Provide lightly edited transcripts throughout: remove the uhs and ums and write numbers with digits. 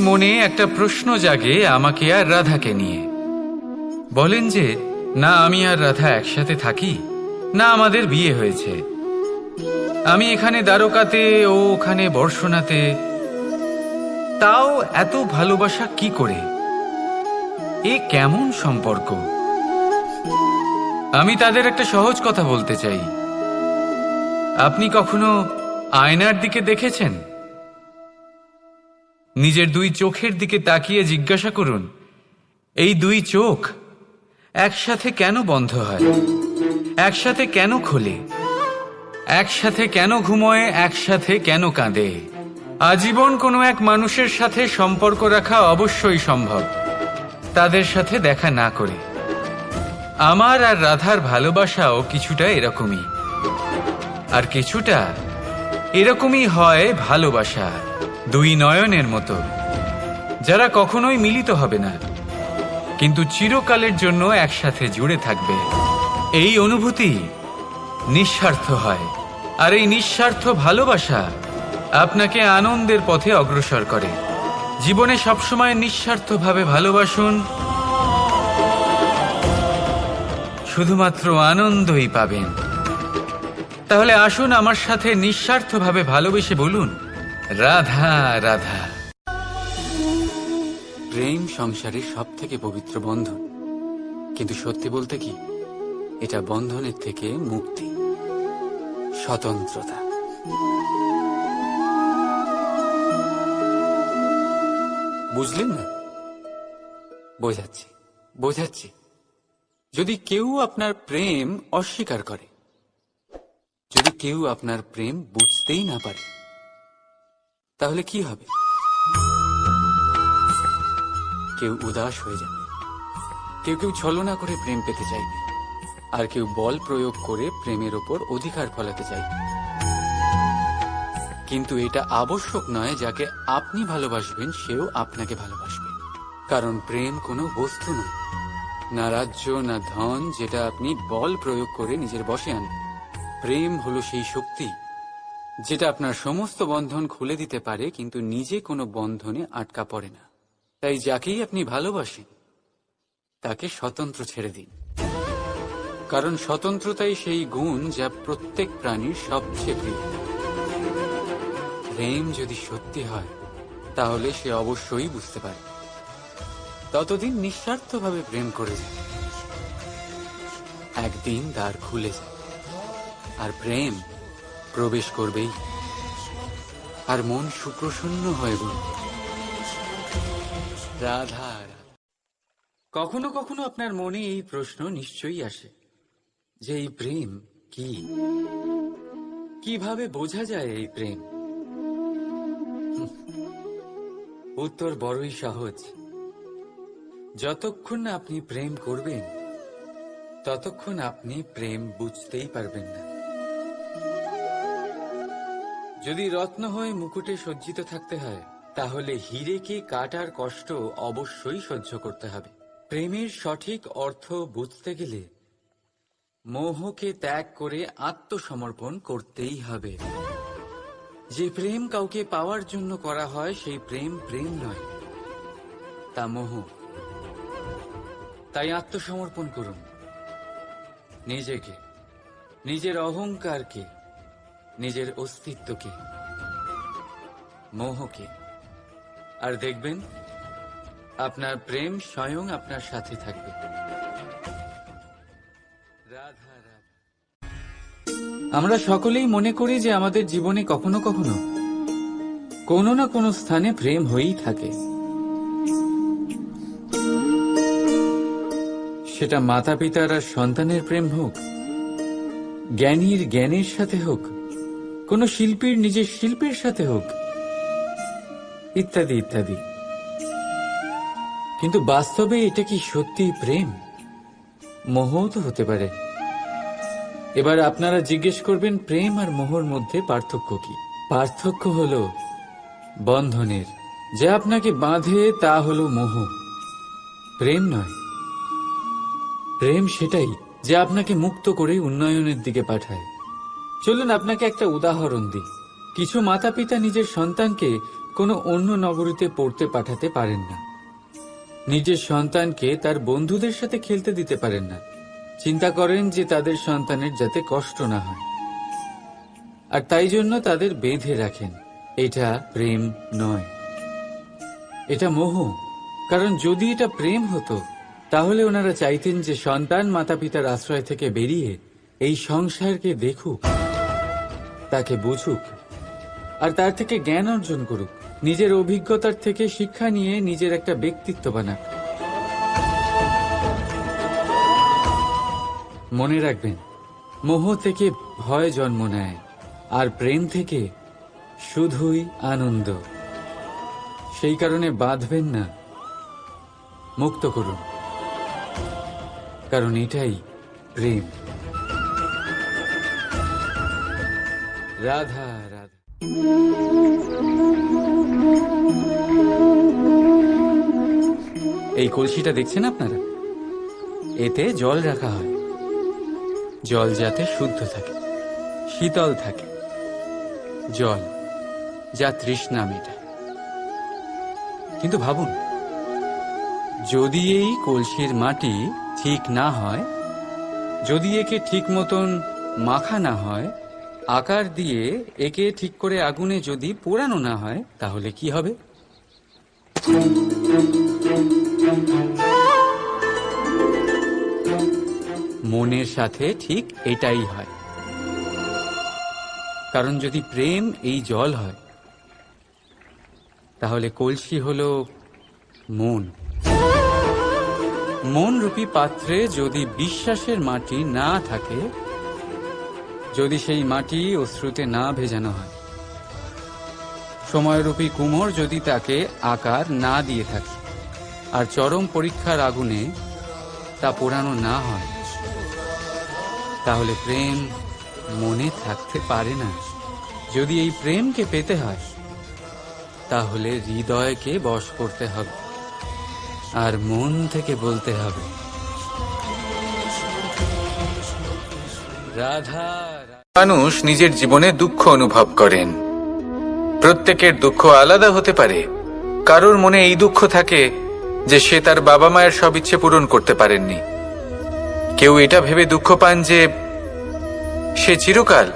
মনে একটা প্রশ্ন জাগে আমাকে আর রাধাকে নিয়ে। বলেন যে না আমি আর রাধা একসাথে থাকি, না আমাদের বিয়ে হয়েছে। আমি এখানে দ্বারকাতে, ও ওখানে বর্ষণাতে। তাও এত ভালোবাসা কি করে? এ কেমন সম্পর্ক? আমি তাদের একটা সহজ কথা বলতে চাই। আপনি কখনো আয়নার দিকে দেখেছেন? নিজের দুই চোখের দিকে তাকিয়ে জিজ্ঞাসা করুন, এই দুই চোখ একসাথে কেন বন্ধ হয়, একসাথে কেন খোলে, একসাথে কেন ঘুমোয়, একসাথে কেন কাঁদে? আজীবন কোনো এক মানুষের সাথে সম্পর্ক রাখা অবশ্যই সম্ভব, তাদের সাথে দেখা না করে। আমার আর রাধার ভালোবাসাও কিছুটা এরকমই, আর কিছুটা এরকমই হয় ভালোবাসা দুই নয়নের মতো, যারা কখনোই মিলিত হবে না, কিন্তু চিরকালের জন্য একসাথে জুড়ে থাকবে। এই অনুভূতি নিঃস্বার্থ হয়, আর এই নিঃস্বার্থ ভালোবাসা আপনাকে আনন্দের পথে অগ্রসর করে। জীবনে সবসময় নিঃস্বার্থভাবে ভালোবাসুন, শুধুমাত্র আনন্দই পাবেন। তাহলে আসুন আমার সাথে নিঃস্বার্থভাবে ভালোবেসে বলুন, রাধা রাধা। প্রেম সংসারের সব থেকে পবিত্র বন্ধন, কিন্তু সত্যি বলতে কি, এটা বন্ধনের থেকে মুক্তি, স্বতন্ত্রতা। বুঝলেন না? বোঝাচ্ছি বোঝাচ্ছি। যদি কেউ আপনার প্রেম অস্বীকার করে, যদি কেউ আপনার প্রেম বুঝতেই না পারে, তাহলে কি হবে? কেউ উদাস হয়ে যাবে, কেউ কেউ ছলনা করে প্রেম পেতে চাইবে, আর কেউ বল প্রয়োগ করে প্রেমের ওপর অধিকার ফলাতে চাইবে। কিন্তু এটা আবশ্যক নয় যাকে আপনি ভালোবাসবেন সেও আপনাকে ভালোবাসবে, কারণ প্রেম কোনো বস্তু নয়, না রাজ্য না ধন যেটা আপনি বল প্রয়োগ করে নিজের বশে আনবেন। প্রেম হলো সেই শক্তি যেটা আপনার সমস্ত বন্ধন খুলে দিতে পারে, কিন্তু নিজে কোনো বন্ধনে আটকা পড়ে না। তাই যাকেই আপনি ভালোবাসেন তাকে স্বতন্ত্র ছেড়ে দিন, কারণ স্বতন্ত্রতাই সেই গুণ যা প্রত্যেক প্রাণীর সবচেয়ে প্রিয়। প্রেম যদি সত্যি হয় তাহলে সে অবশ্যই বুঝতে পারে। ততদিন নিঃস্বার্থভাবে প্রেম করে যায়, একদিন দ্বার খুলে যায়, আর প্রেম প্রবেশ করবেই, আর মন সুপ্রসন্ন হয়ে বলবে, রাধা রাধা। কখনো কখনো আপনার মনে এই প্রশ্ন নিশ্চয়ই আসে যে এই প্রেম কি, কিভাবে বোঝা যায় এই প্রেম? উত্তর বড়ই সহজ। যতক্ষণ না আপনি প্রেম করবেন ততক্ষণ আপনি প্রেম বুঝতেই পারবেন না। যদি রত্ন হয়ে মুকুটে সজ্জিত থাকতে হয়, তাহলে হীরেকে কাটার কষ্ট অবশ্যই সহ্য করতে হবে। প্রেমের সঠিক অর্থ বুঝতে গেলে মোহকে ত্যাগ করে আত্মসমর্পণ করতেই হবে। যে প্রেম কাউকে পাওয়ার জন্য করা হয় সেই প্রেম প্রেম নয়, তা মোহ। তাই আত্মসমর্পণ করুন, নিজেকে, নিজের অহংকারকে, নিজের অস্তিত্বকে, মোহকে, আর দেখবেন আপনার প্রেম স্বয়ং আপনার সাথে থাকবে। রাধা রাধা। আমরা সকলেই মনে করি যে আমাদের জীবনে কখনো কখনো কোনো না কোনো স্থানে প্রেম হয়েই থাকে। সেটা মাতা পিতার আর সন্তানের প্রেম হোক, জ্ঞানীর জ্ঞানের সাথে হোক, কোনো শিল্পীর নিজের শিল্পের সাথে হোক, ইত্যাদি ইত্যাদি। কিন্তু বাস্তবে এটা কি সত্যি প্রেম? মোহও তো হতে পারে। এবার আপনারা জিজ্ঞেস করবেন, প্রেম আর মোহর মধ্যে পার্থক্য কি? পার্থক্য হলো বন্ধনের। যা আপনাকে বাঁধে তা হলো মোহ, প্রেম নয়। প্রেম সেটাই যা আপনাকে মুক্ত করে উন্নয়নের দিকে পাঠায়। চলুন আপনাকে একটা উদাহরণ দিই। কিছু মাতা পিতা নিজের সন্তানকে কোনো অন্য নগরীতে পড়তে পাঠাতে পারেন না, নিজের সন্তানকে তার বন্ধুদের সাথে খেলতে দিতে পারেন না। চিন্তা করেন যে তাদের সন্তানের যাতে কষ্ট না হয়, আর তাই জন্য তাদের বেঁধে রাখেন। এটা প্রেম নয়, এটা মোহ। কারণ যদি এটা প্রেম হতো তাহলে ওনারা চাইতেন যে সন্তান মাতা পিতার আশ্রয় থেকে বেরিয়ে এই সংসারকে দেখুক, তাকে বুঝুক, আর তার থেকে জ্ঞান অর্জন করুক, নিজের অভিজ্ঞতার থেকে শিক্ষা নিয়ে নিজের একটা ব্যক্তিত্ব বানাক। মনে রাখবেন, মোহ থেকে ভয় জন্ম নেয়, আর প্রেম থেকে শুধুই আনন্দ। সেই কারণে বাঁধবেন না, মুক্ত করুন, কারণ এটাই প্রেম। রাধা রাধা। এই কলসিটা দেখছেন আপনারা, এতে জল রাখা হয়। জল যাতে শুদ্ধ থাকে, শীতল থাকে, জল যা তৃষ্ণা মেটায়। কিন্তু ভাবুন, যদি এই কলসির মাটি ঠিক না হয়, যদি একে ঠিক মতন মাখা না হয়, আকার দিয়ে একে ঠিক করে আগুনে যদি পোড়ানো না হয়, তাহলে কি হবে? মনের সাথে ঠিক এটাই হয়। কারণ যদি প্রেম এই জল হয়, তাহলে কলসি হলো মন। মন রূপী পাত্রে যদি বিশ্বাসের মাটি না থাকে, যদি সেই মাটি অশ্রুতে না ভেজানো হয়, সময়রূপী কুমোর যদি তাকে আকার না দিয়ে থাকে, আর চরম পরীক্ষার আগুনে তা পোড়ানো না হয়, তাহলে প্রেম মনে থাকতে পারে না। যদি এই প্রেমকে পেতে হয়, তাহলে হৃদয়কে বশ করতে হবে, আর মন থেকে বলতে হবে রাধা। মানুষ নিজের জীবনে দুঃখ অনুভব করেন। প্রত্যেকের দুঃখ আলাদা হতে পারে। কারোর মনে এই দুঃখ থাকে যে সে তার বাবা মায়ের সব ইচ্ছে পূরণ করতে পারেননি। কেউ এটা ভেবে দুঃখ পান যে সে চিরকাল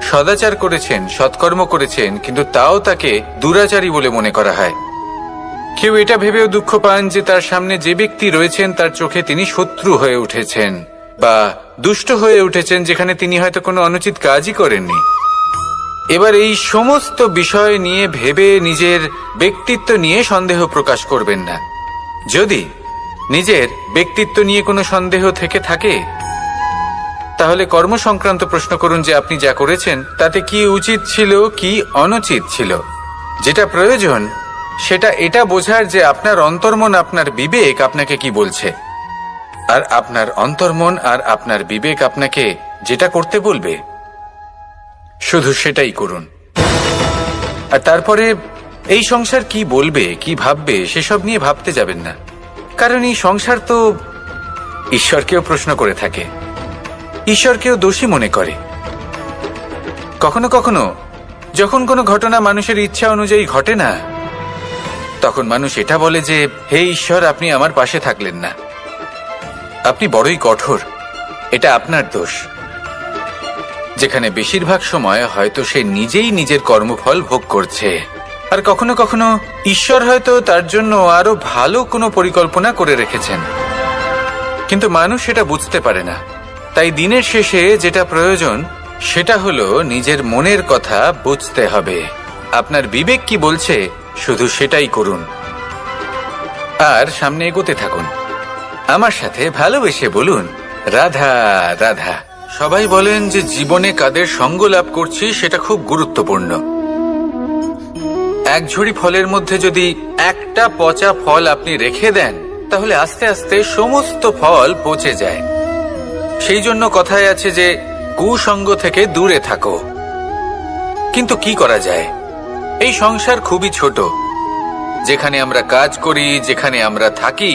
সদাচার করেছেন, সৎকর্ম করেছেন, কিন্তু তাও তাকে দুরাচারী বলে মনে করা হয়। কেউ এটা ভেবেও দুঃখ পান যে তার সামনে যে ব্যক্তি রয়েছেন তার চোখে তিনি শত্রু হয়ে উঠেছেন বা দুষ্ট হয়ে উঠেছেন, যেখানে তিনি হয়তো কোনো অনুচিত কাজই করেননি। এবার এই সমস্ত বিষয় নিয়ে ভেবে নিজের ব্যক্তিত্ব নিয়ে সন্দেহ প্রকাশ করবেন না। যদি নিজের ব্যক্তিত্ব নিয়ে কোনো সন্দেহ থেকে থাকে, তাহলে কর্ম সংক্রান্ত প্রশ্ন করুন যে আপনি যা করেছেন তাতে কি উচিত ছিল, কি অনুচিত ছিল। যেটা প্রয়োজন সেটা এটা বোঝার যে আপনার অন্তর্মন, আপনার বিবেক আপনাকে কি বলছে, আর আপনার অন্তর্মন আর আপনার বিবেক আপনাকে যেটা করতে বলবে শুধু সেটাই করুন। আর তারপরে এই সংসার কি বলবে, কি ভাববে সেসব নিয়ে ভাবতে যাবেন না। কারণ এই সংসার তো ঈশ্বরকেও প্রশ্ন করে থাকে, ঈশ্বরকেও দোষী মনে করে। কখনো কখনো যখন কোনো ঘটনা মানুষের ইচ্ছা অনুযায়ী ঘটে না, তখন মানুষ এটা বলে যে হে ঈশ্বর, আপনি আমার পাশে থাকলেন না, আপনি বড়ই কঠোর, এটা আপনার দোষ। যেখানে বেশিরভাগ সময় হয়তো সে নিজেই নিজের কর্মফল ভোগ করছে, আর কখনো কখনো ঈশ্বর হয়তো তার জন্য আরো ভালো কোনো পরিকল্পনা করে রেখেছেন, কিন্তু মানুষ সেটা বুঝতে পারে না। তাই দিনের শেষে যেটা প্রয়োজন সেটা হলো নিজের মনের কথা বুঝতে হবে। আপনার বিবেক কি বলছে শুধু সেটাই করুন, আর সামনে এগোতে থাকুন। আমার সাথে ভালোবেসে বলুন রাধা রাধা। সবাই বলেন যে জীবনে কাদের সঙ্গ লাভ করছি সেটা খুব গুরুত্বপূর্ণ। এক ঝুড়ি ফলের মধ্যে যদি একটা পচা ফল আপনি রেখে দেন, তাহলে আস্তে আস্তে সমস্ত ফল পচে যায়। সেই জন্য কথায় আছে যে কুসঙ্গ থেকে দূরে থাকো। কিন্তু কি করা যায়, এই সংসার খুবই ছোট। যেখানে আমরা কাজ করি, যেখানে আমরা থাকি,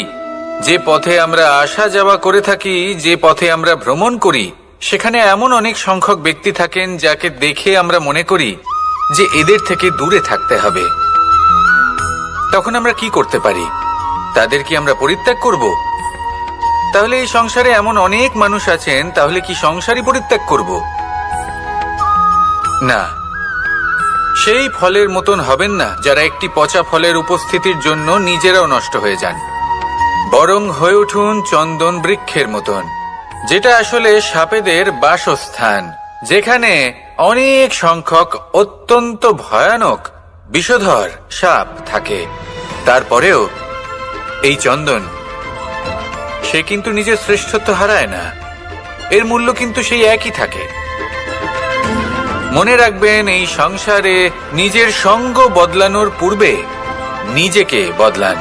যে পথে আমরা আসা যাওয়া করে থাকি, যে পথে আমরা ভ্রমণ করি, সেখানে এমন অনেক সংখ্যক ব্যক্তি থাকেন যাকে দেখে আমরা মনে করি যে এদের থেকে দূরে থাকতে হবে। তখন আমরা কি করতে পারি? তাদের কি আমরা পরিত্যাগ করব? তাহলে এই সংসারে এমন অনেক মানুষ আছেন, তাহলে কি সংসারই পরিত্যাগ করব? না, সেই ফলের মতন হবেন না যারা একটি পচা ফলের উপস্থিতির জন্য নিজেরাও নষ্ট হয়ে যান। বরং হয়ে উঠুন চন্দন বৃক্ষের মতন, যেটা আসলে সাপেদের বাসস্থান, যেখানে অনেক সংখ্যক অত্যন্ত ভয়ানক বিষধর সাপ থাকে। তারপরেও এই চন্দন, সে কিন্তু নিজের শ্রেষ্ঠত্ব হারায় না, এর মূল্য কিন্তু সেই একই থাকে। মনে রাখবেন, এই সংসারে নিজের সঙ্গ বদলানোর পূর্বে নিজেকে বদলান।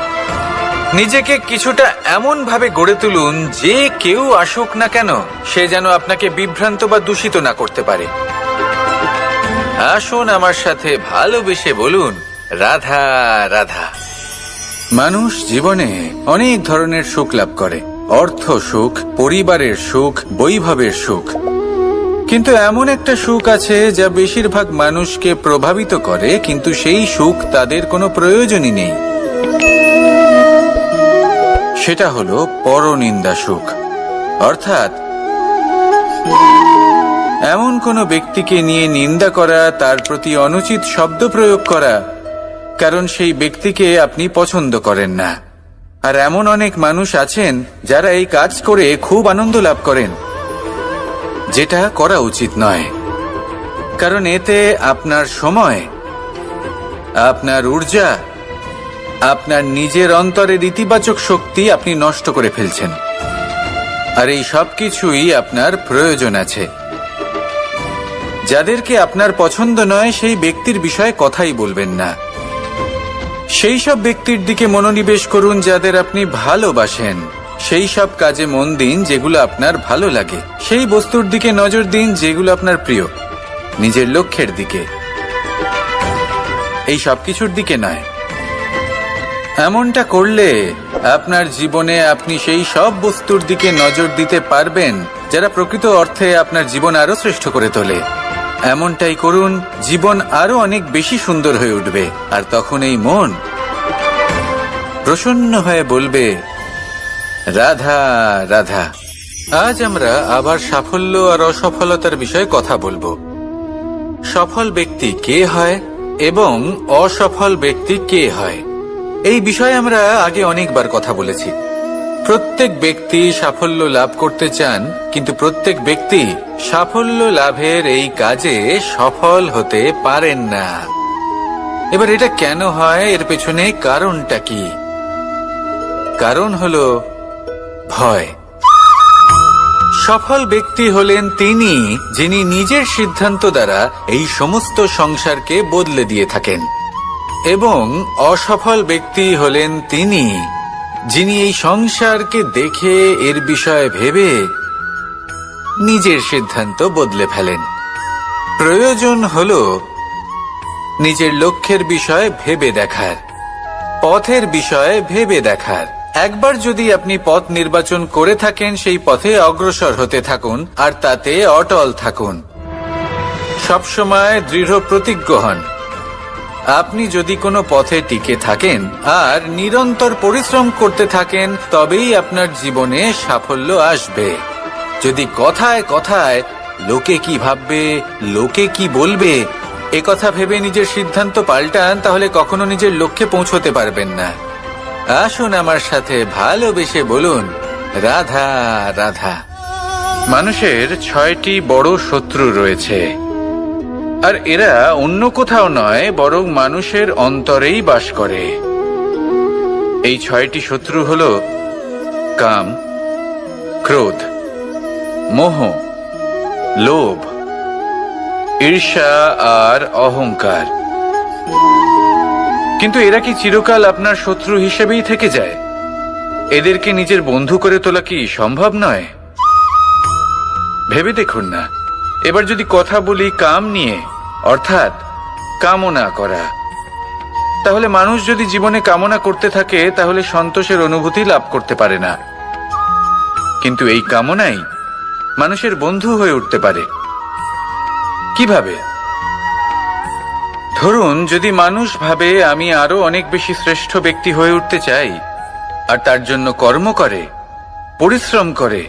নিজেকে কিছুটা এমন ভাবে গড়ে তুলুন যে কেউ আসুক না কেন সে যেন আপনাকে বিভ্রান্ত বা দূষিত না করতে পারে। আসুন আমার সাথে ভালোবেসে বলুন, রাধা রাধা। মানুষ জীবনে অনেক ধরনের সুখ লাভ করে, অর্থ সুখ, পরিবারের সুখ, বৈভবের সুখ। কিন্তু এমন একটা সুখ আছে যা বেশিরভাগ মানুষকে প্রভাবিত করে, কিন্তু সেই সুখ তাদের কোনো প্রয়োজনই নেই। সেটা হলো পরনিন্দা সুখ। অর্থাৎ এমন কোনো ব্যক্তিকে নিয়ে নিন্দা করা, তার প্রতি অনুচিত শব্দ প্রয়োগ করা, কারণ সেই ব্যক্তিকে আপনি পছন্দ করেন না। আর এমন অনেক মানুষ আছেন যারা এই কাজ করে খুব আনন্দ লাভ করেন, যেটা করা উচিত নয়। কারণ এতে আপনার সময়, আপনার ঊর্জা, আপনার নিজের অন্তরের ইতিবাচক শক্তি আপনি নষ্ট করে ফেলছেন। আর এই সব কিছুই আপনার প্রয়োজন আছে। যাদেরকে আপনার পছন্দ নয় সেই ব্যক্তির বিষয়ে কথাই বলবেন না। সেই সব ব্যক্তির দিকে মনোনিবেশ করুন যাদের আপনি ভালোবাসেন। সেই সব কাজে মন দিন যেগুলো আপনার ভালো লাগে। সেই বস্তুর দিকে নজর দিন যেগুলো আপনার প্রিয়, নিজের লক্ষ্যের দিকে, এই সব কিছুর দিকে নয়। এমনটা করলে আপনার জীবনে আপনি সেই সব বস্তুর দিকে নজর দিতে পারবেন যারা প্রকৃত অর্থে আপনার জীবন আরো শ্রেষ্ঠ করে তোলে। এমনটাই করুন, জীবন আরো অনেক বেশি সুন্দর হয়ে উঠবে। আর তখন এই মন প্রসন্ন হয়ে বলবে, রাধা রাধা। আজ আমরা আবার সাফল্য আর অসফলতার বিষয়ে কথা বলবো। সফল ব্যক্তি কে হয় এবং অসফল ব্যক্তি কে হয়, এই বিষয়ে আমরা আগে অনেকবার কথা বলেছি। প্রত্যেক ব্যক্তি সাফল্য লাভ করতে চান, কিন্তু প্রত্যেক ব্যক্তি সাফল্য লাভের এই কাজে সফল হতে পারেন না। এবার এটা কেন হয়, এর পেছনে কারণটা কি? কারণ হলো ভয়। সফল ব্যক্তি হলেন তিনি যিনি নিজের সিদ্ধান্ত দ্বারা এই সমস্ত সংসারকে বদলে দিয়ে থাকেন, এবং অসফল ব্যক্তি হলেন তিনি যিনি এই সংসারকে দেখে এর বিষয়ে ভেবে নিজের সিদ্ধান্ত বদলে ফেলেন। প্রয়োজন হলো নিজের লক্ষ্যের বিষয়ে ভেবে দেখার, পথের বিষয়ে ভেবে দেখার। একবার যদি আপনি পথ নির্বাচন করে থাকেন, সেই পথে অগ্রসর হতে থাকুন আর তাতে অটল থাকুন। সবসময় দৃঢ় প্রতিজ্ঞ হন। আপনি যদি কোনো পথে টিকে থাকেন আর নিরন্তর পরিশ্রম করতে থাকেন, তবেই আপনার জীবনে সাফল্য আসবে। যদি কথায় কথায় লোকে কি ভাববে, লোকে কি বলবে, একথা ভেবে নিজের সিদ্ধান্ত পাল্টান, তাহলে কখনো নিজের লক্ষ্যে পৌঁছতে পারবেন না। আসুন আমার সাথে ভালোবেসে বলুন, রাধা রাধা। মানুষের 6টি বড় শত্রু রয়েছে, আর এরা অন্য কোথাও নয়, বরং মানুষের অন্তরেই বাস করে। এই 6টি শত্রু হল কাম, ক্রোধ, মোহ, লোভ, ঈর্ষা আর অহংকার। কিন্তু এরা কি চিরকাল আপনার শত্রু হিসেবেই থেকে যায়? এদেরকে নিজের বন্ধু করে তোলা কি সম্ভব নয়? ভেবে দেখুন না। এবার যদি কথা বলি কাম নিয়ে, অর্থাৎ কামনা করা, তাহলে মানুষ যদি জীবনে কামনা করতে থাকে তাহলে সন্তোষের অনুভূতি লাভ করতে পারে না। কিন্তু এই কামনাই মানুষের বন্ধু হয়ে উঠতে পারে। কিভাবে? ধরুন যদি মানুষ ভাবে আমি আরো অনেক বেশি শ্রেষ্ঠ ব্যক্তি হয়ে উঠতে চাই আর তার জন্য কর্ম করে, পরিশ্রম করে,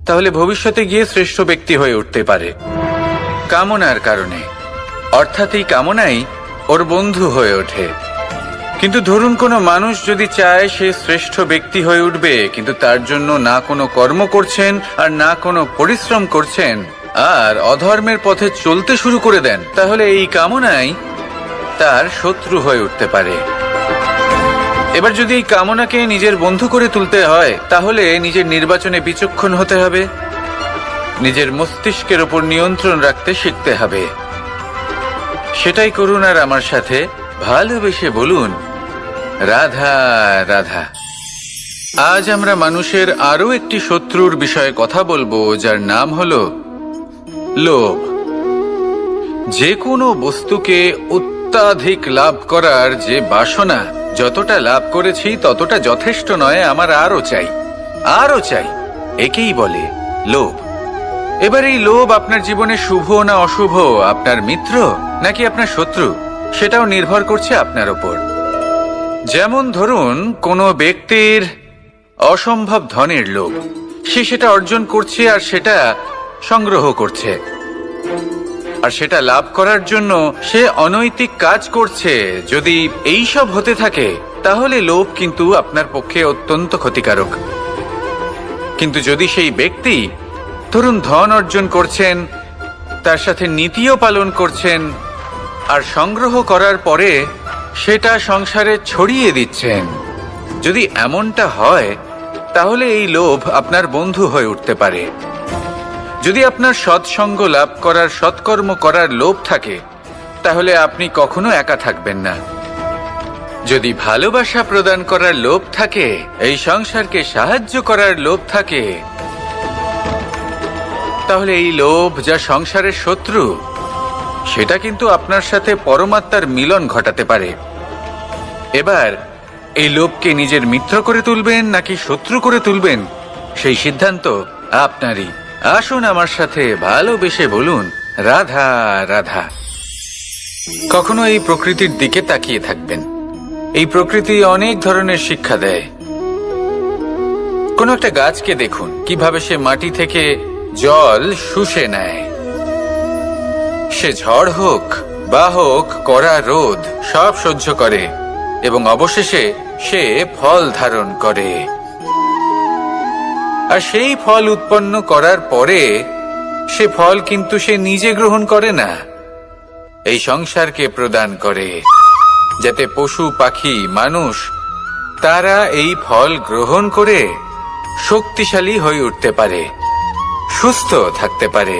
তাহলে ভবিষ্যতে গিয়ে শ্রেষ্ঠ ব্যক্তি হয়ে উঠতে পারে কামনার কারণে। অর্থাৎ এই কামনাই ওর বন্ধু হয়ে ওঠে। কিন্তু ধরুন কোনো মানুষ যদি চায় সে শ্রেষ্ঠ ব্যক্তি হয়ে উঠবে, কিন্তু তার জন্য না কোনো কর্ম করছেন আর না কোনো পরিশ্রম করছেন আর অধর্মের পথে চলতে শুরু করে দেন, তাহলে এই কামনাই তার শত্রু হয়ে উঠতে পারে। এবার যদি এই কামনাকে নিজের বন্ধু করে তুলতে হয়, তাহলে নিজের নির্বাচনে বিচক্ষণ হতে হবে, নিজের মস্তিষ্কের ওপর নিয়ন্ত্রণ রাখতে শিখতে হবে। সেটাই করুন আর আমার সাথে ভালোবেসে বলুন, রাধা রাধা। আজ আমরা মানুষের আরো একটি শত্রুর বিষয়ে কথা বলবো, যার নাম হলো লোভ। যে কোনো বস্তুকে অত্যাধিক লাভ করার যে বাসনা, যতটা লাভ করেছি ততটা যথেষ্ট নয়, আমার আরো চাই, আরো চাই, একেই বলে লোভ। এবার এই লোভ আপনার জীবনে শুভ না অশুভ, আপনার মিত্র নাকি আপনার শত্রু, সেটাও নির্ভর করছে আপনার ওপর। যেমন ধরুন কোনো ব্যক্তির অসম্ভব ধনের লোভ, সে সেটা অর্জন করছে আর সেটা সংগ্রহ করছে, আর সেটা লাভ করার জন্য সে অনৈতিক কাজ করছে। যদি এই সব হতে থাকে তাহলে লোভ কিন্তু আপনার পক্ষে অত্যন্ত ক্ষতিকারক। কিন্তু যদি সেই ব্যক্তি ধরুন ধন অর্জন করছেন, তার সাথে নীতিও পালন করছেন, আর সংগ্রহ করার পরে সেটা সংসারে ছড়িয়ে দিচ্ছেন, যদি এমনটা হয় তাহলে এই লোভ আপনার বন্ধু হয়ে উঠতে পারে। যদি আপনার সৎসঙ্গ লাভ করার, সৎকর্ম করার লোভ থাকে, তাহলে আপনি কখনো একা থাকবেন না। যদি ভালোবাসা প্রদান করার লোভ থাকে, এই সংসারকে সাহায্য করার লোভ থাকে, তাহলে এই লোভ যা সংসারের শত্রু, সেটা কিন্তু আপনার সাথে পরমাত্মার মিলন ঘটাতে পারে। এবার এই লোভকে নিজের মিত্র করে তুলবেন নাকি শত্রু করে তুলবেন, সেই সিদ্ধান্ত আপনারই। আসুন আমার সাথে ভালোবেসে বলুন, রাধা রাধা। কখনো এই প্রকৃতির দিকে তাকিয়ে থাকবেন। এই প্রকৃতি অনেক ধরনের শিক্ষা দেয়। কোন একটা গাছকে দেখুন কিভাবে সে মাটি থেকে জল শুষে নেয়। সে ঝড় হোক বা হোক কড়া রোদ সব সহ্য করে এবং অবশেষে সে ফল ধারণ করে। আর সেই ফল উৎপন্ন করার পরে সে ফল কিন্তু সে নিজে গ্রহণ করে না, এই সংসারকে প্রদান করে, যাতে পশু পাখি মানুষ তারা এই ফল গ্রহণ করে শক্তিশালী হয়ে উঠতে পারে, সুস্থ থাকতে পারে।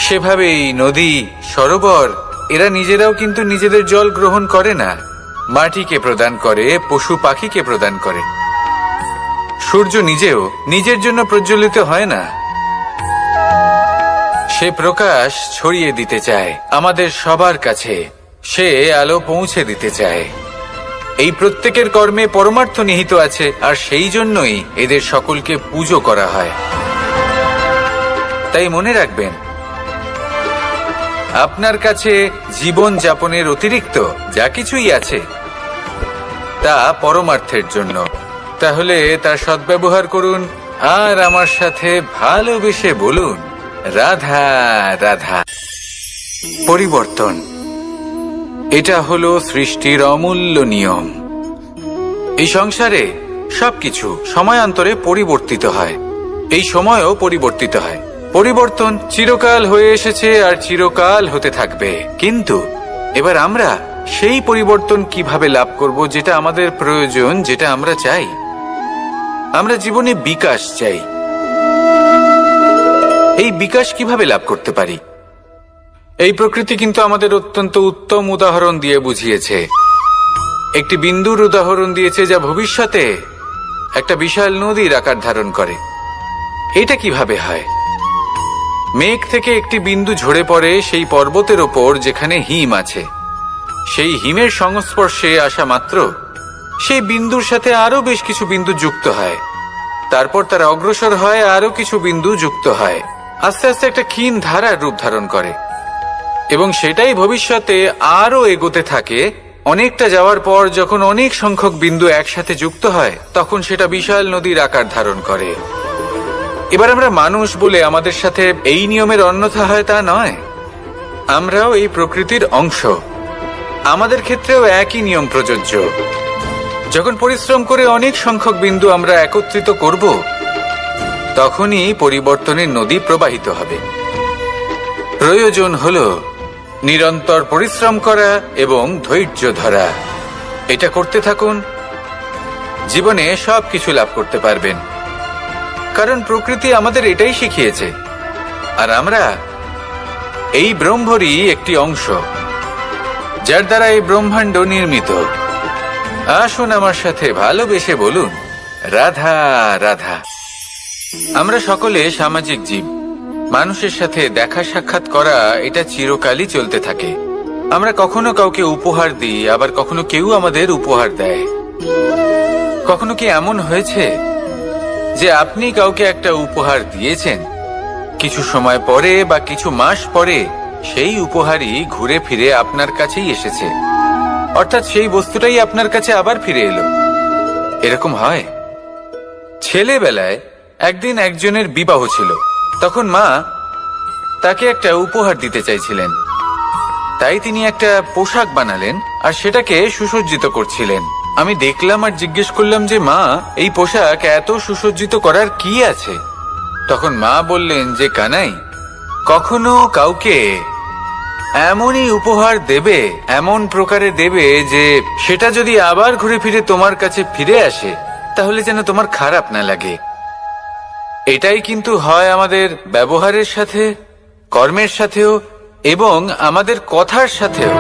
সেভাবেই নদী, সরোবর এরা নিজেরাও কিন্তু নিজেদের জল গ্রহণ করে না, মাটিকে প্রদান করে, পশু পাখিকে প্রদান করে। সূর্য নিজেও নিজের জন্য প্রজ্বলিত হয় না, সে প্রকাশ ছড়িয়ে দিতে চায় আমাদের সবার কাছে, সে আলো পৌঁছে দিতে চায়। এই প্রত্যেকের কর্মে পরমার্থ নিহিত আছে, আর সেই জন্যই এদের সকলকে পুজো করা হয়। তাই মনে রাখবেন, আপনার কাছে জীবন যাপনের অতিরিক্ত যা কিছুই আছে তা পরমার্থের জন্য। তাহলে তার সদ্ব্যবহার করুন আর আমার সাথে ভালোবেসে বলুন, রাধা রাধা। পরিবর্তন, এটা হলো সৃষ্টির অমূল্য নিয়ম। এই সংসারে সবকিছু সময়ান্তরে পরিবর্তিত হয়, এই সময়ও পরিবর্তিত হয়। পরিবর্তন চিরকাল হয়ে এসেছে আর চিরকাল হতে থাকবে। কিন্তু এবার আমরা সেই পরিবর্তন কিভাবে লাভ করব, যেটা আমাদের প্রয়োজন, যেটা আমরা চাই। আমরা জীবনে বিকাশ চাই। এই বিকাশ কিভাবে লাভ করতে পারি? এই প্রকৃতি কিন্তু আমাদের অত্যন্ত উত্তম উদাহরণ দিয়ে বুঝিয়েছে। একটি বিন্দুর উদাহরণ দিয়েছে যা ভবিষ্যতে একটা বিশাল নদীর আকার ধারণ করে। এটা কিভাবে হয়? মেঘ থেকে একটি বিন্দু ঝরে পড়ে সেই পর্বতের ওপর যেখানে হিম আছে। সেই হিমের সংস্পর্শে আসা মাত্র সেই বিন্দুর সাথে আরো বেশ কিছু বিন্দু যুক্ত হয়, তারপর তারা অগ্রসর হয়, আরো কিছু বিন্দু যুক্ত হয়, আস্তে আস্তে একটা ক্ষীণ ধারার রূপ ধারণ করে। এবং সেটাই ভবিষ্যতে আরো এগোতে থাকে। অনেকটা যাওয়ার পর যখন অনেক সংখ্যক বিন্দু একসাথে যুক্ত হয় তখন সেটা বিশাল নদীর আকার ধারণ করে। এবার আমরা মানুষ বলে আমাদের সাথে এই নিয়মের অন্যথা হয় তা নয়। আমরাও এই প্রকৃতির অংশ, আমাদের ক্ষেত্রেও একই নিয়ম প্রযোজ্য। যখন পরিশ্রম করে অনেক সংখ্যক বিন্দু আমরা একত্রিত করব তখনই পরিবর্তনের নদী প্রবাহিত হবে। প্রয়োজন হলো নিরন্তর পরিশ্রম করা এবং ধৈর্য ধরা। এটা করতে থাকুন, জীবনে সবকিছু লাভ করতে পারবেন। কারণ প্রকৃতি আমাদের এটাই শিখিয়েছে, আর আমরা এই ব্রহ্মরই একটি অংশ, যার দ্বারা এই ব্রহ্মাণ্ড নির্মিত। আসুন আমার সাথে ভালোবেসে বলুন, রাধা রাধা। আমরা সকলে সামাজিক জীব। মানুষের সাথে দেখা সাক্ষাৎ করা এটা চিরকালই চলতে থাকে। আমরা কখনো কাউকে উপহার দিই, আবার কখনো কেউ আমাদের উপহার দেয়। কখনো কি এমন হয়েছে যে আপনি কাউকে একটা উপহার দিয়েছেন, কিছু সময় পরে বা কিছু মাস পরে সেই উপহারই ঘুরে ফিরে আপনার কাছেই এসেছে, অর্থাৎ সেই বস্তুটাই আপনার কাছে আবার ফিরে এলো? এরকম হয়। ছেলেবেলায় একদিন একজনের বিবাহ ছিল, তখন মা তাকে একটা উপহার দিতে চাইছিলেন। তাই তিনি একটা পোশাক বানালেন আর সেটাকে সুসজ্জিত করছিলেন। আমি দেখলাম আর জিজ্ঞেস করলাম যে মা, এই পোশাক এত সুসজ্জিত করার কি আছে? তখন মা বললেন যে কানাই, কখনো কাউকে এমনই উপহার দেবে, এমন প্রকারে দেবে যে সেটা যদি আবার ঘুরে ফিরে তোমার কাছে ফিরে আসে তাহলে যেন তোমার খারাপ না লাগে। এটাই কিন্তু হয় আমাদের ব্যবহারের সাথে, কর্মের সাথেও এবং আমাদের কথার সাথেও।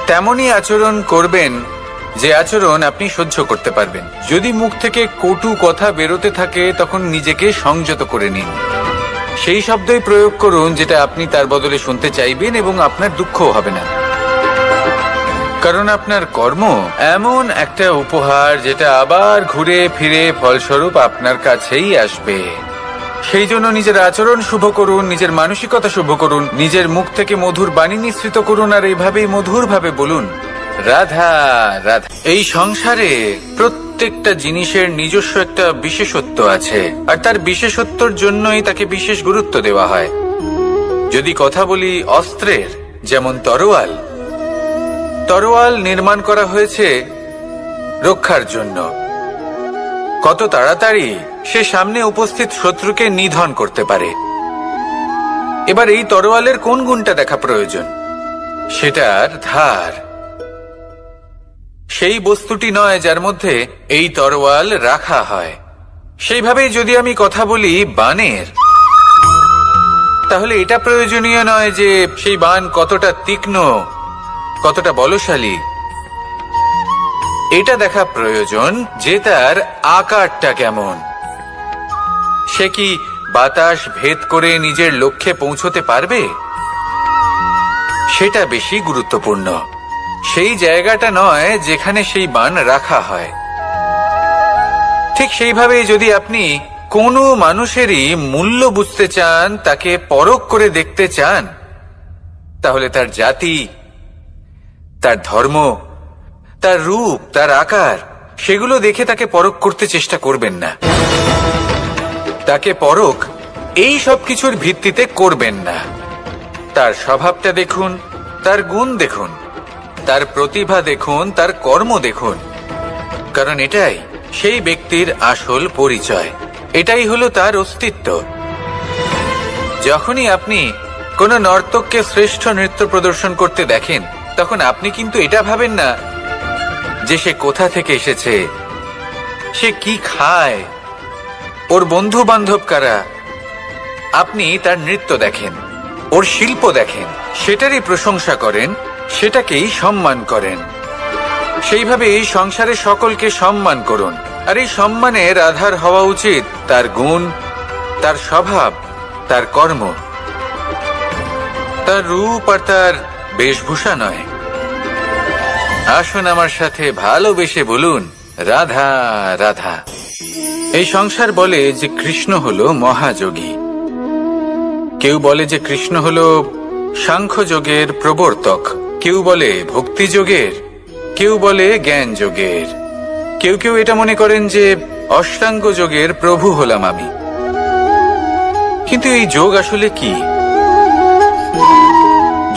তেমনই আচরণ করবেন যে আচরণ আপনি সহ্য করতে পারবেন। যদি মুখ থেকে কটু কথা বেরোতে থাকে তখন নিজেকে সংযত করে নিন। সেই শব্দই প্রয়োগ করুন যেটা আপনি তার বদলে শুনতে চাইবেন এবং আপনার দুঃখও হবে না। কারণ আপনার কর্ম এমন একটা উপহার যেটা আবার ঘুরে ফিরে ফলস্বরূপ আপনার কাছেই আসবে। সেই জন্য নিজের আচরণ শুভ করুন, নিজের মানসিকতা শুভ করুন, নিজের মুখ থেকে মধুর বাণী নিঃসৃত করুন আর এইভাবেই মধুরভাবে বলুন, রাধা রাধা। এই সংসারে প্রত্যেকটা জিনিসের নিজস্ব একটা বিশেষত্ব আছে, আর তার বিশেষত্বর জন্যই তাকে বিশেষ গুরুত্ব দেওয়া হয়। যদি কথা বলি অস্ত্রের, যেমন তরোয়াল, তরোয়াল নির্মাণ করা হয়েছে রক্ষার জন্য। কত তাড়াতাড়ি সে সামনে উপস্থিত শত্রুকে নিধন করতে পারে। এবার এই তরোয়ালের কোন গুণটা দেখা প্রয়োজন? সেটার ধার। সেই বস্তুটি নয় যার মধ্যে এই তরোয়াল রাখা হয়। সেইভাবেই যদি আমি কথা বলি বাণের, তাহলে এটা প্রয়োজনীয় নয় যে সেই বাণ কতটা তীক্ষ্ণ, কতটা বলশালী। এটা দেখা প্রয়োজন যে তার আকারটা কেমন। সে কি বাতাস ভেদ করে নিজের লক্ষ্যে পৌঁছতে পারবে? সেটা বেশি গুরুত্বপূর্ণ। সেই জায়গাটা নয় যেখানে সেই বাণ রাখা হয়। ঠিক সেইভাবে যদি আপনি কোনো মানুষেরই মূল্য বুঝতে চান, তাকে পরখ করে দেখতে চান, তাহলে তার জাতি, তার ধর্ম, তার রূপ, তার আকার, সেগুলো দেখে তাকে পরখ করতে চেষ্টা করবেন না। তাকে পরখ এই সব কিছুর ভিত্তিতে করবেন না। তার স্বভাবটা দেখুন, তার গুণ দেখুন, তার প্রতিভা দেখুন, তার কর্ম দেখুন। কারণ এটাই সেই ব্যক্তির আসল পরিচয়, এটাই হলো তার অস্তিত্ব। যখনই আপনি কোনো নর্তককে শ্রেষ্ঠ নৃত্য প্রদর্শন করতে দেখেন তখন আপনি কিন্তু এটা ভাবেন না যে সে কোথা থেকে এসেছে, সে কি খায়, ওর বন্ধু বান্ধব কারা। আপনি তার নৃত্য দেখেন, ওর শিল্প দেখেন, সেটারই প্রশংসা করেন, সেটাকেই সম্মান করেন। সেইভাবে এই সংসারে সকলকে সম্মান করুন। আর এই সম্মানের আধার হওয়া উচিত তার গুণ, তার স্বভাব, তার কর্ম, তার রূপ আর তার বেশভূষা নয়। আসুন আমার সাথে ভালোবেসে বলুন, রাধা রাধা। এই সংসার বলে যে কৃষ্ণ হলো মহাযোগী, কেউ বলে যে কৃষ্ণ হলো সাংখ্য যোগের প্রবর্তক, কেউ বলে ভক্তি যোগের, কেউ বলে জ্ঞান যোগের, কেউ কেউ এটা মনে করেন যে অষ্টাঙ্গ যোগের প্রভু হলাম আমি। কিন্তু এই যোগ আসলে কি?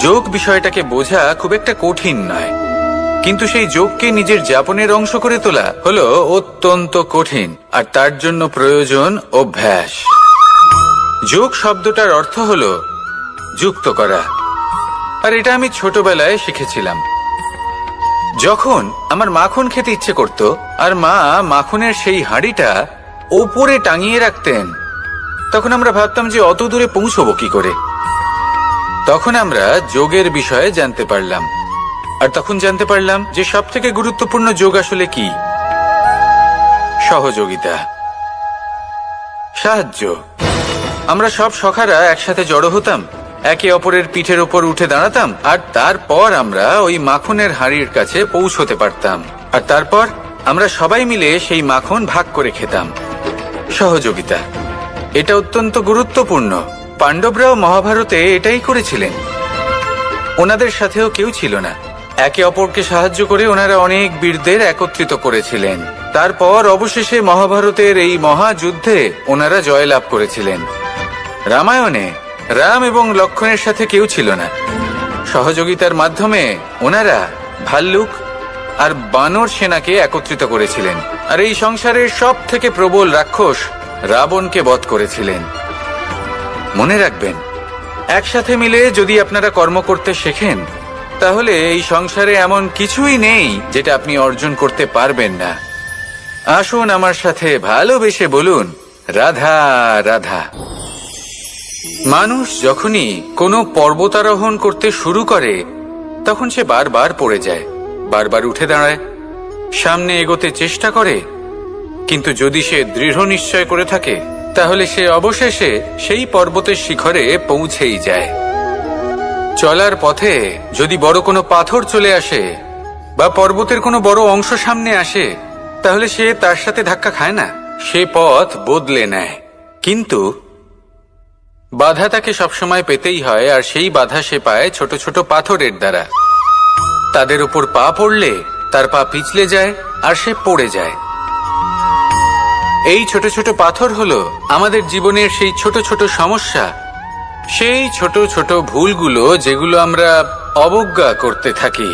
যোগ বিষয়টাকে বোঝা খুব একটা কঠিন নয়, কিন্তু সেই যোগকে নিজের যাপনের অংশ করে তোলা হলো অত্যন্ত কঠিন, আর তার জন্য প্রয়োজন অভ্যাস। যোগ শব্দটার অর্থ হলো যুক্ত করা, আর এটা আমি ছোটবেলায় শিখেছিলাম। যখন আমার মাখন খেতে ইচ্ছে করত আর মা মাখনের সেই হাঁড়িটা ওপরে টাঙিয়ে রাখতেন, তখন আমরা ভাবতাম যে অত দূরে পৌঁছবো কি করে। তখন আমরা যোগের বিষয়ে জানতে পারলাম, আর তখন জানতে পারলাম যে সবথেকে গুরুত্বপূর্ণ যোগ আসলে কি? সহযোগিতা, সাহায্য। আমরা সব সখারা একসাথে জড়ো হতাম, একে অপরের পিঠের ওপর উঠে দাঁড়াতাম, আর তারপর আমরা ওই মাখনের হাঁড়ির কাছে পৌঁছতে পারতাম, আর তারপর আমরা সবাই মিলে সেই মাখন ভাগ করে খেতাম। সহযোগিতা, এটা অত্যন্ত গুরুত্বপূর্ণ। পাণ্ডবরাও মহাভারতে এটাই করেছিলেন। ওনাদের সাথেও কেউ ছিল না, একে অপরকে সাহায্য করে ওনারা অনেক বীরদের একত্রিত করেছিলেন। তারপর অবশেষে মহাভারতের এই মহাযুদ্ধে ওনারা জয়লাভ করেছিলেন। রামায়ণে রাম এবং লক্ষ্মণের সাথে কেউ ছিল না। সহযোগিতার মাধ্যমে ওনারা ভাল্লুক আর বানর সেনাকে একত্রিত করেছিলেন, আর এই সংসারের সব থেকে প্রবল রাক্ষস রাবণকে বধ করেছিলেন। মনে রাখবেন, একসাথে মিলে যদি আপনারা কর্ম করতে শেখেন, তাহলে এই সংসারে এমন কিছুই নেই যেটা আপনি অর্জন করতে পারবেন না। আসুন আমার সাথে ভালোবেসে বলুন, রাধা রাধা। মানুষ যখনই কোনো পর্বতারোহণ করতে শুরু করে, তখন সে বারবার পড়ে যায়, বারবার উঠে দাঁড়ায়, সামনে এগোতে চেষ্টা করে। কিন্তু যদি সে দৃঢ় নিশ্চয় করে থাকে, তাহলে সে অবশেষে সেই পর্বতের শিখরে পৌঁছেই যায়। চলার পথে যদি বড় কোনো পাথর চলে আসে বা পর্বতের কোনো বড় অংশ সামনে আসে, তাহলে সে তার সাথে ধাক্কা খায় না, সে পথ বদলে নেয়। কিন্তু বাধা তাকে সবসময় পেতেই হয়, আর সেই বাধা সে পায় ছোট ছোট পাথরের দ্বারা। তাদের উপর পা পড়লে তার পা পিছলে যায় আর সে পড়ে যায়। এই ছোট ছোট পাথর হলো আমাদের জীবনের সেই ছোট ছোট সমস্যা, সেই ছোট ছোট ভুলগুলো যেগুলো আমরা অবজ্ঞা করতে থাকি।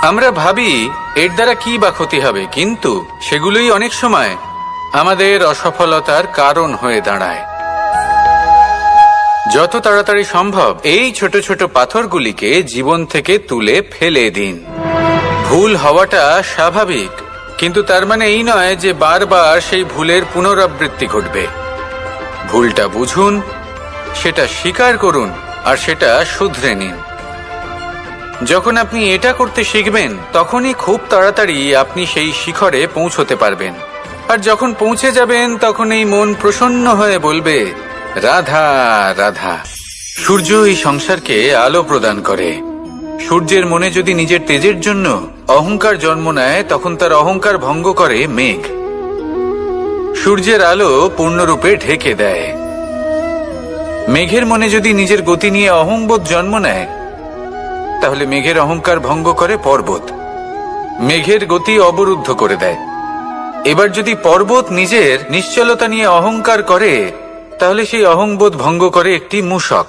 আমরা ভাবি এর দ্বারা কি বা ক্ষতি হবে, কিন্তু সেগুলোই অনেক সময় আমাদের অসফলতার কারণ হয়ে দাঁড়ায়। যত তাড়াতাড়ি সম্ভব এই ছোট ছোট পাথরগুলিকে জীবন থেকে তুলে ফেলে দিন। ভুল হওয়াটা স্বাভাবিক, কিন্তু তার মানে এই নয় যে বারবার সেই ভুলের পুনরাবৃত্তি ঘটবে। ভুলটা বুঝুন, সেটা স্বীকার করুন, আর সেটা শুধরে নিন। যখন আপনি এটা করতে শিখবেন, তখনই খুব তাড়াতাড়ি আপনি সেই শিখরে পৌঁছতে পারবেন। আর যখন পৌঁছে যাবেন, তখন এই মন প্রসন্ন হয়ে বলবে, রাধা রাধা। সূর্য এই সংসারকে আলো প্রদান করে। সূর্যের মনে যদি নিজের তেজের জন্য অহংকার জন্ম নেয়, তখন তার অহংকার ভঙ্গ করে মেঘ। সূর্যের আলো পূর্ণরূপে ঢেকে দেয়। মেঘের মনে যদি নিজের গতি নিয়ে অহংবোধ জন্ম নেয়, তাহলে মেঘের অহংকার ভঙ্গ করে পর্বত, মেঘের গতি অবরুদ্ধ করে দেয়। এবার যদি পর্বত নিজের নিশ্চলতা নিয়ে অহংকার করে, তাহলে সেই অহংবোধ ভঙ্গ করে একটি মূষক,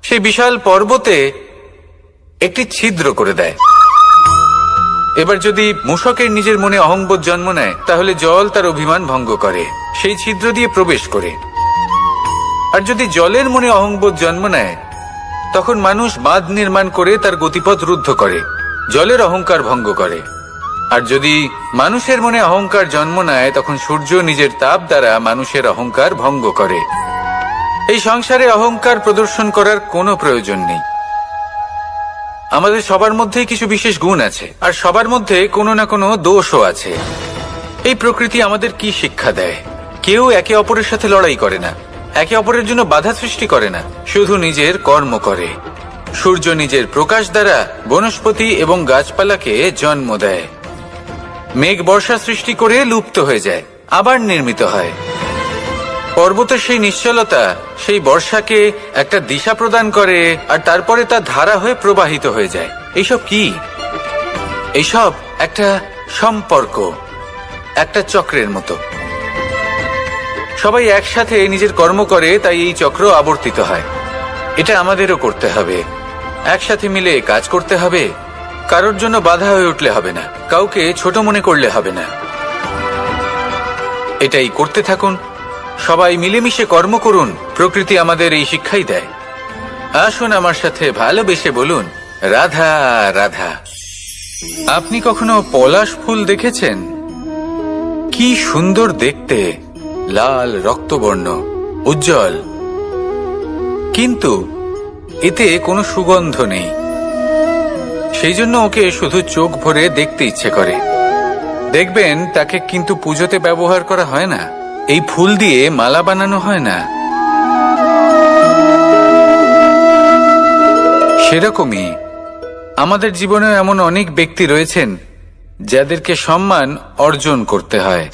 সেই বিশাল পর্বতে একটি ছিদ্র করে দেয়। এবার যদি মূষকের নিজের মনে অহংবোধ জন্ম নেয়, তাহলে জল তার অভিমান ভঙ্গ করে, সেই ছিদ্র দিয়ে প্রবেশ করে। আর যদি জলের মনে অহংবোধ জন্ম নেয়, তখন মানুষ বাঁধ নির্মাণ করে তার গতিপথ রুদ্ধ করে, জলের অহংকার ভঙ্গ করে। আর যদি মানুষের মনে অহংকার জন্ম নেয়, তখন সূর্য নিজের তাপ দ্বারা মানুষের অহংকার ভঙ্গ করে। এই সংসারে অহংকার প্রদর্শন করার কোনো প্রয়োজন নেই। আমাদের সবার মধ্যেই কিছু বিশেষ গুণ আছে, আর সবার মধ্যে কোনো না কোনো দোষও আছে। এই প্রকৃতি আমাদের কি শিক্ষা দেয়? কেউ একে অপরের সাথে লড়াই করে না, একে অপরের জন্য বাধা সৃষ্টি করে না, শুধু নিজের কর্ম করে। সূর্য নিজের প্রকাশ দ্বারা বনস্পতি এবং গাছপালাকে জন্ম দেয়। মেঘ বর্ষা সৃষ্টি করে লুপ্ত হয়ে যায়, আবার নির্মিত হয়। পর্বতের সেই নিশ্চলতা সেই বর্ষাকে একটা দিশা প্রদান করে, আর তারপরে তা ধারা হয়ে প্রবাহিত হয়ে যায়। এইসব কি? এইসব একটা সম্পর্ক, একটা চক্রের মতো। সবাই একসাথে নিজের কর্ম করে, তাই এই চক্র আবর্তিত হয়। এটা আমাদেরও করতে হবে, একসাথে মিলে কাজ করতে হবে। কারোর জন্য বাধা হয়ে উঠলে হবে না, কাউকে ছোট মনে করলে হবে না। এটাই করতে থাকুন, সবাই মিলেমিশে কর্ম করুন। প্রকৃতি আমাদের এই শিক্ষাই দেয়। আসুন আমার সাথে ভালোবেসে বলুন, রাধা রাধা। আপনি কখনো পলাশ ফুল দেখেছেন? কি সুন্দর দেখতে, লাল রক্তবর্ণ, উজ্জ্বল, কিন্তু এতে কোনো সুগন্ধ নেই। সেই জন্য ওকে শুধু চোখ ভরে দেখতে ইচ্ছে করে। দেখবেন তাকে কিন্তু পুজোতে ব্যবহার করা হয় না, এই ফুল দিয়ে মালা বানানো হয় না। সেরকমই আমাদের জীবনে এমন অনেক ব্যক্তি রয়েছেন যাদেরকে সম্মান অর্জন করতে হয়।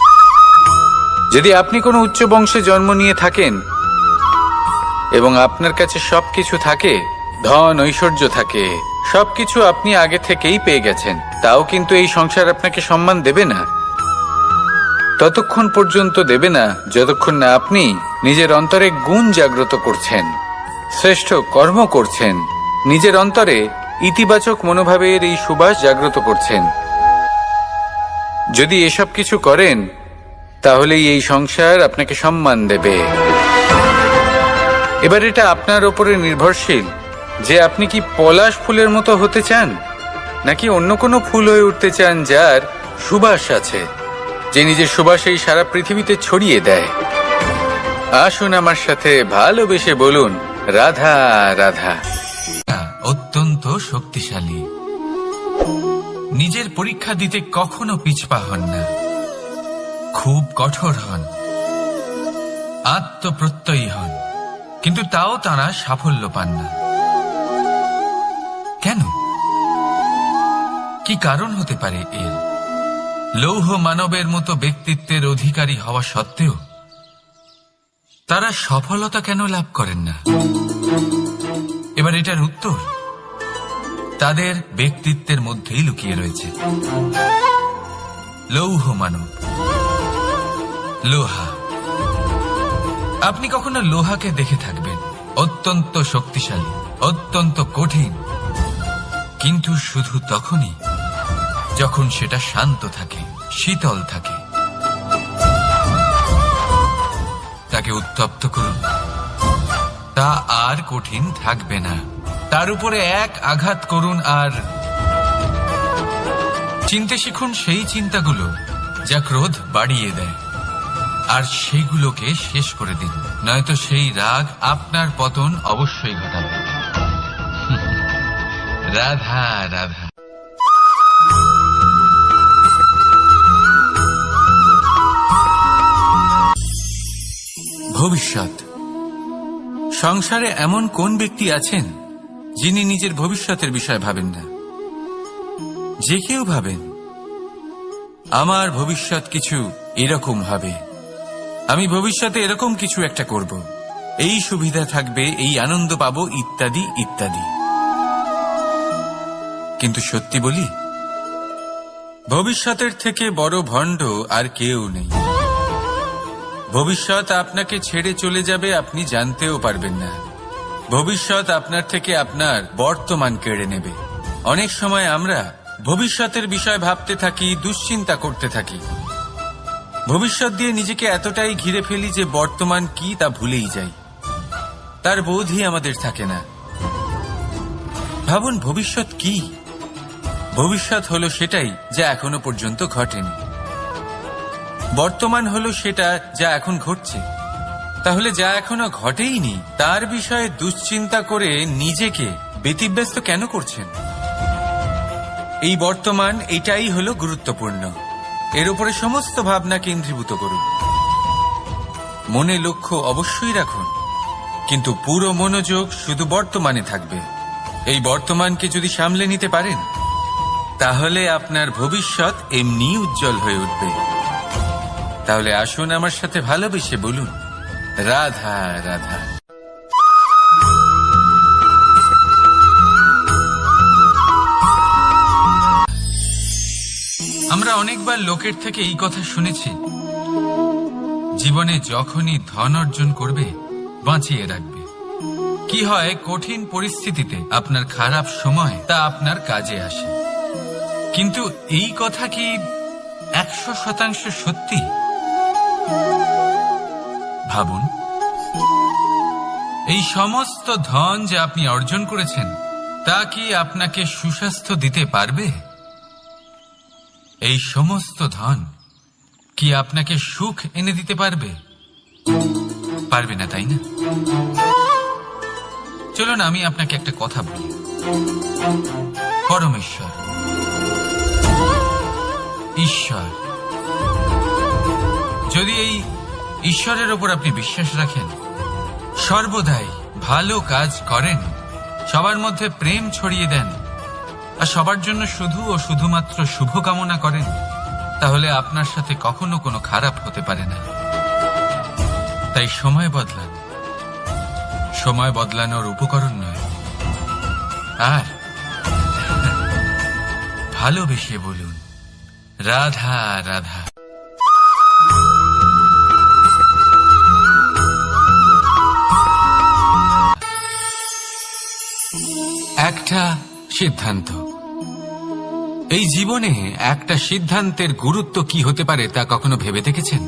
যদি আপনি কোনো উচ্চ বংশে জন্ম নিয়ে থাকেন এবং আপনার কাছে সবকিছু থাকে, ধন ঐশ্বর্য থাকে, সবকিছু আপনি আগে থেকেই পেয়ে গেছেন, তাও কিন্তু এই সংসার আপনাকে সম্মান দেবে না। ততক্ষণ পর্যন্ত দেবে না যতক্ষণ না আপনি নিজের অন্তরে গুণ জাগ্রত করছেন, শ্রেষ্ঠ কর্ম করছেন, নিজের অন্তরে ইতিবাচক মনোভাবের এই সুবাস জাগ্রত করছেন। যদি এসব কিছু করেন তাহলেই এই সংসার আপনাকে সম্মান দেবে। এবার এটা আপনার ওপরে নির্ভরশীল যে আপনি কি পলাশ ফুলের মতো হতে চান, নাকি অন্য কোনো ফুল হয়ে উঠতে চান যার সুবাস আছে, যে নিজের সুবাস এই সারা পৃথিবীতে ছড়িয়ে দেয়। আসুন আমার সাথে ভালোবেসে বলুন, রাধা রাধা। অত্যন্ত শক্তিশালী, নিজের পরীক্ষা দিতে কখনো পিছপা হন না, খুব কঠোর হন, আত্মপ্রত্যয়ী হন, কিন্তু তাও তারা সাফল্য পান না। কেন? কি কারণ হতে পারে এর? লৌহ মানবের মতো ব্যক্তিত্বের অধিকারী হওয়া সত্ত্বেও তারা সফলতা কেন লাভ করেন না? এবার এটার উত্তর তাদের ব্যক্তিত্বের মধ্যেই লুকিয়ে রয়েছে। লৌহ মানব, লোহা। আপনি কখনো লোহাকে দেখে থাকবেন, অত্যন্ত শক্তিশালী, অত্যন্ত কঠিন, কিন্তু শুধু তখনই যখন সেটা শান্ত থাকে, শীতল থাকে। তাকে উত্তপ্ত করুন, তা আর কঠিন থাকবে না। তার উপরে এক আঘাত করুন আর চিনতে শিখুন সেই চিন্তাগুলো যা ক্রোধ বাড়িয়ে দেয়, আর সেগুলোকে শেষ করে দিন, নয়তো সেই রাগ আপনার পতন অবশ্যই ঘটাবে। রাধা রাধা। ভবিষ্যৎ। সংসারে এমন কোন ব্যক্তি আছেন যিনি নিজের ভবিষ্যতের বিষয় ভাবেন না? যে কেউ ভাবেন আমার ভবিষ্যৎ কিছু এরকম হবে, আমি ভবিষ্যতে এরকম কিছু একটা করব, এই সুবিধা থাকবে, এই আনন্দ পাবো, ইত্যাদি ইত্যাদি। কিন্তু সত্যি বলি, ভবিষ্যতের থেকে বড় ভণ্ড আর কেউ নেই। ভবিষ্যৎ আপনাকে ছেড়ে চলে যাবে, আপনি জানতেও পারবেন না। ভবিষ্যৎ আপনার থেকে আপনার বর্তমান কেড়ে নেবে। অনেক সময় আমরা ভবিষ্যতের বিষয় ভাবতে থাকি, দুশ্চিন্তা করতে থাকি, ভবিষ্যৎ দিয়ে নিজেকে এতটাই ঘিরে ফেলি যে বর্তমান কি তা ভুলেই যাই, তার বোধই আমাদের থাকে না। ভাবুন, ভবিষ্যৎ কি? ভবিষ্যৎ হলো সেটাই যা এখনো পর্যন্ত ঘটেনি। বর্তমান হলো সেটা যা এখন ঘটছে। তাহলে যা এখনো ঘটেইনি তার বিষয়ে দুশ্চিন্তা করে নিজেকে ব্যতিব্যস্ত কেন করছেন? এই বর্তমান, এটাই হলো গুরুত্বপূর্ণ। এর উপরে সমস্ত ভাবনা কেন্দ্রীভূত করুন। মনে লক্ষ্য অবশ্যই রাখুন, কিন্তু পুরো মনোযোগ শুধু বর্তমানে থাকবে। এই বর্তমানকে যদি সামলে নিতে পারেন, তাহলে আপনার ভবিষ্যৎ এমনি উজ্জ্বল হয়ে উঠবে। তাহলে আসুন আমার সাথে ভালোবেসে বলুন, রাধা রাধা। আমরা অনেকবার লোকের থেকে এই কথা শুনেছি, জীবনে যখনই ধন অর্জন করবে বাঁচিয়ে রাখবে। কি হয়, কঠিন পরিস্থিতিতে আপনার খারাপ সময় তা আপনার কাজে আসে। কিন্তু এই কথা কি 100% সত্যি? ভাবুন, এই সমস্ত ধন যে আপনি অর্জন করেছেন তা কি আপনাকে সুস্বাস্থ্য দিতে পারবে? এই সমস্ত ধন কি আপনাকে সুখ এনে দিতে পারবে? পারবে না, তাই না? চলুন আমি আপনাকে একটা কথা বলি। পরমেশ্বর, ঈশ্বর, যদি এই ঈশ্বরের ওপর আপনি বিশ্বাস রাখেন, সর্বদাই ভালো কাজ করেন, সবার মধ্যে প্রেম ছড়িয়ে দেন আর সবার জন্য শুধু ও শুধুমাত্র শুভকামনা করেন, তাহলে আপনার সাথে কখনো কোনো খারাপ হতে পারে না। তাই সময় বদলান, সময় বদলানোর উপকরণ নয়। আর ভালোবেসে বলুন রাধা রাধা। একটা সিদ্ধান্ত। এই জীবনে একটা সিদ্ধান্তের গুরুত্ব কি হতে পারে তা কখনো ভেবে দেখেছেন?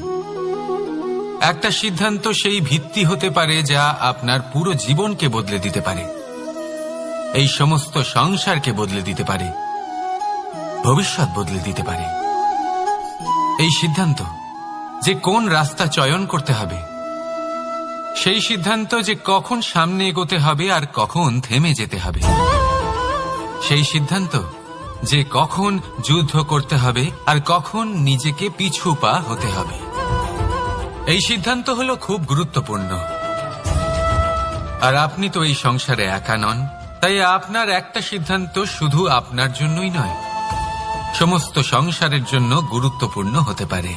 একটা সিদ্ধান্ত সেই ভিত্তি হতে পারে যা আপনার পুরো জীবনকে বদলে দিতে পারে, এই সমস্ত সংসারকে বদলে দিতে পারে, ভবিষ্যৎ বদলে দিতে পারে। এই সিদ্ধান্ত যে কোন রাস্তা চয়ন করতে হবে, সেই সিদ্ধান্ত যে কখন সামনে এগোতে হবে আর কখন থেমে যেতে হবে, সেই সিদ্ধান্ত যে কখন যুদ্ধ করতে হবে আর কখন নিজেকে পিছু পা হতে হবে। এই সিদ্ধান্ত হলো খুব গুরুত্বপূর্ণ। আর আপনি তো এই সংসারে একা নন, তাই আপনার একটা সিদ্ধান্ত শুধু আপনার জন্যই নয়, সমস্ত সংসারের জন্য গুরুত্বপূর্ণ হতে পারে।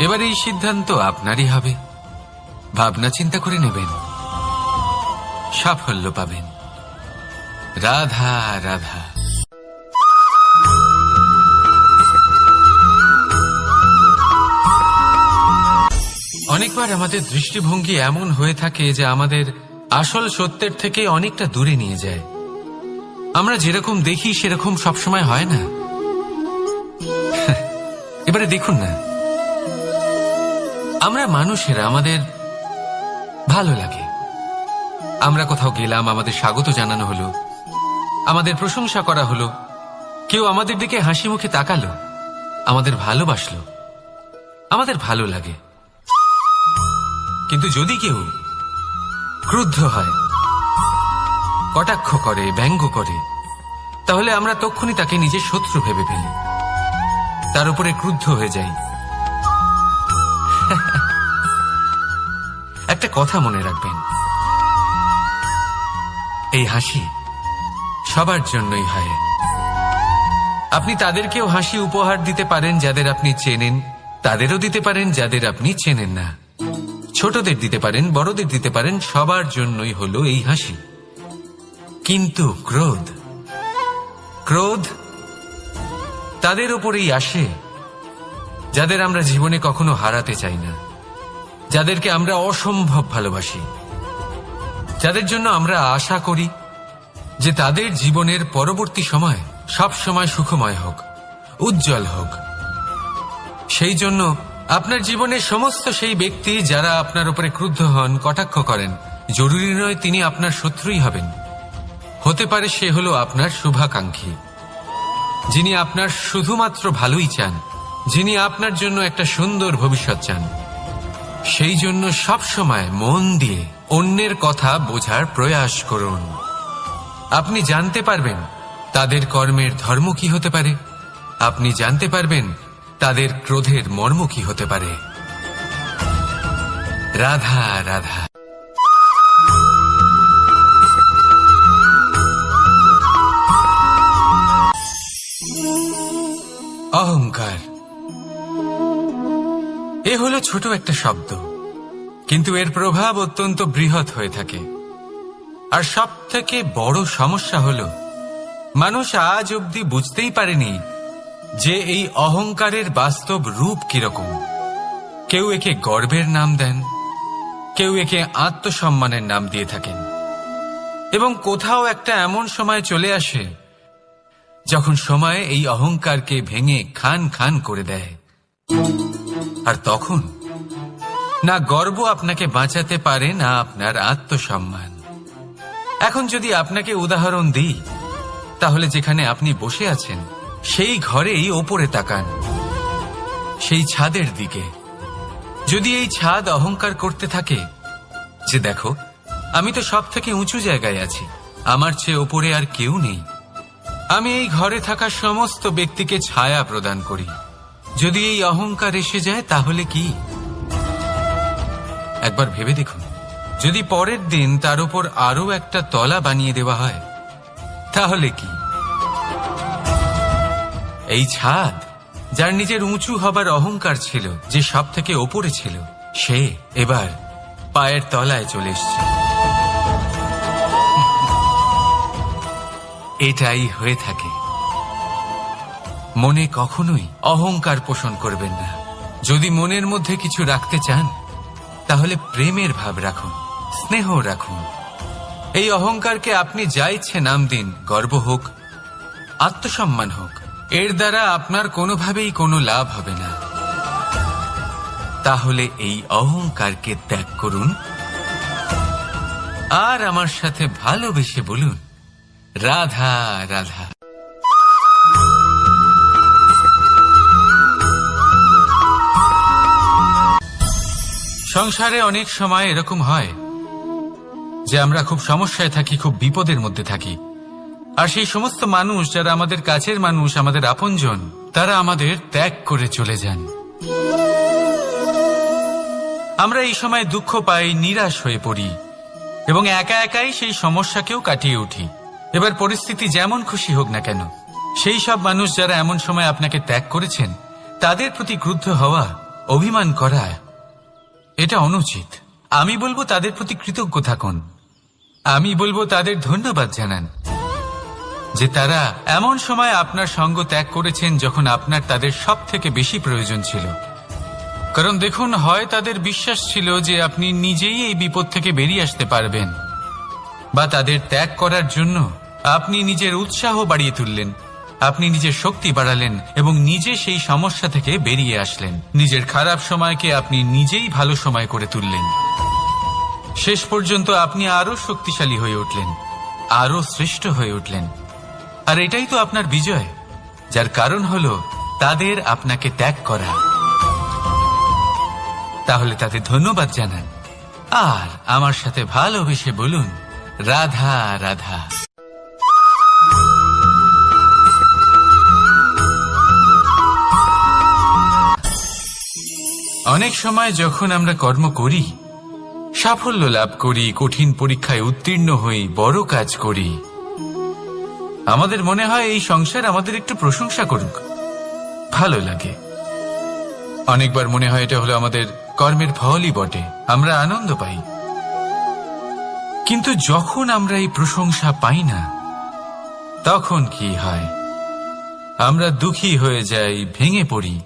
এবার এই সিদ্ধান্ত আপনারই হবে। ভাবনা চিন্তা করে নেবেন, সাফল্য পাবেন। রাধা রাধা। অনেকবার আমাদের দৃষ্টিভঙ্গি এমন হয়ে থাকে যে আমাদের আসল সত্যের থেকে অনেকটা দূরে নিয়ে যায়। আমরা যেরকম দেখি সেরকম সবসময় হয় না। এবারে দেখুন না, আমরা মানুষেরা, আমাদের ভালো লাগে, আমরা কোথাও গেলাম, আমাদের স্বাগত জানানো হলো, আমাদের প্রশংসা করা হলো, কেউ আমাদের দিকে হাসি মুখে তাকালো, আমাদের ভালোবাসলো, আমাদের ভালো লাগে। কিন্তু যদি কেউ ক্রুদ্ধ হয়, কটাক্ষ করে, ব্যঙ্গ করে, তাহলে আমরা তক্ষুনি তাকে নিজের শত্রু ভেবে ফেলি, তার উপরে ক্রুদ্ধ হয়ে যাই। একটা কথা মনে রাখবেন, এই হাসি সবার জন্যই হয়। আপনি তাদেরকেও হাসি উপহার দিতে পারেন যাদের আপনি চেনেন, তাদেরও দিতে পারেন যাদের আপনি চেনেন না, ছোটদের দিতে পারেন, বড়দের দিতে পারেন, সবার জন্যই হলো এই হাসি। কিন্তু ক্রোধ, ক্রোধ তাদের ওপরেই আসে যাদের আমরা জীবনে কখনো হারাতে চাই না, যাদেরকে আমরা অসম্ভব ভালোবাসি, যাদের জন্য আমরা আশা করি যে তাদের জীবনের পরবর্তী সময় সব সময় সুখময় হোক, উজ্জ্বল হোক। সেই জন্য আপনার জীবনের সমস্ত সেই ব্যক্তি যারা আপনার উপরে ক্রুদ্ধ হন, কটাক্ষ করেন, জরুরি নয় তিনি আপনার শত্রুই হবেন। হতে পারে সে হলো আপনার শুভাকাঙ্ক্ষী, যিনি আপনার শুধুমাত্র ভালোই চান, যিনি আপনার জন্য একটা সুন্দর ভবিষ্যৎ চান। সেই জন্য সব সময় মন দিয়ে অন্যের কথা বোঝার প্রয়াস করুন। আপনি জানতে পারবেন তাদের কর্মের ধর্ম কি হতে পারে, আপনি জানতে পারবেন তাদের ক্রোধের মর্ম কি হতে পারে। রাধা রাধা। অহংকার এ হলো ছোট একটা শব্দ, কিন্তু এর প্রভাব অত্যন্ত বৃহৎ হয়ে থাকে। আর সব থেকে বড় সমস্যা হলো মানুষ আজ অবধি বুঝতেই পারেনি যে এই অহংকারের বাস্তব রূপ কিরকম। কেউ একে গর্বের নাম দেন, কেউ একে আত্মসম্মানের নাম দিয়ে থাকেন, এবং কোথাও একটা এমন সময় চলে আসে যখন সময় এই অহংকারকে ভেঙে খান খান করে দেয়। আর তখন না গর্ব আপনাকে বাঁচাতে পারে, না আপনার আত্মসম্মান। এখন যদি আপনাকে উদাহরণ দিই, তাহলে যেখানে আপনি বসে আছেন সেই ঘরেই ওপরে তাকান, সেই ছাদের দিকে। যদি এই ছাদ অহংকার করতে থাকে যে দেখো আমি তো সব থেকে উঁচু জায়গায় আছি, আমার চেয়ে ওপরে আর কেউ নেই, আমি এই ঘরে থাকা সমস্ত ব্যক্তিকে ছায়া প্রদান করি, যদি এই অহংকার এসে যায় তাহলে কি? একবার ভেবে দেখুন, যদি পরের দিন তার উপর আরো একটা তলা বানিয়ে দেওয়া হয় তাহলে কি? এই ছাদ যার নিজের উঁচু হবার অহংকার ছিল, যে সব থেকে ওপরে ছিল, সে এবার পায়ের তলায় চলে এসছে। এটাই হয়ে থাকে। মনে কখনোই অহংকার পোষণ করবেন না। যদি মনের মধ্যে কিছু রাখতে চান তাহলে প্রেমের ভাব রাখুন, স্নেহ রাখুন। এই অহংকারকে আপনি যা ইচ্ছে নাম দিন, গর্ব হোক, আত্মসম্মান হোক, এর দ্বারা আপনার কোনোভাবেই কোনো লাভ হবে না। তাহলে এই অহংকারকে ত্যাগ করুন আর আমার সাথে ভালোবেসে বলুন, রাধা রাধা। সংসারে অনেক সময় এরকম হয় যে আমরা খুব সমস্যায় থাকি, খুব বিপদের মধ্যে থাকি, আর সেই সমস্ত মানুষ যারা আমাদের কাছের মানুষ, আমাদের আপনজন, তারা আমাদের ত্যাগ করে চলে যান। আমরা এই সময় দুঃখ পাই, নিরাশ হয়ে পড়ি এবং একা একাই সেই সমস্যাকেও কাটিয়ে উঠি। এবার পরিস্থিতি যেমন খুশি হোক না কেন, সেই সব মানুষ যারা এমন সময় আপনাকে ত্যাগ করেছেন তাদের প্রতি ক্রুদ্ধ হওয়া, অভিমান করা, এটা অনুচিত। আমি বলবো তাদের প্রতি কৃতজ্ঞ থাকুন। আমি বলবো তাদের ধন্যবাদ জানান যে তারা এমন সময় আপনার সঙ্গ ত্যাগ করেছেন যখন আপনার তাদের সব থেকে বেশি প্রয়োজন ছিল। কারণ দেখুন, হয় তাদের বিশ্বাস ছিল যে আপনি নিজেই এই বিপদ থেকে বেরিয়ে আসতে পারবেন, বা তাদের ত্যাগ করার জন্য আপনি নিজের উৎসাহ বাড়িয়ে তুললেন, আপনি নিজের শক্তি বাড়ালেন এবং নিজে সেই সমস্যা থেকে বেরিয়ে আসলেন। নিজের খারাপ সময়কে আপনি নিজেই ভালো সময় করে তুললেন। শেষ পর্যন্ত আপনি আরো শক্তিশালী হয়ে উঠলেন, আরো শ্রেষ্ঠ হয়ে উঠলেন। আর এটাই তো আপনার বিজয়, যার কারণ হলো তাদের আপনাকে ত্যাগ করা। তাহলে তাদের ধন্যবাদ জানান আর আমার সাথে ভালোবেসে বলুন, রাধা রাধা। অনেক সময় যখন আমরা কর্ম করি, সাফল্য লাভ করি, কঠিন পরীক্ষায় উত্তীর্ণ হই, বড় কাজ করি, আমাদের মনে হয় এই সংসার আমাদের একটু প্রশংসা করুক, ভালো লাগে। অনেকবার মনে হয় এটা হলো আমাদের কর্মের ফলই বটে, আমরা আনন্দ পাই। কিন্তু যখন আমরা এই প্রশংসা পাই না, তখন কি হয়? আমরা দুঃখী হয়ে যাই, ভেঙে পড়ি।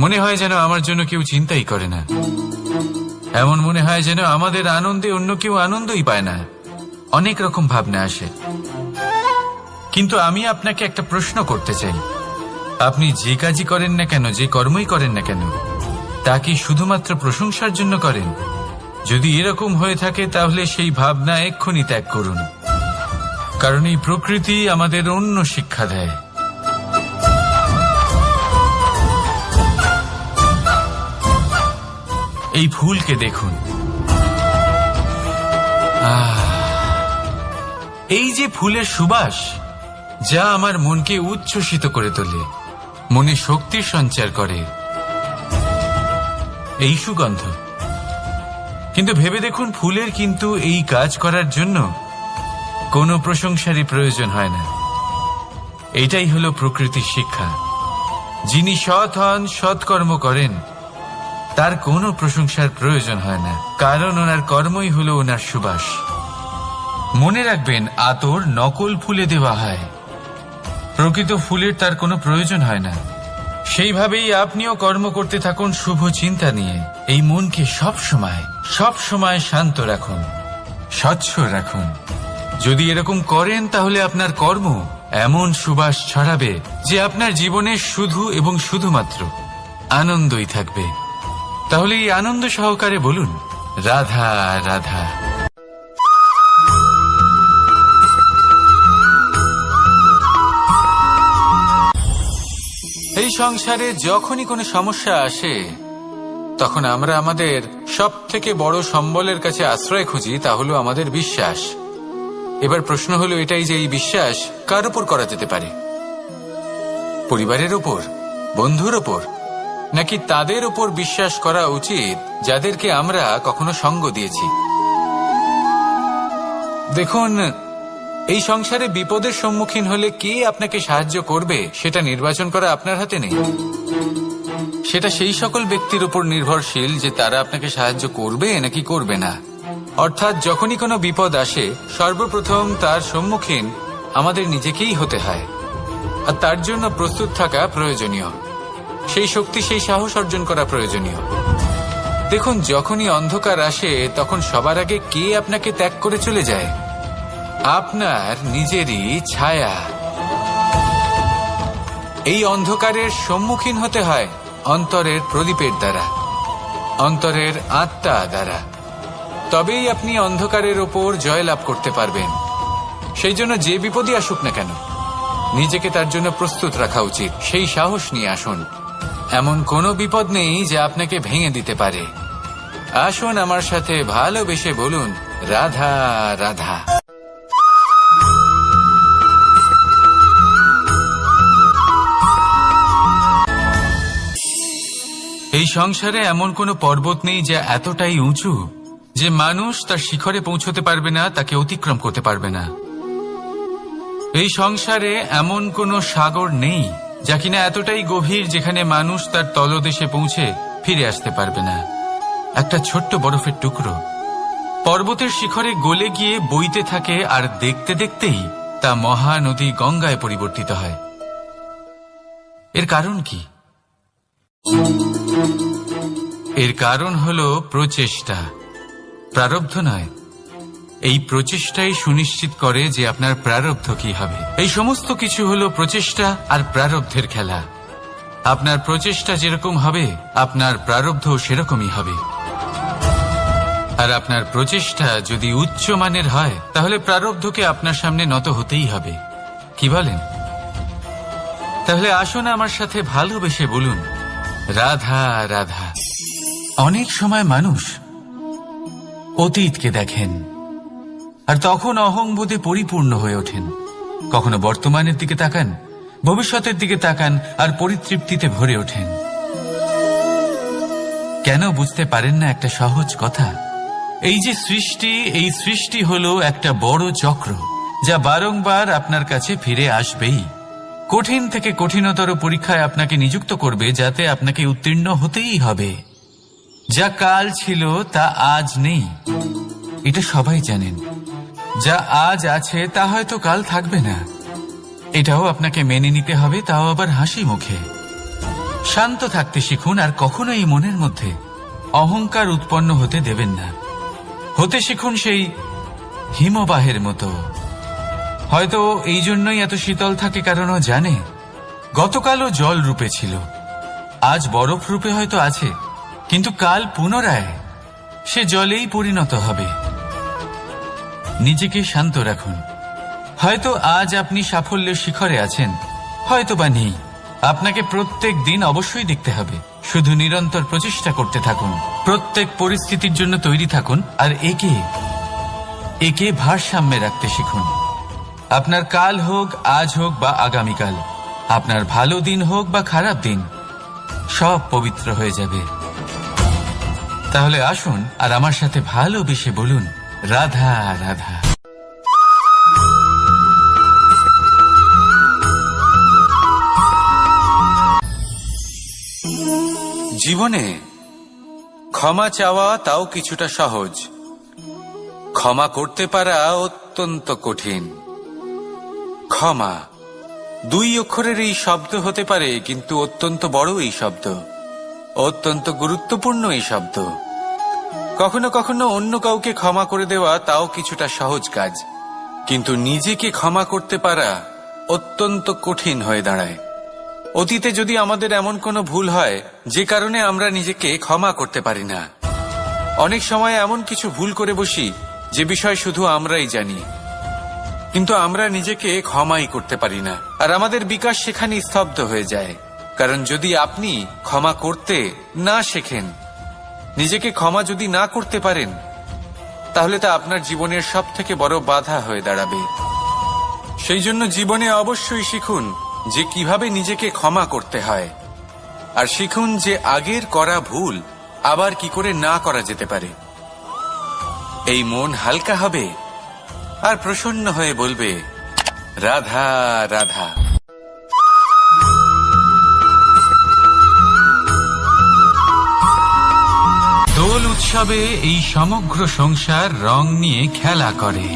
মনে হয় যেন আমার জন্য কেউ চিন্তাই করে না, এমন মনে হয় যেন আমাদের আনন্দে অন্য কেউ আনন্দই পায় না। অনেক রকম ভাবনা আসে। কিন্তু আমি আপনাকে একটা প্রশ্ন করতে চাই, আপনি যে কাজই করেন না কেন, যে কর্মই করেন না কেন, তা কি শুধুমাত্র প্রশংসার জন্য করেন? যদি এরকম হয়ে থাকে তাহলে সেই ভাবনা এক্ষুনি ত্যাগ করুন, কারণ এই প্রকৃতি আমাদের অন্য শিক্ষা দেয়। এই ফুলকে দেখুন, এই যে ফুলের সুবাস, যা আমার মনকে উচ্ছ্বসিত করে তোলে, মনে শক্তির সঞ্চার করে, এই সুগন্ধ। কিন্তু ভেবে দেখুন, ফুলের কিন্তু এই কাজ করার জন্য কোনো প্রশংসারই প্রয়োজন হয় না। এটাই হলো প্রকৃতির শিক্ষা। যিনি সৎ হন, সৎকর্ম করেন, তার কোনো প্রশংসার প্রয়োজন হয় না, কারণ ওনার কর্মই হলো ওনার সুবাস। মনে রাখবেন, আতর নকল ফুলে দেওয়া হয়, প্রকৃত ফুলের তার কোনো প্রয়োজন হয় না। সেইভাবেই আপনিও কর্ম করতে থাকুন শুভ চিন্তা নিয়ে। এই মনকে সব সময় শান্ত রাখুন, স্বচ্ছ রাখুন। যদি এরকম করেন তাহলে আপনার কর্ম এমন সুবাস ছড়াবে যে আপনার জীবনে শুধু এবং শুধুমাত্র আনন্দই থাকবে। তাহলে এই আনন্দ সহকারে বলুন, রাধা রাধা। এই সংসারে যখনই কোনো সমস্যা আসে তখন আমরা আমাদের সব থেকে বড় সম্বলের কাছে আশ্রয় খুঁজি, তা হলো আমাদের বিশ্বাস। এবার প্রশ্ন হলো এটাই যে এই বিশ্বাস কার উপর করা যেতে পারে? পরিবারের ওপর, বন্ধুর ওপর, নাকি তাদের উপর বিশ্বাস করা উচিত যাদেরকে আমরা কখনো সঙ্গ দিয়েছি? দেখুন, এই সংসারে বিপদের সম্মুখীন হলে কে আপনাকে সাহায্য করবে সেটা নির্বাচন করা আপনার হাতে নেই। সেটা সেই সকল ব্যক্তির উপর নির্ভরশীল যে তারা আপনাকে সাহায্য করবে নাকি করবে না। অর্থাৎ যখনই কোনো বিপদ আসে সর্বপ্রথম তার সম্মুখীন আমাদের নিজেকেই হতে হয়, আর তার জন্য প্রস্তুত থাকা প্রয়োজনীয়। সেই শক্তি, সেই সাহস অর্জন করা প্রয়োজনীয়। দেখুন, যখনই অন্ধকার আসে তখন সবার আগে কে আপনাকে ত্যাগ করে চলে যায়? আপনার নিজেরই ছায়া। এই অন্ধকারের সম্মুখীন হতে হয় অন্তরের প্রদীপের দ্বারা, অন্তরের আত্মা দ্বারা। তবেই আপনি অন্ধকারের ওপর জয়লাভ করতে পারবেন। সেই জন্য যে বিপদই আসুক না কেন নিজেকে তার জন্য প্রস্তুত রাখা উচিত। সেই সাহস নিয়ে আসুন। এমন কোনো বিপদ নেই যা আপনাকে ভেঙে দিতে পারে। আসুন আমার সাথে ভালোবেসে বলুন, রাধা রাধা। এই সংসারে এমন কোনো পর্বত নেই যা এতটাই উঁচু যে মানুষ তার শিখরে পৌঁছতে পারবে না, তাকে অতিক্রম করতে পারবে না। এই সংসারে এমন কোনো সাগর নেই যা কিনা এতটাই গভীর যেখানে মানুষ তার তলদেশে পৌঁছে ফিরে আসতে পারবে না। একটা ছোট্ট বরফের টুকরো পর্বতের শিখরে গলে গিয়ে বইতে থাকে, আর দেখতে দেখতেই তা মহানদী গঙ্গায় পরিবর্তিত হয়। এর কারণ কি? এর কারণ হলো প্রচেষ্টা, প্রারব্ধ নয়। এই প্রচেষ্টাই সুনিশ্চিত করে যে আপনার প্রারব্ধ কি হবে। এই সমস্ত কিছু হলো প্রচেষ্টা আর প্রারব্ধের খেলা। আপনার প্রচেষ্টা যেরকম হবে আপনার প্রারব্ধ সেরকমই হবে। আর আপনার প্রচেষ্টা যদি উচ্চ মানের হয় তাহলে প্রারব্ধকে আপনার সামনে নত হতেই হবে। কি বলেন? তাহলে আসুন আমার সাথে ভালোবেসে বলুন, রাধা রাধা। অনেক সময় মানুষ অতীতকে দেখেন আর তখন অহংবোধে পরিপূর্ণ হয়ে ওঠেন। কখনো বর্তমানের দিকে তাকান, ভবিষ্যতের দিকে তাকান আর পরিতৃপ্তিতে ভরে ওঠেন। কেন বুঝতে পারেন না একটা সহজ কথা? এই যে সৃষ্টি, এই সৃষ্টি হলো একটা বড় চক্র যা বারংবার আপনার কাছে ফিরে আসবেই। কঠিন থেকে কঠিনতর পরীক্ষায় আপনাকে নিযুক্ত করবে যাতে আপনাকে উত্তীর্ণ হতেই হবে। যা কাল ছিল তা আজ নেই, এটা সবাই জানেন। যা আজ আছে তা হয়তো কাল থাকবে না, এটাও আপনাকে মেনে নিতে হবে, তাও আবার হাসি মুখে। শান্ত থাকতে শিখুন আর কখনো এই মনের মধ্যে অহংকার উৎপন্ন হতে দেবেন না। হতে শিখুন সেই হিমবাহের মতো। হয়তো এই জন্যই এত শীতল থাকে কারণ ও জানে গতকালও জল রূপে ছিল, আজ বরফ রূপে হয়তো আছে, কিন্তু কাল পুনরায় সে জলেই পরিণত হবে। নিজেকে শান্ত রাখুন। হয়তো আজ আপনি সাফল্যের শিখরে আছেন, হয়তো বা নেই। আপনাকে প্রত্যেক দিন অবশ্যই দেখতে হবে। শুধু নিরন্তর প্রচেষ্টা করতে থাকুন, প্রত্যেক পরিস্থিতির জন্য তৈরি থাকুন আর একে ভারসাম্যে রাখতে শিখুন। আপনার কাল হোক, আজ হোক বা আগামীকাল, আপনার ভালো দিন হোক বা খারাপ দিন, সব পবিত্র হয়ে যাবে। তাহলে আসুন আর আমার সাথে ভালোবেসে বলুন, রাধা রাধা। জীবনে ক্ষমা চাওয়া তাও কিছুটা সহজ, ক্ষমা করতে পারা অত্যন্ত কঠিন। ক্ষমা 2 অক্ষরের এই শব্দ হতে পারে, কিন্তু অত্যন্ত বড় এই শব্দ, অত্যন্ত গুরুত্বপূর্ণ এই শব্দ। কখনো কখনো অন্য কাউকে ক্ষমা করে দেওয়া তাও কিছুটা সহজ কাজ, কিন্তু নিজেকে ক্ষমা করতে পারা অত্যন্ত কঠিন হয়ে দাঁড়ায়। অতীতে যদি আমাদের এমন কোনো ভুল হয় যে কারণে আমরা নিজেকে ক্ষমা করতে পারি না, অনেক সময় এমন কিছু ভুল করে বসি যে বিষয় শুধু আমরাই জানি, কিন্তু আমরা নিজেকে ক্ষমাই করতে পারি না, আর আমাদের বিকাশ সেখানে স্তব্ধ হয়ে যায়। কারণ যদি আপনি ক্ষমা করতে না শেখেন, নিজেকে ক্ষমা যদি না করতে পারেন, তাহলে তা আপনার জীবনের সবথেকে বড় বাধা হয়ে দাঁড়াবে। সেই জন্য জীবনে অবশ্যই শিখুন যে কিভাবে নিজেকে ক্ষমা করতে হয়, আর শিখুন যে আগের করা ভুল আবার কি করে না করা যেতে পারে। এই মন হালকা হবে আর প্রসন্ন হয়ে বলবে, রাধা রাধা। দোল উৎসবে এই সমগ্র সংসার রং নিয়ে খেলা করে,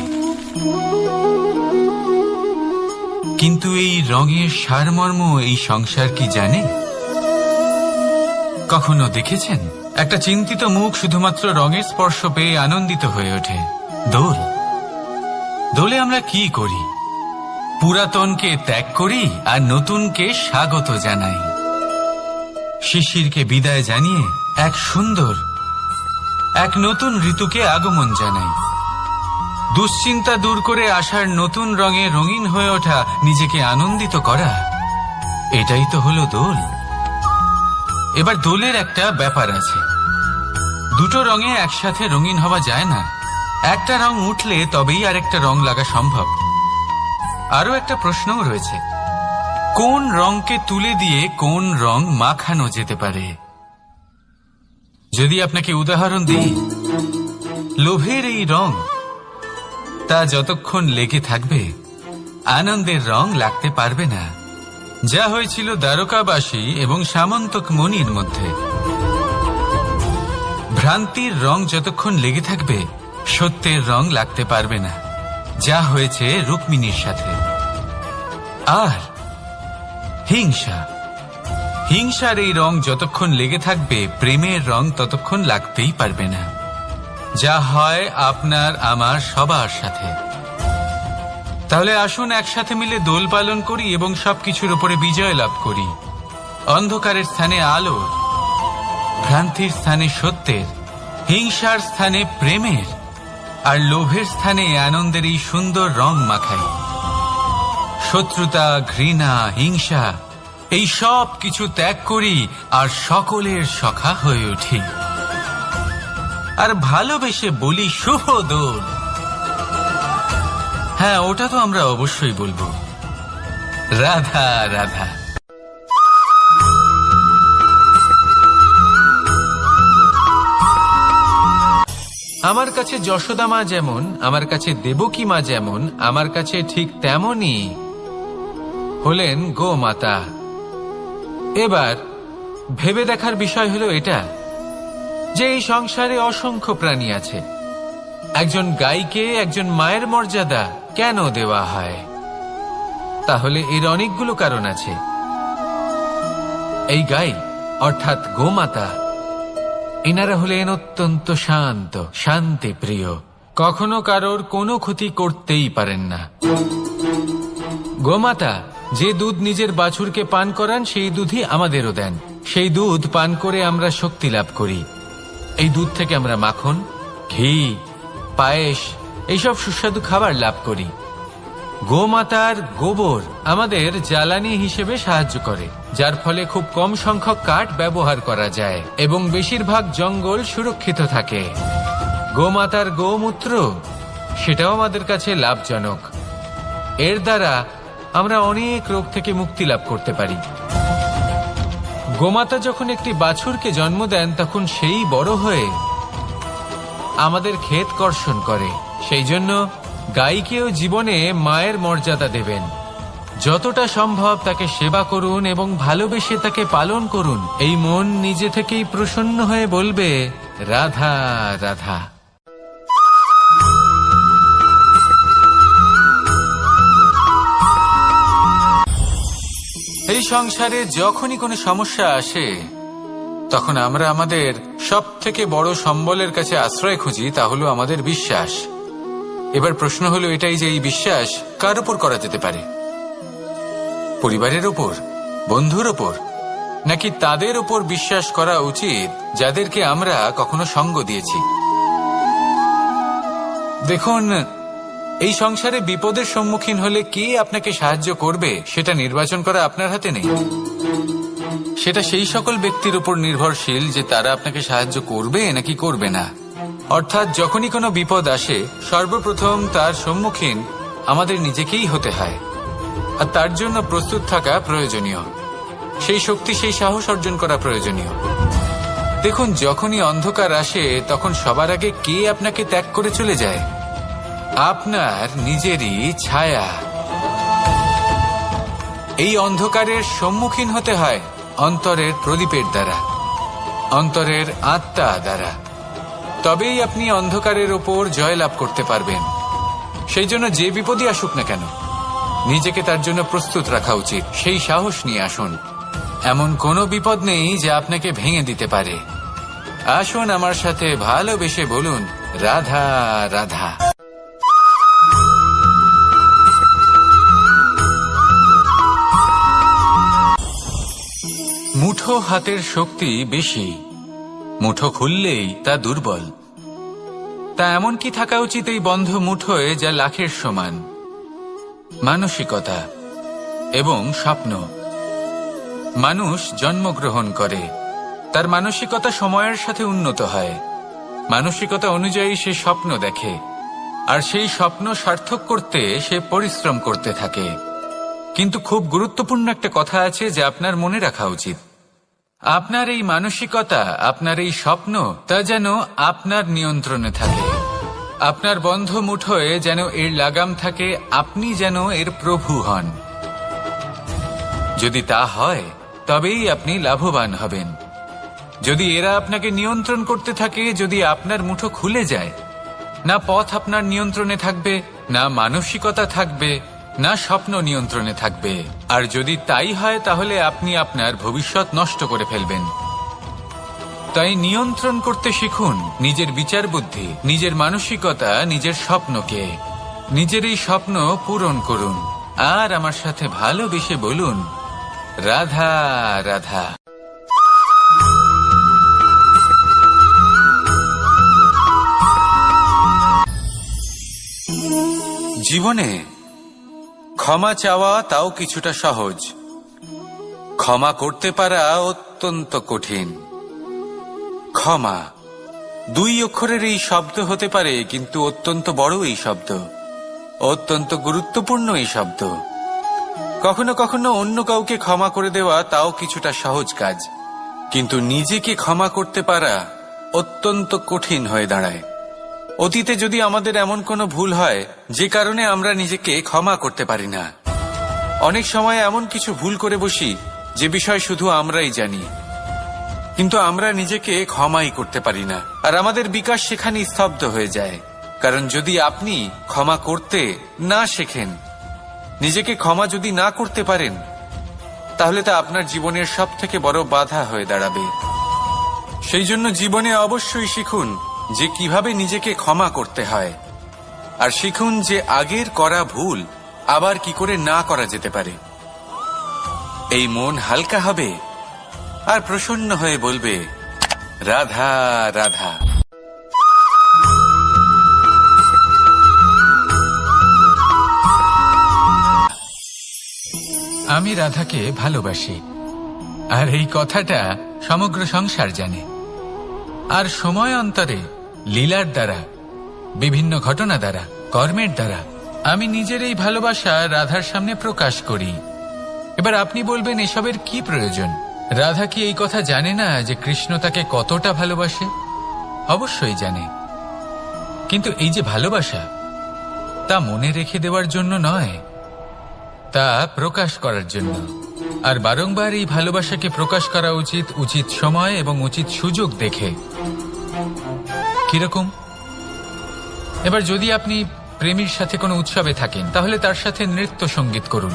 কিন্তু এই রঙের সারমর্ম এই সংসার কি জানে? কখনো দেখেছেন একটা চিন্তিত মুখ শুধুমাত্র রঙের স্পর্শ পেয়ে আনন্দিত হয়ে ওঠে? দোলে আমরা কি করি? পুরাতনকে ত্যাগ করি আর নতুনকে স্বাগত জানাই। শিশিরকে বিদায় জানিয়ে এক সুন্দর, এক নতুন ঋতুকে আগমন জানাই। দুশ্চিন্তা দূর করে আসার নতুন রঙে রঙিন হয়ে ওঠা, নিজেকে আনন্দিত করা, এটাই তো হলো দোল। এবার দোলের একটা ব্যাপার আছে, দুটো রঙে একসাথে রঙিন হওয়া যায় না। একটা রং উঠলে তবেই আরেকটা রং লাগা সম্ভব। আরো একটা প্রশ্নও রয়েছে, কোন রংকে তুলে দিয়ে কোন রং মাখানো যেতে পারে? যদি আপনাকে উদাহরণ দিই, লোভের এই রং, তা যতক্ষণ লেগে থাকবে আনন্দের রং লাগতে পারবে না। যা হয়েছিল দ্বারকাবাসী এবং সামন্তক মণির মধ্যে। ভ্রান্তির রং যতক্ষণ লেগে থাকবে সত্যের রং লাগতে পারবে না, যা হয়েছে রুক্মিণীর সাথে। আর হিংসার এই রং যতক্ষণ লেগে থাকবে প্রেমের রং ততক্ষণ লাগতেই পারবে না, যা হয় আপনার আমার সবার সাথে। তাহলে আসুন একসাথে মিলে দোল পালন করি এবং সবকিছুর উপরে বিজয় লাভ করি। অন্ধকারের স্থানে আলোর, ভ্রান্তির স্থানে সত্যের, হিংসার স্থানে প্রেমের, আর লোভের স্থানে আনন্দের এই সুন্দর রং মাখাই। শত্রুতা, ঘৃণা, হিংসা এই সব কিছু ত্যাগ করি আর সকলের সখা হয়ে উঠি, আর ভালোবেসে বলি শুভ দোল। হ্যাঁ, ওটা তো আমরা অবশ্যই বলবো, রাধা রাধা। আমার কাছে যশোদা মা যেমন, আমার কাছে দেবকী মা যেমন, আমার কাছে ঠিক তেমনই হলেন গোমাতা। এবার ভেবে দেখার বিষয় হলো এটা যে এই সংসারে অসংখ্য প্রাণী আছে, একজন গাইকে একজন মায়ের মর্যাদা কেন দেওয়া হয়? তাহলে এর অনেকগুলো কারণ আছে। এই গাই অর্থাৎ গোমাতা, এনারা হলেন অত্যন্ত শান্ত, শান্তি প্রিয়, কখনো কারোর কোনো ক্ষতি করতেই পারেন না। গোমাতা যে দুধ নিজের বাছুরকে পান করান সেই দুধই আমাদেরও দেন। সেই দুধ পান করে আমরা শক্তি লাভ করি। এই দুধ থেকে আমরা মাখন, ঘি, পায়েস এইসব সুস্বাদু খাবার লাভ করি। গোমাতার গোবর আমাদের জ্বালানি হিসেবে সাহায্য করে, যার ফলে খুব কম সংখ্যক কাঠ ব্যবহার করা যায় এবং বেশিরভাগ জঙ্গল সুরক্ষিত থাকে। গোমাতার গোমূত্র, সেটাও আমাদের কাছে লাভজনক। এর দ্বারা আমরা অনেক রোগ থেকে মুক্তি লাভ করতে পারি। গোমাতা যখন একটি বাছুরকে জন্ম দেন তখন সেই বড় হয়ে আমাদের ক্ষেত কর্ষণ করে। সেই জন্য গাইকেও জীবনে মায়ের মর্যাদা দেবেন। যতটা সম্ভব তাকে সেবা করুন এবং ভালোবেসে তাকে পালন করুন। এই মন নিজে থেকেই প্রসন্ন হয়ে বলবে, রাধা রাধা। এই সংসারে যখনই কোনো সমস্যা আসে তখন আমরা আমাদের সব থেকে বড় সম্বলের কাছে আশ্রয় খুঁজি, তা হলো আমাদের বিশ্বাস। এবার প্রশ্ন হলো এটাই যে এই বিশ্বাস কার উপর করা যেতে পারে? পরিবারের উপর, বন্ধুর উপর, নাকি তাদের উপর বিশ্বাস করা উচিত যাদেরকে আমরা কখনো সঙ্গ দিয়েছি? দেখুন, এই সংসারে বিপদের সম্মুখীন হলে কে আপনাকে সাহায্য করবে সেটা নির্বাচন করা আপনার হাতে নেই। সেটা সেই সকল ব্যক্তির উপর নির্ভরশীল যে তারা আপনাকে সাহায্য করবে নাকি করবে না। অর্থাৎ যখনই কোনো বিপদ আসে সর্বপ্রথম তার সম্মুখীন আমাদের নিজেকেই হতে হয়, আর তার জন্য প্রস্তুত থাকা প্রয়োজনীয়। সেই শক্তি, সেই সাহস অর্জন করা প্রয়োজনীয়। দেখুন, যখনই অন্ধকার আসে তখন সবার আগে কে আপনাকে ত্যাগ করে চলে যায়? আপনার নিজেরই ছায়া। এই অন্ধকারের সম্মুখীন হতে হয় অন্তরের প্রদীপের দ্বারা, অন্তরের আত্মা দ্বারা। তবেই আপনি অন্ধকারের ওপর জয়লাভ করতে পারবেন। সেই জন্য যে বিপদই আসুক না কেন নিজেকে তার জন্য প্রস্তুত রাখা উচিত। সেই সাহস নিয়ে আসুন। এমন কোনো বিপদ নেই যা আপনাকে ভেঙে দিতে পারে। আসুন আমার সাথে ভালোবেসে বলুন রাধা রাধা। মুঠো হাতের শক্তি বেশি, মুঠো খুললেই তা দুর্বল। তা এমন কি থাকা উচিত এই বন্ধ মুঠোয় যা লাখের সমান? মানসিকতা এবং স্বপ্ন। মানুষ জন্মগ্রহণ করে, তার মানসিকতা সময়ের সাথে উন্নত হয়। মানসিকতা অনুযায়ী সে স্বপ্ন দেখে, আর সেই স্বপ্ন সার্থক করতে সে পরিশ্রম করতে থাকে। কিন্তু খুব গুরুত্বপূর্ণ একটা কথা আছে যা আপনার মনে রাখা উচিত। আপনার এই মানসিকতা, আপনার এই স্বপ্ন, তা যেন আপনার নিয়ন্ত্রণে থাকে। আপনার বন্ধ মুঠোয় যেন এর লাগাম থাকে, আপনি যেন এর প্রভু হন। যদি তা হয় তবেই আপনি লাভবান হবেন। যদি এরা আপনাকে নিয়ন্ত্রণ করতে থাকে, যদি আপনার মুঠো খুলে যায়, না পথ আপনার নিয়ন্ত্রণে থাকবে, না মানসিকতা থাকবে, না স্বপ্ন নিয়ন্ত্রণে থাকবে। আর যদি তাই হয় তাহলে আপনি আপনার ভবিষ্যৎ নষ্ট করে ফেলবেন। তাই নিয়ন্ত্রণ করতে শিখুন নিজের বিচার বুদ্ধি, নিজের মানসিকতা, নিজের স্বপ্নকে। নিজের এই স্বপ্ন পূরণ করুন আর আমার সাথে ভালোবেসে বলুন রাধা রাধা। জীবনে ক্ষমা চাওয়া তাও কিছুটা সহজ, ক্ষমা করতে পারা অত্যন্ত কঠিন। ক্ষমা 2 অক্ষরের এই শব্দ হতে পারে, কিন্তু অত্যন্ত বড় এই শব্দ, অত্যন্ত গুরুত্বপূর্ণ এই শব্দ। কখনো কখনো অন্য কাউকে ক্ষমা করে দেওয়া তাও কিছুটা সহজ কাজ, কিন্তু নিজেকে ক্ষমা করতে পারা অত্যন্ত কঠিন হয়ে দাঁড়ায়। অতীতে যদি আমাদের এমন কোনো ভুল হয় যে কারণে আমরা নিজেকে ক্ষমা করতে পারি না, অনেক সময় এমন কিছু ভুল করে বসি যে বিষয় শুধু আমরাই জানি, কিন্তু আমরা নিজেকে ক্ষমাই করতে পারি না। আর আমাদের বিকাশ সেখানেই স্তব্ধ হয়ে যায়। কারণ যদি আপনি ক্ষমা করতে না শেখেন, নিজেকে ক্ষমা যদি না করতে পারেন, তাহলে তা আপনার জীবনের সব থেকে বড় বাধা হয়ে দাঁড়াবে। সেই জন্য জীবনে অবশ্যই শিখুন যে কিভাবে নিজেকে ক্ষমা করতে হয়, আর শিখুন যে আগের করা ভুল আবার কি করে না করা যেতে পারে। এই মন হালকা হবে আর প্রসন্ন হয়ে বলবে রাধা রাধা। আমি রাধাকে ভালোবাসি, আর এই কথাটা সমগ্র সংসার জানে। আর সময় অন্তরে লীলার দ্বারা, বিভিন্ন ঘটনা দ্বারা, কর্মের দ্বারা আমি নিজের এই ভালোবাসা রাধার সামনে প্রকাশ করি। এবার আপনি বলবেন এসবের কি প্রয়োজন? রাধা কি এই কথা জানে না যে কৃষ্ণ তাকে কতটা ভালোবাসে? অবশ্যই জানে, কিন্তু এই যে ভালোবাসা, তা মনে রেখে দেওয়ার জন্য নয়, তা প্রকাশ করার জন্য। আর বারংবার এই ভালোবাসাকে প্রকাশ করা উচিত, উচিত সময় এবং উচিত সুযোগ দেখে। কিরকম? এবার যদি আপনি প্রেমীর সাথে কোনো উৎসবে থাকেন তাহলে তার সাথে নৃত্য সঙ্গীত করুন।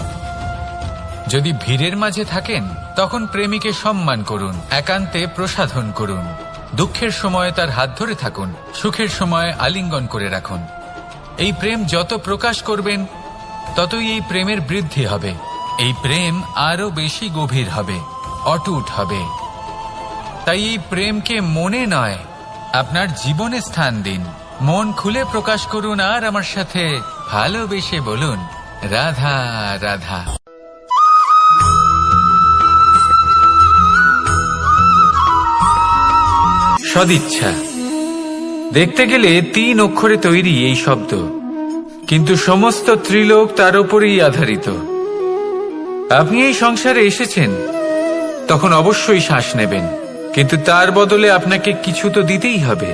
যদি ভিড়ের মাঝে থাকেন তখন প্রেমীকে সম্মান করুন, একান্তে প্রসাধন করুন। দুঃখের সময় তার হাত ধরে থাকুন, সুখের সময় আলিঙ্গন করে রাখুন। এই প্রেম যত প্রকাশ করবেন ততই এই প্রেমের বৃদ্ধি হবে। এই প্রেম আরো বেশি গভীর হবে, অটুট হবে। তাই এই প্রেমকে মনে নয়, আপনার জীবনে স্থান দিন। মন খুলে প্রকাশ করুন আর আমার সাথে ভালোবেসে বলুন, রাধা রাধা। সদিচ্ছা দেখতে গেলে 3 অক্ষরে তৈরি এই শব্দ, কিন্তু সমস্ত ত্রিলোক তার উপরেই আধারিত। আপনি এই সংসারে এসেছেন, তখন অবশ্যই শ্বাস নেবেন, কিন্তু তার বদলে আপনাকে কিছু তো দিতেই হবে।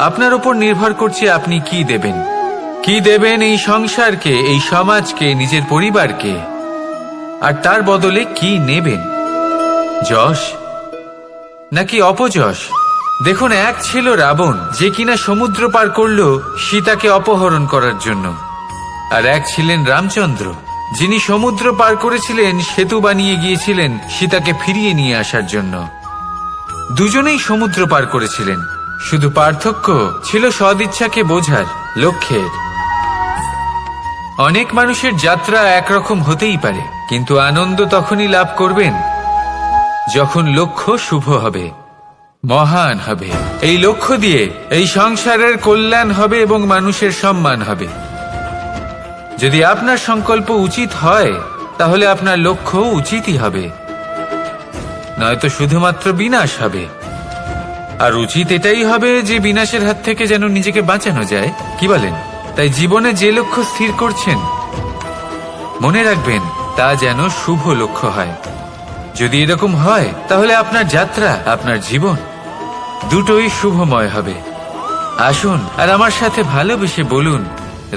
আপনার উপর নির্ভর করছে আপনি কি দেবেন। কি দেবেন এই সংসারকে, এই সমাজকে, নিজের পরিবারকে, আর তার বদলে কি নেবেন? যশ নাকি অপযশ? দেখুন, এক ছিল রাবণ, যে কিনা সমুদ্র পার করল সীতাকে অপহরণ করার জন্য, আর এক ছিলেন রামচন্দ্র, যিনি সমুদ্র পার করেছিলেন, সেতু বানিয়ে গিয়েছিলেন সীতাকে ফিরিয়ে নিয়ে আসার জন্য। দুজনেই সমুদ্র পার করেছিলেন, শুধু পার্থক্য ছিল সদিচ্ছাকে বোঝার, লক্ষ্যের। অনেক মানুষের যাত্রা একরকম হতেই পারে, কিন্তু আনন্দ তখনই লাভ করবেন যখন লক্ষ্য শুভ হবে, মহান হবে। এই লক্ষ্য দিয়ে এই সংসারের কল্যাণ হবে এবং মানুষের সম্মান হবে। যদি আপনার সংকল্প উচিত হয় তাহলে আপনার লক্ষ্য উচিতই হবে, নয়তো শুধুমাত্র বিনাশ হবে। আর উচিত এটাই হবে যে বিনাশের হাত থেকে যেন নিজেকে বাঁচানো যায়, কি বলেন? তাই জীবনে যে লক্ষ্য স্থির করছেন মনে রাখবেন তা যেন শুভ লক্ষ্য হয়। যদি এরকম হয় তাহলে আপনার যাত্রা, আপনার জীবন দুটোই শুভময় হবে। আসুন আর আমার সাথে ভালোবেসে বলুন,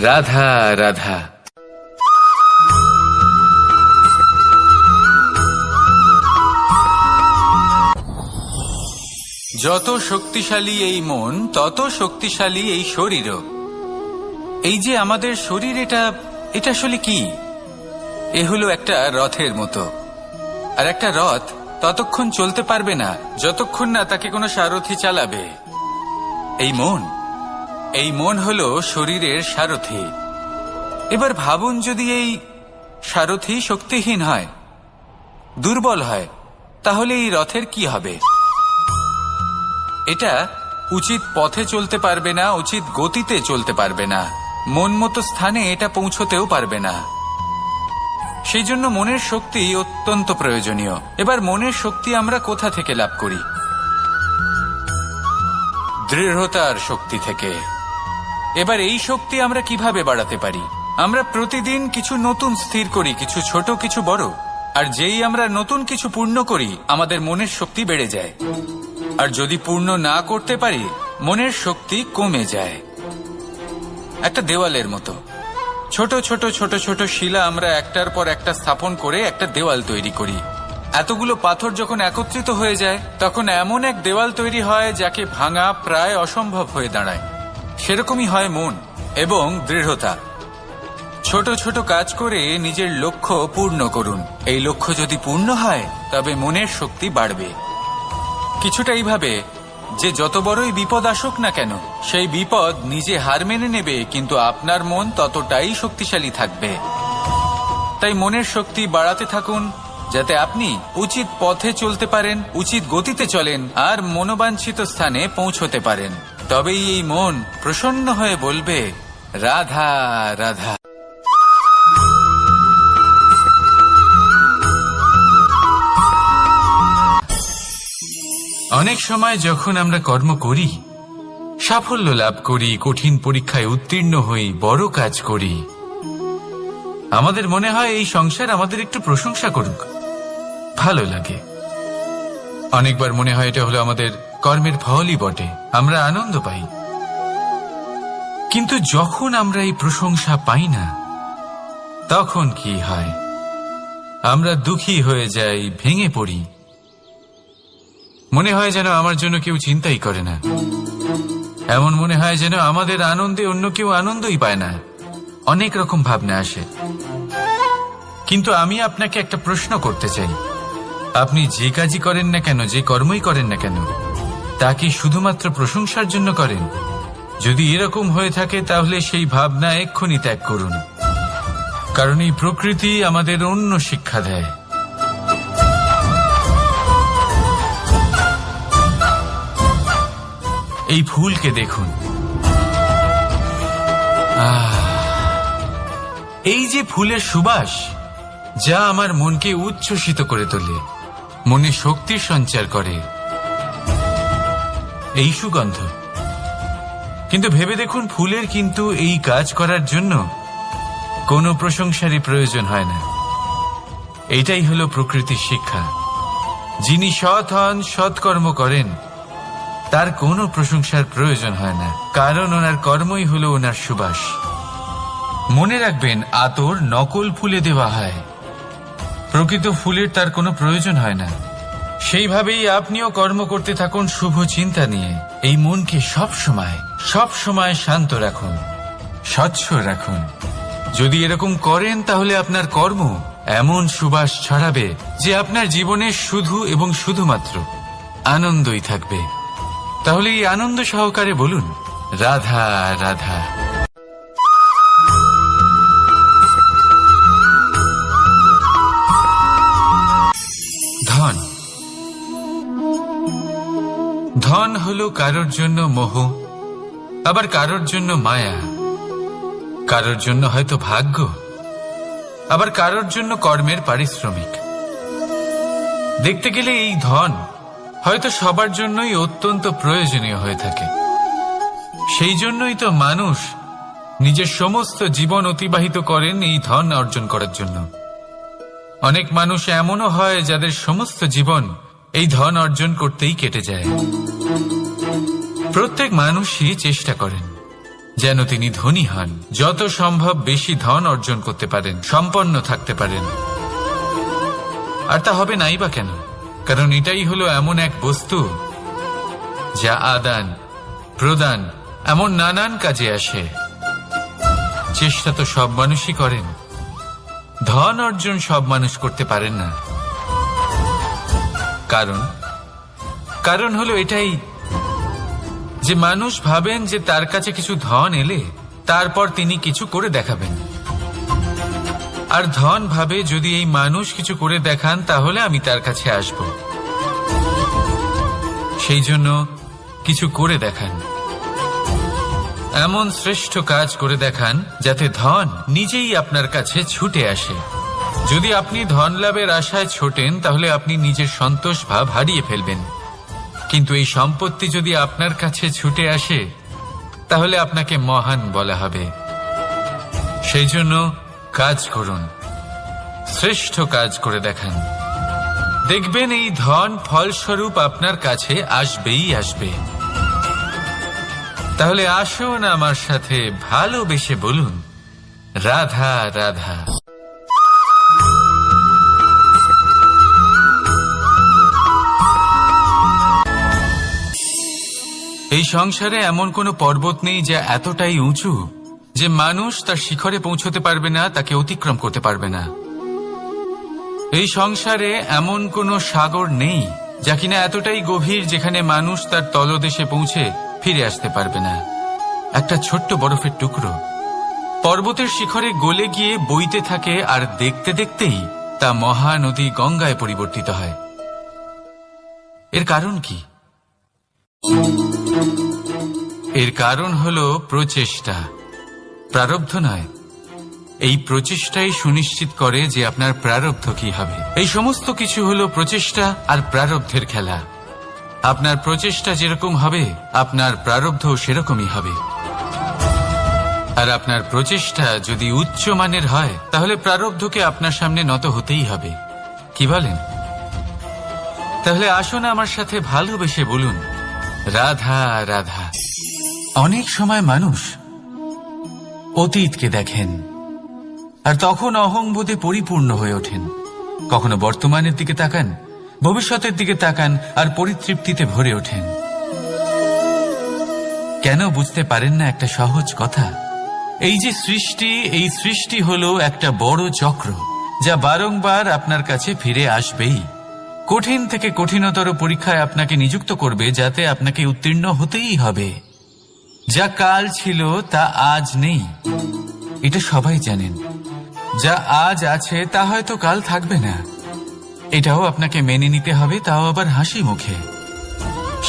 রাধা রাধা। যত শক্তিশালী এই মন, তত শক্তিশালী এই শরীরও। এই যে আমাদের শরীর, এটা আসলে কি? এ হলো একটা রথের মতো। আর একটা রথ ততক্ষণ চলতে পারবে না যতক্ষণ না তাকে কোনো সারথি চালাবে। এই মন হলো শরীরের সারথি। এবার ভাবুন, যদি এই সারথি শক্তিহীন হয়, দুর্বল হয়, তাহলে এই রথের কি হবে? এটা উচিত পথে চলতে পারবে না, উচিত গতিতে চলতে পারবে না, মন মতো স্থানে এটা পৌঁছতেও পারবে না। সেই জন্য মনের শক্তি অত্যন্ত প্রয়োজনীয়। এবার মনের শক্তি আমরা কোথা থেকে লাভ করি? দৃঢ়তার শক্তি থেকে। এবার এই শক্তি আমরা কিভাবে বাড়াতে পারি? আমরা প্রতিদিন কিছু নতুন স্থির করি, কিছু ছোট, কিছু বড়। আর যেই আমরা নতুন কিছু পূর্ণ করি, আমাদের মনের শক্তি বেড়ে যায়। আর যদি পূর্ণ না করতে পারি, মনের শক্তি কমে যায়। একটা দেওয়ালের মতো ছোট ছোট ছোট ছোট শিলা আমরা একটার পর একটা স্থাপন করে একটা দেওয়াল তৈরি করি। এতগুলো পাথর যখন একত্রিত হয়ে যায়, তখন এমন এক দেওয়াল তৈরি হয় যাকে ভাঙা প্রায় অসম্ভব হয়ে দাঁড়ায়। সেরকমই হয় মন এবং দৃঢ়তা। ছোট ছোট কাজ করে নিজের লক্ষ্য পূর্ণ করুন। এই লক্ষ্য যদি পূর্ণ হয় তবে মনের শক্তি বাড়বে। কিছুটা এইভাবে যে যত বড়ই বিপদ আসুক না কেন, সেই বিপদ নিজে হার মেনে নেবে, কিন্তু আপনার মন ততটাই শক্তিশালী থাকবে। তাই মনের শক্তি বাড়াতে থাকুন, যাতে আপনি উচিত পথে চলতে পারেন, উচিত গতিতে চলেন আর মনোবাঞ্ছিত স্থানে পৌঁছতে পারেন। তবেই এই মন প্রসন্ন হয়ে বলবে, রাধা রাধা। অনেক সময় যখন আমরা কর্ম করি, সাফল্য লাভ করি, কঠিন পরীক্ষায় উত্তীর্ণ হই, বড় কাজ করি, আমাদের মনে হয় এই সংসার আমাদের একটু প্রশংসা করুক, ভালো লাগে। অনেকবার মনে হয় এটা হলো আমাদের কর্মের ফলই বটে, আমরা আনন্দ পাই। কিন্তু যখন আমরা এই প্রশংসা পাই না, তখন কি হয়? আমরা দুঃখী হয়ে যাই, ভেঙে পড়ি। মনে হয় যেন আমার জন্য কেউ চিন্তাই করে না। এমন মনে হয় যেন আমাদের আনন্দে অন্য কেউ আনন্দই পায় না। অনেক রকম ভাবনা আসে। কিন্তু আমি আপনাকে একটা প্রশ্ন করতে চাই, আপনি যে কাজই করেন না কেন, যে কর্মই করেন না কেন, তা কি শুধুমাত্র প্রশংসার জন্য করেন? যদি এরকম হয়ে থাকে তাহলে সেই ভাবনা এক্ষুনি ত্যাগ করুন, কারণ এই প্রকৃতি আমাদের অন্য শিক্ষা দেয়। এই ফুলকে দেখুন, এই যে ফুলের সুবাস, যা আমার মনকে উচ্ছ্বসিত করে তোলে, মনে শক্তির সঞ্চার করে, এই সুগন্ধ। কিন্তু ভেবে দেখুন, ফুলের কিন্তু এই কাজ করার জন্য কোনো প্রশংসারই প্রয়োজন হয় না। এটাই হলো প্রকৃতির শিক্ষা। যিনি সৎ হন, সৎকর্ম করেন, তার কোনো প্রশংসার প্রয়োজন হয় না, কারণ ওনার কর্মই হলো ওনার সুবাস। মনে রাখবেন, আতর নকল ফুলে দেওয়া হয়, প্রকৃত ফুলের তার কোনো প্রয়োজন হয় না। সেইভাবেই আপনিও কর্ম করতে থাকুন শুভ চিন্তা নিয়ে। এই মনকে সব সময় শান্ত রাখুন, স্বচ্ছ রাখুন। যদি এরকম করেন তাহলে আপনার কর্ম এমন সুবাস ছড়াবে যে আপনার জীবনে শুধু এবং শুধুমাত্র আনন্দই থাকবে। তাহলে এই আনন্দ সহকারে বলুন, রাধা রাধা। ধন, ধন হলো কারোর জন্য মোহ, আবার কারোর জন্য মায়া, কারোর জন্য হয়তো ভাগ্য, আবার কারোর জন্য কর্মের পারিশ্রমিক। দেখতে গেলে এই ধন হয়তো সবার জন্যই অত্যন্ত প্রয়োজনীয় হয়ে থাকে। সেই জন্যই তো মানুষ নিজের সমস্ত জীবন অতিবাহিত করেন এই ধন অর্জন করার জন্য। অনেক মানুষ এমনও হয় যাদের সমস্ত জীবন এই ধন অর্জন করতেই কেটে যায়। প্রত্যেক মানুষই চেষ্টা করেন যেন তিনি ধনী হন, যত সম্ভব বেশি ধন অর্জন করতে পারেন, সম্পন্ন থাকতে পারেন। আর তা হবে নাই বা কেন? কারণ এটাই হলো এমন এক বস্তু যা আদান প্রদান এমন নানান কাজে আসে। চেষ্টা তো সব মানুষই করেন, ধন অর্জন সব মানুষ করতে পারেন না। কারণ হলো এটাই যে মানুষ ভাবেন যে তার কাছে কিছু ধন এলে তারপর তিনি কিছু করে দেখাবেন, আর ধন ভাবে যদি এই মানুষ কিছু করে দেখান তাহলে আমি তার কাছে আসব। সেই জন্য কিছু করে দেখান, এমন শ্রেষ্ঠ কাজ করে দেখান যাতে ধন নিজেই আপনার কাছে ছুটে আসে। যদি আপনি ধন লাভের আশায় ছোটেন তাহলে আপনি নিজের সন্তোষ ভাব হারিয়ে ফেলবেন। কিন্তু এই সম্পত্তি যদি আপনার কাছে ছুটে আসে তাহলে আপনাকে মহান বলা হবে। সেই জন্য কাজ করুন, শ্রেষ্ঠ কাজ করে দেখান, দেখবেন এই ধন ফলস্বরূপ আপনার কাছে আসবেই আসবে। তাহলে আসুন আমার সাথে ভালোবেসে বলুন, রাধা রাধা। এই সংসারে এমন কোনো পর্বত নেই যা এতটাই উঁচু যে মানুষ তার শিখরে পৌঁছতে পারবে না, তাকে অতিক্রম করতে পারবে না। এই সংসারে এমন কোনো সাগর নেই যা কিনা এতটাই গভীর যেখানে মানুষ তার তলদেশে পৌঁছে ফিরে আসতে পারবে না। একটা ছোট্ট বরফের টুকরো পর্বতের শিখরে গলে গিয়ে বইতে থাকে, আর দেখতে দেখতেই তা মহানদী গঙ্গায় পরিবর্তিত হয়। এর কারণ কি? এর কারণ হলো প্রচেষ্টা, প্রারব্ধ নয়। এই প্রচেষ্টাই সুনিশ্চিত করে যে আপনার প্রারব্ধ কি হবে। এই সমস্ত কিছু হলো প্রচেষ্টা আর প্রারব্ধের খেলা। আপনার প্রচেষ্টা যেরকম হবে আপনার প্রারব্ধ সেরকমই হবে। আর আপনার প্রচেষ্টা যদি উচ্চ মানের হয় তাহলে প্রারব্ধকে আপনার সামনে নত হতেই হবে। কি বলেন? তাহলে আসুন আমার সাথে ভালোবেসে বলুন, রাধা রাধা। অনেক সময় মানুষ অতীতকে দেখেন আর তখন অহংবোধে পরিপূর্ণ হয়ে ওঠেন। কখনো বর্তমানের দিকে তাকান, ভবিষ্যতের দিকে তাকান আর পরিতৃপ্তিতে ভরে ওঠেন। কেন বুঝতে পারেন না একটা সহজ কথা? এই যে সৃষ্টি, এই সৃষ্টি হলো একটা বড় চক্র, যা বারংবার আপনার কাছে ফিরে আসবেই। কঠিন থেকে কঠিনতর পরীক্ষায় আপনাকে নিযুক্ত করবে, যাতে আপনাকে উত্তীর্ণ হতেই হবে। যা কাল ছিল তা আজ নেই, এটা সবাই জানেন। যা আজ আছে তা হয়তো কাল থাকবে না, এটাও আপনাকে মেনে নিতে হবে, তাও আবার হাসি মুখে।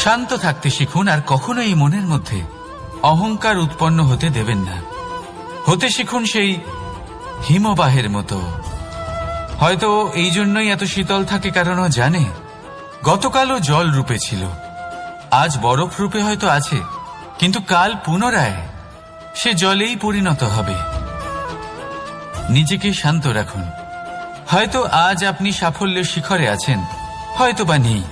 শান্ত থাকতে শিখুন, আর কখনোই মনের মধ্যে অহংকার উৎপন্ন হতে দেবেন না। হতে শিখুন সেই হিমবাহের মতো। হয়তো এই জন্যই এত শীতল থাকে, কারণ ও জানে গতকালও জল রূপে ছিল, আজ বরফ রূপে হয়তো আছে, কিন্তু কাল পুনরায় সে জলেই পরিণত হবে। নিজেকে শান্ত রাখুন। হয়তো আজ আপনি সাফল্যের শিখরে আছেন, হয়তো বা নেই।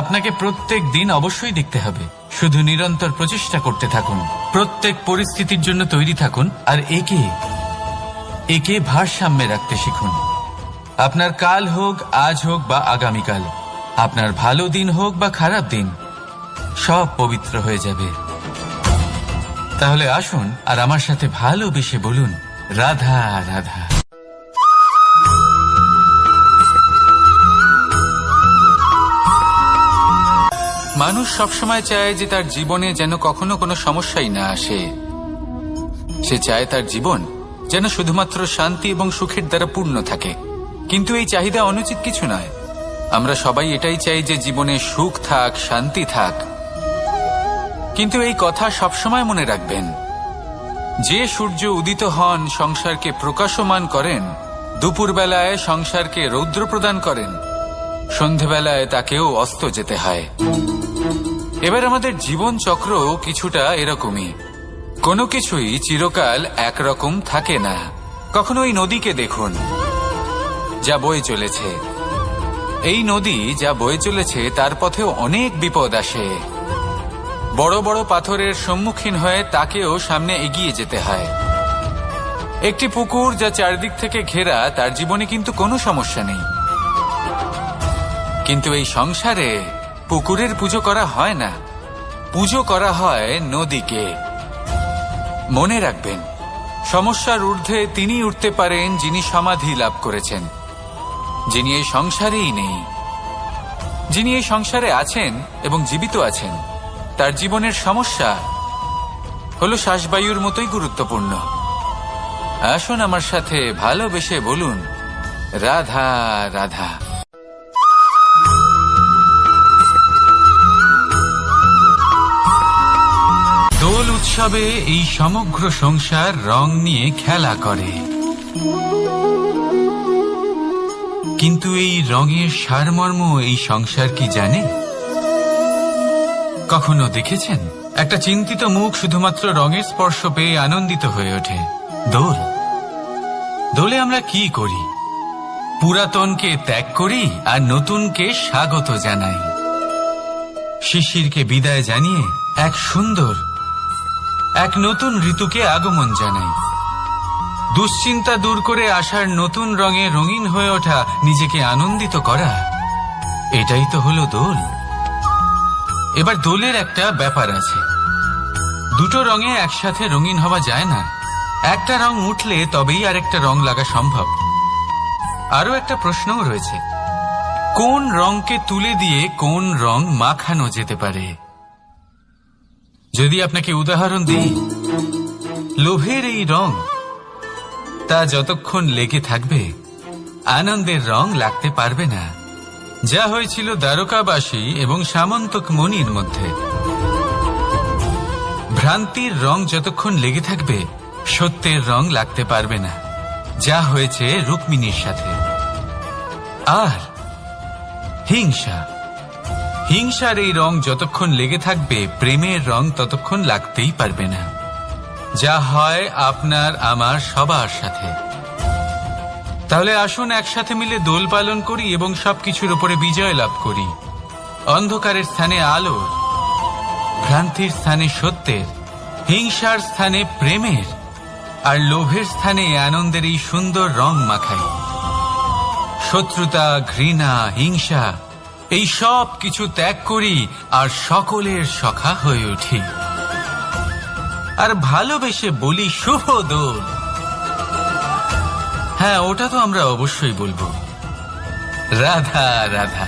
আপনাকে প্রত্যেক দিন অবশ্যই দেখতে হবে। শুধু নিরন্তর প্রচেষ্টা করতে থাকুন, প্রত্যেক পরিস্থিতির জন্য তৈরি থাকুন, আর একে ভারসাম্যে রাখতে শিখুন। আপনার কাল হোক, আজ হোক বা আগামীকাল, আপনার ভালো দিন হোক বা খারাপ দিন, সব পবিত্র হয়ে যাবে। তাহলে আসুন আর আমার সাথে ভালোবেসে বলুন, রাধা রাধা। মানুষ সবসময় চায় যে তার জীবনে যেন কখনো কোনো সমস্যাই না আসে। সে চায় তার জীবন যেন শুধুমাত্র শান্তি এবং সুখের দ্বারা পূর্ণ থাকে। কিন্তু এই চাহিদা অনুচিত কিছু নয়। আমরা সবাই এটাই চাই যে জীবনে সুখ থাক, শান্তি থাক। কিন্তু এই কথা সবসময় মনে রাখবেন, যে সূর্য উদিত হন সংসারকে প্রকাশমান করেন, দুপুরবেলায় সংসারকে রৌদ্র প্রদান করেন, সন্ধেবেলায় তাকেও অস্ত যেতে হয়। এবার আমাদের জীবন চক্র কিছুটা এরকমই। কোনো কিছুই চিরকাল একরকম থাকে না। কখনো এই নদীকে দেখুন, যা বয়ে চলেছে। এই নদী যা বয়ে চলেছে তার পথেও অনেক বিপদ আসে। বড় বড় পাথরের সম্মুখীন হয়ে তাকেও সামনে এগিয়ে যেতে হয়। একটি পুকুর যা চারদিক থেকে ঘেরা, তার জীবনে কিন্তু কোনো সমস্যা নেই। কিন্তু এই সংসারে পুকুরের পুজো করা হয় না, পুজো করা হয় নদীকে। মনে রাখবেন, সমস্যার ঊর্ধ্বে তিনি উঠতে পারেন যিনি সমাধি লাভ করেছেন, যিনি এই সংসারেই নেই। যিনি এই সংসারে আছেন এবং জীবিত আছেন, তার জীবনের সমস্যা হলো শ্বাসবায়ুর মতোই গুরুত্বপূর্ণ। আসুন আমার সাথে ভালোবেসে বলুন, রাধা রাধা। দোল উৎসবে এই সমগ্র সংসার রং নিয়ে খেলা করে, কিন্তু এই রঙের সারমর্ম এই সংসার কি জানে? কখনো দেখেছেন একটা চিন্তিত মুখ শুধুমাত্র রঙের স্পর্শ পেয়ে আনন্দিত হয়ে ওঠে? দোলে আমরা কি করি? পুরাতনকে ত্যাগ করি আর নতুনকে স্বাগত জানাই। শিশিরকে বিদায় জানিয়ে এক সুন্দর, এক নতুন ঋতুকে আগমন জানাই। দুশ্চিন্তা দূর করে আসার নতুন রঙে রঙিন হয়ে ওঠা, নিজেকে আনন্দিত করা, এটাই তো হলো দোল। এবার দোলের একটা ব্যাপার আছে, দুটো রঙে একসাথে রঙিন হওয়া যায় না। একটা রং উঠলে তবেই আরেকটা রং লাগা সম্ভব। আরো একটা প্রশ্নও রয়েছে, কোন রংকে তুলে দিয়ে কোন রং মাখানো যেতে পারে? যদি আপনাকে উদাহরণ দিই, লোভের এই রং, তা যতক্ষণ লেগে থাকবে আনন্দের রং লাগতে পারবে না। যা হয়েছিল দ্বারকাবাসী এবং সামন্তক মণির মধ্যে। ভ্রান্তির রং যতক্ষণ লেগে থাকবে সত্যের রং লাগতে পারবে না, যা হয়েছে রুক্মিণীর সাথে। আর হিংসার এই রং যতক্ষণ লেগে থাকবে প্রেমের রং ততক্ষণ লাগতেই পারবে না, যা হয় আপনার আমার সবার সাথে। তাহলে আসুন একসাথে মিলে দোল পালন করি এবং সবকিছুর উপরে বিজয় লাভ করি। অন্ধকারের স্থানে আলোর, ভ্রান্তির স্থানে সত্যের, হিংসার স্থানে প্রেমের, আর লোভের স্থানে আনন্দের এই সুন্দর রং মাখাই। শত্রুতা, ঘৃণা, হিংসা এই সব কিছু ত্যাগ করি আর সকলের সখা হয়ে উঠি। আর ভালোবেসে বলি শুভ দোল। হ্যাঁ, ওটা তো আমরা অবশ্যই বলবো, রাধা রাধা।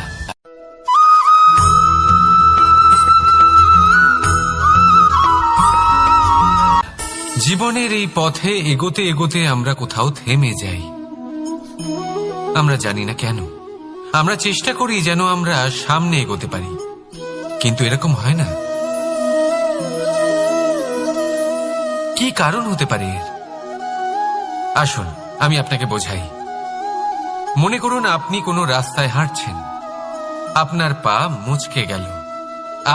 জীবনের এই পথে এগোতে এগোতে আমরা কোথাও থেমে যাই, আমরা জানি না কেন। আমরা চেষ্টা করি যেন আমরা সামনে এগোতে পারি, কিন্তু এরকম হয় না। কি কারণ হতে পারে এর? আসুন আমি আপনাকে বোঝাই। মনে করুন আপনি কোনো রাস্তায় হাঁটছেন, আপনার পা মুচকে গেল,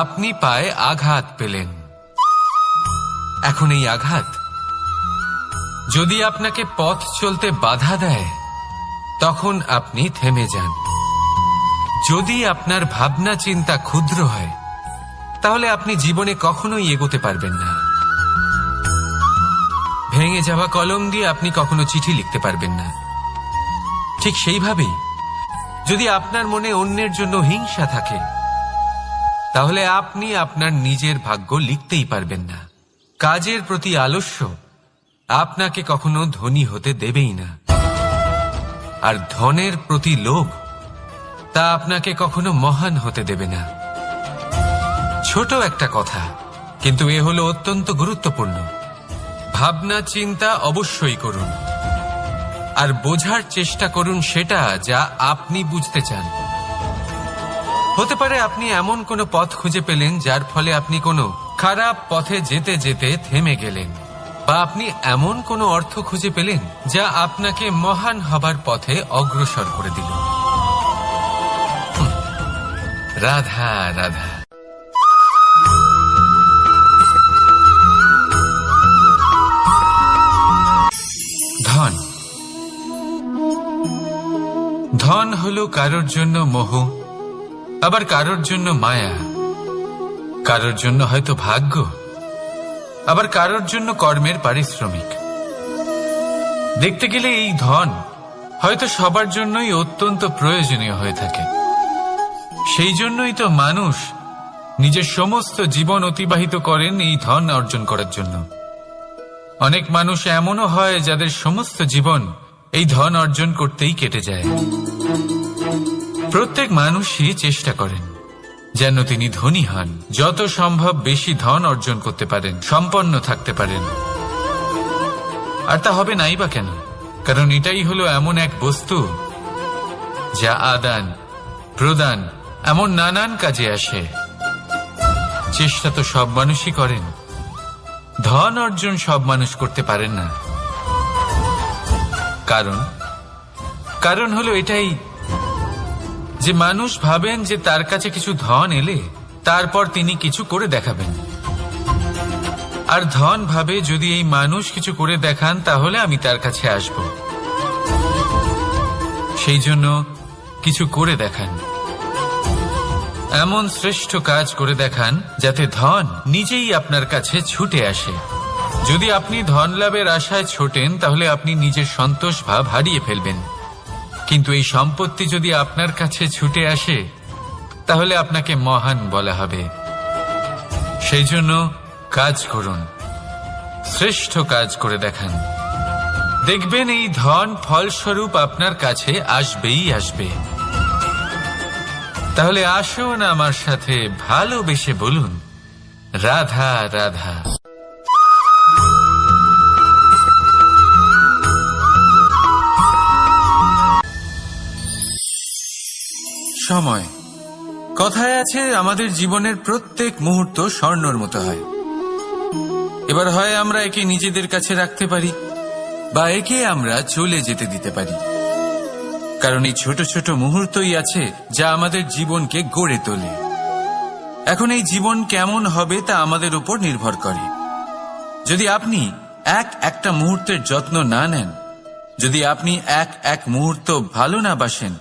আপনি পায়ে আঘাত পেলেন। এখন এই আঘাত যদি আপনাকে পথ চলতে বাধা দেয়, তখন আপনি থেমে যান। যদি আপনার ভাবনা চিন্তা ক্ষুদ্র হয়, তাহলে আপনি জীবনে কখনোই এগোতে পারবেন না। ভেঙে যাওয়া কলম দিয়ে আপনি কখনো চিঠি লিখতে পারবেন না। ঠিক সেইভাবেই যদি আপনার মনে অন্যের জন্য হিংসা থাকে, তাহলে আপনি আপনার নিজের ভাগ্য লিখতেই পারবেন না। কাজের প্রতি আলস্য আপনাকে কখনো ধনী হতে দেবেই না, আর ধনের প্রতি লোভ তা আপনাকে কখনো মহান হতে দেবে না। ছোট একটা কথা, কিন্তু এ হলো অত্যন্ত গুরুত্বপূর্ণ। ভাবনা চিন্তা অবশ্যই করুন, আর বোঝার চেষ্টা করুন সেটা যা আপনি বুঝতে চান। হতে পারে আপনি এমন কোনো পথ খুঁজে পেলেন যার ফলে আপনি কোনো খারাপ পথে যেতে যেতে থেমে গেলেন, বা আপনি এমন কোনো অর্থ খুঁজে পেলেন যা আপনাকে মহান হবার পথে অগ্রসর করে দিল। রাধা রাধা। ধন। ধন হলো কারোর জন্য মোহ, আবার কারোর জন্য মায়া, কারোর জন্য হয়তো ভাগ্য, আবার কারোর জন্য কর্মের পারিশ্রমিক। দেখতে গেলে এই ধন হয়তো সবার জন্যই অত্যন্ত প্রয়োজনীয় হয়ে থাকে। সেই জন্যই তো মানুষ নিজের সমস্ত জীবন অতিবাহিত করেন এই ধন অর্জন করার জন্য। অনেক মানুষ এমনও হয় যাদের সমস্ত জীবন এই ধন অর্জন করতেই কেটে যায়। প্রত্যেক মানুষই চেষ্টা করেন যেন তিনি ধনী হন, যত সম্ভব বেশি ধন অর্জন করতে পারেন, সম্পন্ন থাকতে পারেন। আর তা হবে নাই বা কেন? কারণ এটাই হলো এমন এক বস্তু যা আদান প্রদান এমন নানান কাজে আসে। চেষ্টা তো সব মানুষই করেন, ধন অর্জন সব মানুষ করতে পারেন না। কারণ হলো এটাই যে মানুষ ভাবেন যে তার কাছে কিছু ধন এলে তারপর তিনি কিছু করে দেখাবেন, আর ধন ভাবে যদি এই মানুষ কিছু করে দেখান তাহলে আমি তার কাছে আসব। সেই জন্য কিছু করে দেখান, এমন শ্রেষ্ঠ কাজ করে দেখান যাতে ধন নিজেই আপনার কাছে ছুটে আসে। যদি আপনি ধন লাভের আশায় ছোটেন তাহলে আপনি নিজের সন্তোষ ভাব হারিয়ে ফেলবেন, কিন্তু এই সম্পত্তি যদি আপনার কাছে ছুটে আসে তাহলে আপনাকে মহান বলা হবে। সেই জন্য কাজ করুন, শ্রেষ্ঠ কাজ করে দেখান, দেখবেন এই ধন ফলস্বরূপ আপনার কাছে আসবেই আসবে। তাহলে আসুন আমার সাথে ভালোবেসে বলুন, রাধা রাধা। সময়। কথায় আছে আমাদের জীবনের প্রত্যেক মুহূর্ত স্বর্ণের মতো হয়। এবার হয় আমরা একে নিজেদের কাছে রাখতে পারি, বা একে আমরা চলে যেতে দিতে পারি। কারণ এই ছোট ছোট মুহূর্তই আছে যা আমাদের জীবনকে গড়ে তোলে। এখন এই জীবন কেমন হবে তা আমাদের উপর নির্ভর করে। যদি আপনি একটা মুহূর্তের যত্ন না নেন, যদি আপনি এক মুহূর্ত ভালো না বাসেন,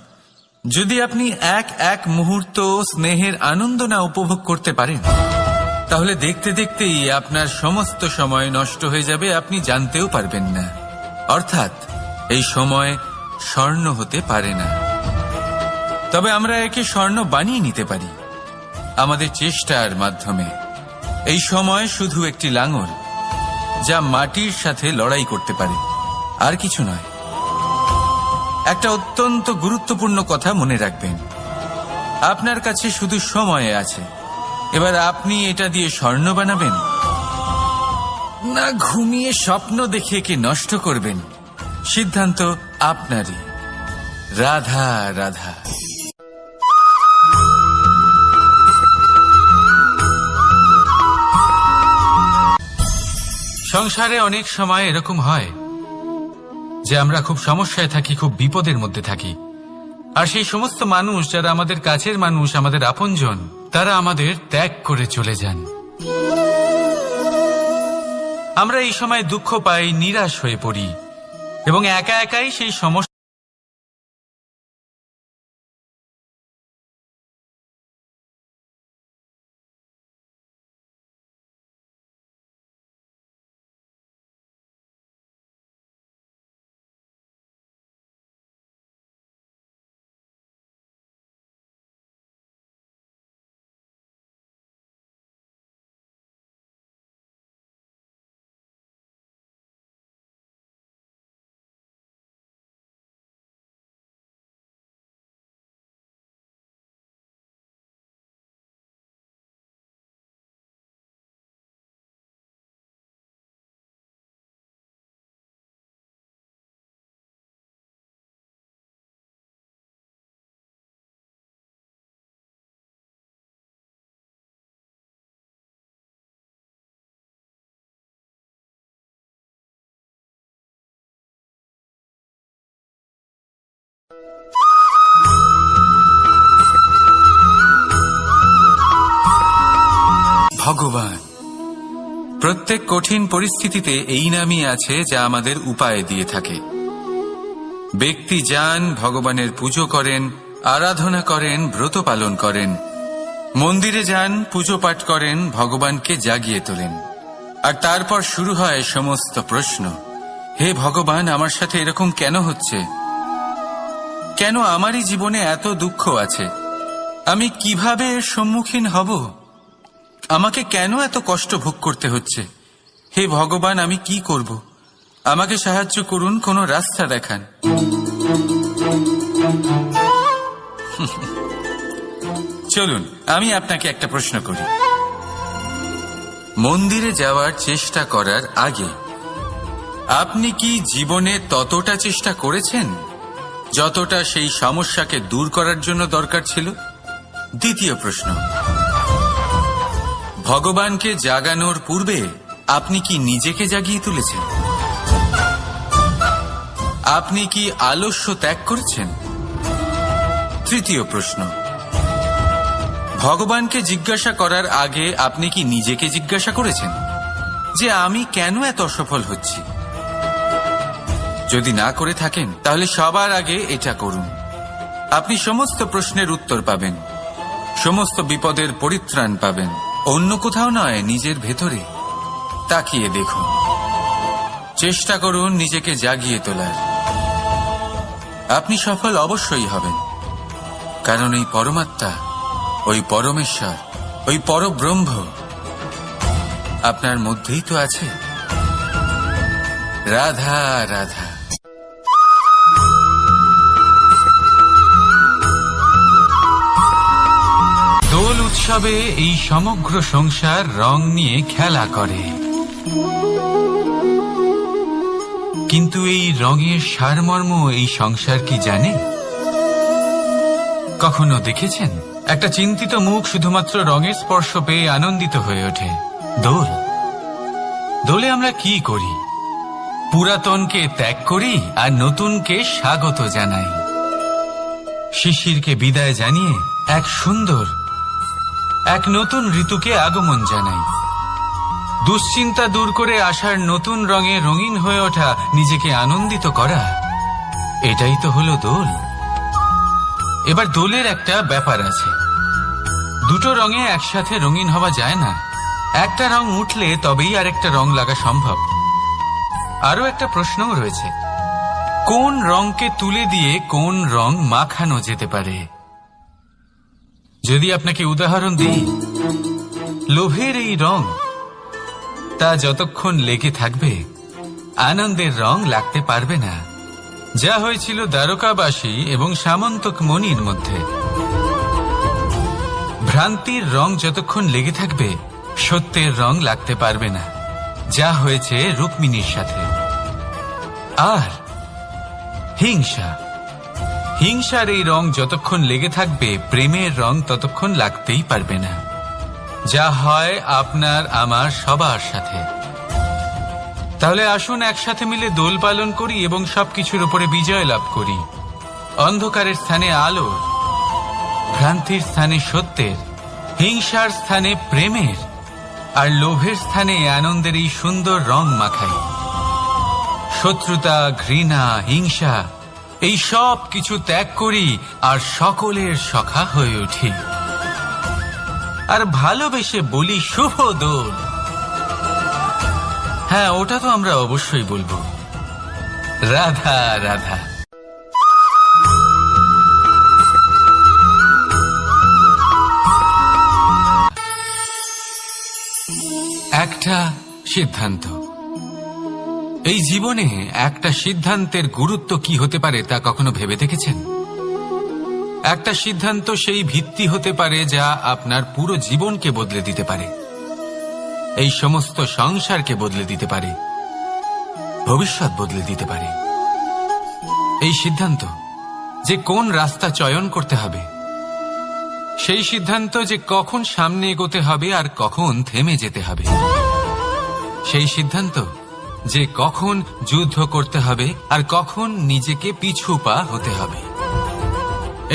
যদি আপনি এক মুহূর্ত স্নেহের আনন্দ না উপভোগ করতে পারেন, তাহলে দেখতে দেখতেই আপনার সমস্ত সময় নষ্ট হয়ে যাবে, আপনি জানতেও পারবেন না। অর্থাৎ এই সময় স্বর্ণ হতে পারে না। তবে আমরা একে স্বর্ণ বানিয়ে নিতে পারি আমাদের চেষ্টার মাধ্যমে। এই সময় শুধু একটি লাঙল, যা মাটির সাথে লড়াই করতে পারে, আর কিছু নয়। একটা অত্যন্ত গুরুত্বপূর্ণ কথা মনে রাখবেন, আপনার কাছে শুধু সময় আছে। এবার আপনি এটা দিয়ে স্বর্ণ বানাবেন, না ঘুমিয়ে স্বপ্ন দেখে একে নষ্ট করবেন, সিদ্ধান্ত আপনারই। রাধা রাধা। সংসারে অনেক সময় এরকম হয় যে আমরা খুব সমস্যায় থাকি, খুব বিপদের মধ্যে থাকি, আর সেই সমস্ত মানুষ যারা আমাদের কাছের মানুষ, আমাদের আপনজন, তারা আমাদের ত্যাগ করে চলে যান। আমরা এই সময় দুঃখ পাই, নিরাশ হয়ে পড়ি এবং একা একাই সেই সমস্যা ভগবান। প্রত্যেক কঠিন পরিস্থিতিতে এই নামই আছে যা আমাদের উপায় দিয়ে থাকে। ব্যক্তি যান, ভগবানের পুজো করেন, আরাধনা করেন, ব্রত পালন করেন, মন্দিরে যান, পুজো পাঠ করেন, ভগবানকে জাগিয়ে তোলেন, আর তারপর শুরু হয় সমস্ত প্রশ্ন। হে ভগবান, আমার সাথে এরকম কেন হচ্ছে? কেন আমারই জীবনে এত দুঃখ আছে? আমি কিভাবে এর সম্মুখীন হব? আমাকে কেন এত কষ্ট ভোগ করতে হচ্ছে? হে ভগবান, আমি কি করব? আমাকে সাহায্য করুন, কোনো রাস্তা দেখান। চলুন আমি আপনাকে একটা প্রশ্ন করি। মন্দিরে যাওয়ার চেষ্টা করার আগে আপনি কি জীবনে ততটা চেষ্টা করেছেন যতটা সেই সমস্যাকে দূর করার জন্য দরকার ছিল? দ্বিতীয় প্রশ্ন, ভগবানকে জাগানোর পূর্বে আপনি কি নিজেকে জাগিয়ে তুলেছেন? আপনি কি আলস্য ত্যাগ করেছেন? তৃতীয় প্রশ্ন, ভগবানকে জিজ্ঞাসা করার আগে আপনি কি নিজেকে জিজ্ঞাসা করেছেন যে আমি কেন এত অসফল হচ্ছি? যদি না করে থাকেন তাহলে সবার আগে এটা করুন। আপনি সমস্ত প্রশ্নের উত্তর পাবেন, সমস্ত বিপদের পরিত্রাণ পাবেন। অন্য কোথাও নয়, নিজের ভেতরে তাকিয়ে দেখুন। চেষ্টা করুন নিজেকে জাগিয়ে তোলার। আপনি সফল অবশ্যই হবেন, কারণ এই পরমাত্মা, ওই পরমেশ্বর, ওই পরব্রহ্ম আপনার মধ্যেই তো আছে। রাধা রাধা। দোল উৎসবে এই সমগ্র সংসার রং নিয়ে খেলা করে, কিন্তু এই রঙের সারমর্ম এই সংসার কি জানে? কখনো দেখেছেন একটা চিন্তিত মুখ শুধুমাত্র রঙের স্পর্শ পেয়ে আনন্দিত হয়ে ওঠে? দোলে আমরা কি করি? পুরাতনকে ত্যাগ করি আর নতুনকে স্বাগত জানাই। শিশিরকে বিদায় জানিয়ে এক সুন্দর, এক নতুন ঋতুকে আগমন জানাই। দুশ্চিন্তা দূর করে আসার নতুন রঙে রঙিন হয়ে ওঠা, নিজেকে আনন্দিত করা, এটাই তো হলো দোল। এবার দোলের একটা ব্যাপার আছে, দুটো রঙে একসাথে রঙিন হওয়া যায় না। একটা রং উঠলে তবেই আরেকটা রং লাগা সম্ভব। আরো একটা প্রশ্নও রয়েছে, কোন রংকে তুলে দিয়ে কোন রং মাখানো যেতে পারে? যদি আপনাকে উদাহরণ দিই, লোভের এই রং, তা যতক্ষণ লেগে থাকবে আনন্দের রং লাগতে পারবে না, যা হয়েছিল দ্বারকাবাসী এবং সামন্তক মণির মধ্যে। ভ্রান্তির রং যতক্ষণ লেগে থাকবে সত্যের রং লাগতে পারবে না, যা হয়েছে রুক্মিণীর সাথে। আর হিংসার এই রং যতক্ষণ লেগে থাকবে প্রেমের রং ততক্ষণ লাগতেই পারবে না, যা হয় আপনার আমার সবার সাথে। তাহলে আসুন একসাথে মিলে দোল পালন করি এবং সবকিছুর উপরে বিজয় লাভ করি। অন্ধকারের স্থানে আলো, ভ্রান্তির স্থানে সত্যের, হিংসার স্থানে প্রেমের, আর লোভের স্থানে আনন্দের এই সুন্দর রং মাখাই। শত্রুতা, ঘৃণা, হিংসা এই সব কিছু ত্যাগ করি আর সকলের সখা হয়ে উঠি। আর ভালোবেসে বলি শুভ দোল। হ্যাঁ, ওটা তো আমরা অবশ্যই বলবো, রাধা রাধা। একটা সিদ্ধান্ত। এই জীবনে একটা সিদ্ধান্তের গুরুত্ব কি হতে পারে তা কখনো ভেবে দেখেছেন? একটা সিদ্ধান্ত সেই ভিত্তি হতে পারে যা আপনার পুরো জীবনকে বদলে দিতে পারে, এই সমস্ত সংসারকে বদলে দিতে পারে, ভবিষ্যৎ বদলে দিতে পারে। এই সিদ্ধান্ত যে কোন রাস্তা চয়ন করতে হবে, সেই সিদ্ধান্ত যে কখন সামনে এগোতে হবে আর কখন থেমে যেতে হবে, সেই সিদ্ধান্ত যে কখন যুদ্ধ করতে হবে আর কখন নিজেকে পিছু পা হতে হবে।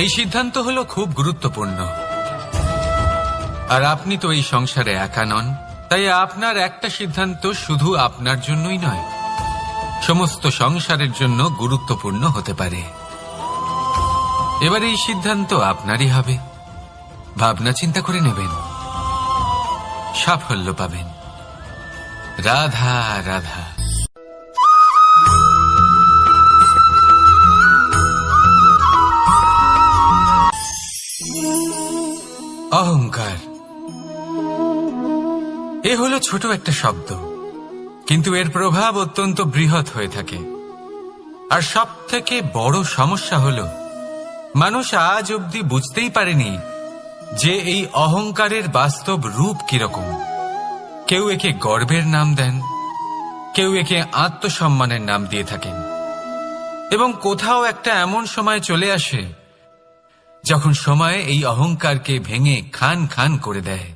এই সিদ্ধান্ত হলো খুব গুরুত্বপূর্ণ। আর আপনি তো এই সংসারে একা নন, তাই আপনার একটা সিদ্ধান্ত শুধু আপনার জন্যই নয়, সমস্ত সংসারের জন্য গুরুত্বপূর্ণ হতে পারে। এবার এই সিদ্ধান্ত আপনারই হবে। ভাবনা চিন্তা করে নেবেন, সাফল্য পাবেন। রাধা রাধা। অহংকার এ হলো ছোট একটা শব্দ, কিন্তু এর প্রভাব অত্যন্ত বৃহৎ হয়ে থাকে। আর সব থেকে বড় সমস্যা হলো মানুষ আজ অবধি বুঝতেই পারেনি যে এই অহংকারের বাস্তব রূপ কিরকম। কেউ একে গর্বের নাম দেন, কেউ একে আত্মসম্মানের নাম দিয়ে থাকেন, এবং কোথাও একটা এমন সময় চলে আসে যখন সময় এই অহংকারকে ভেঙে খান খান করে দেয়।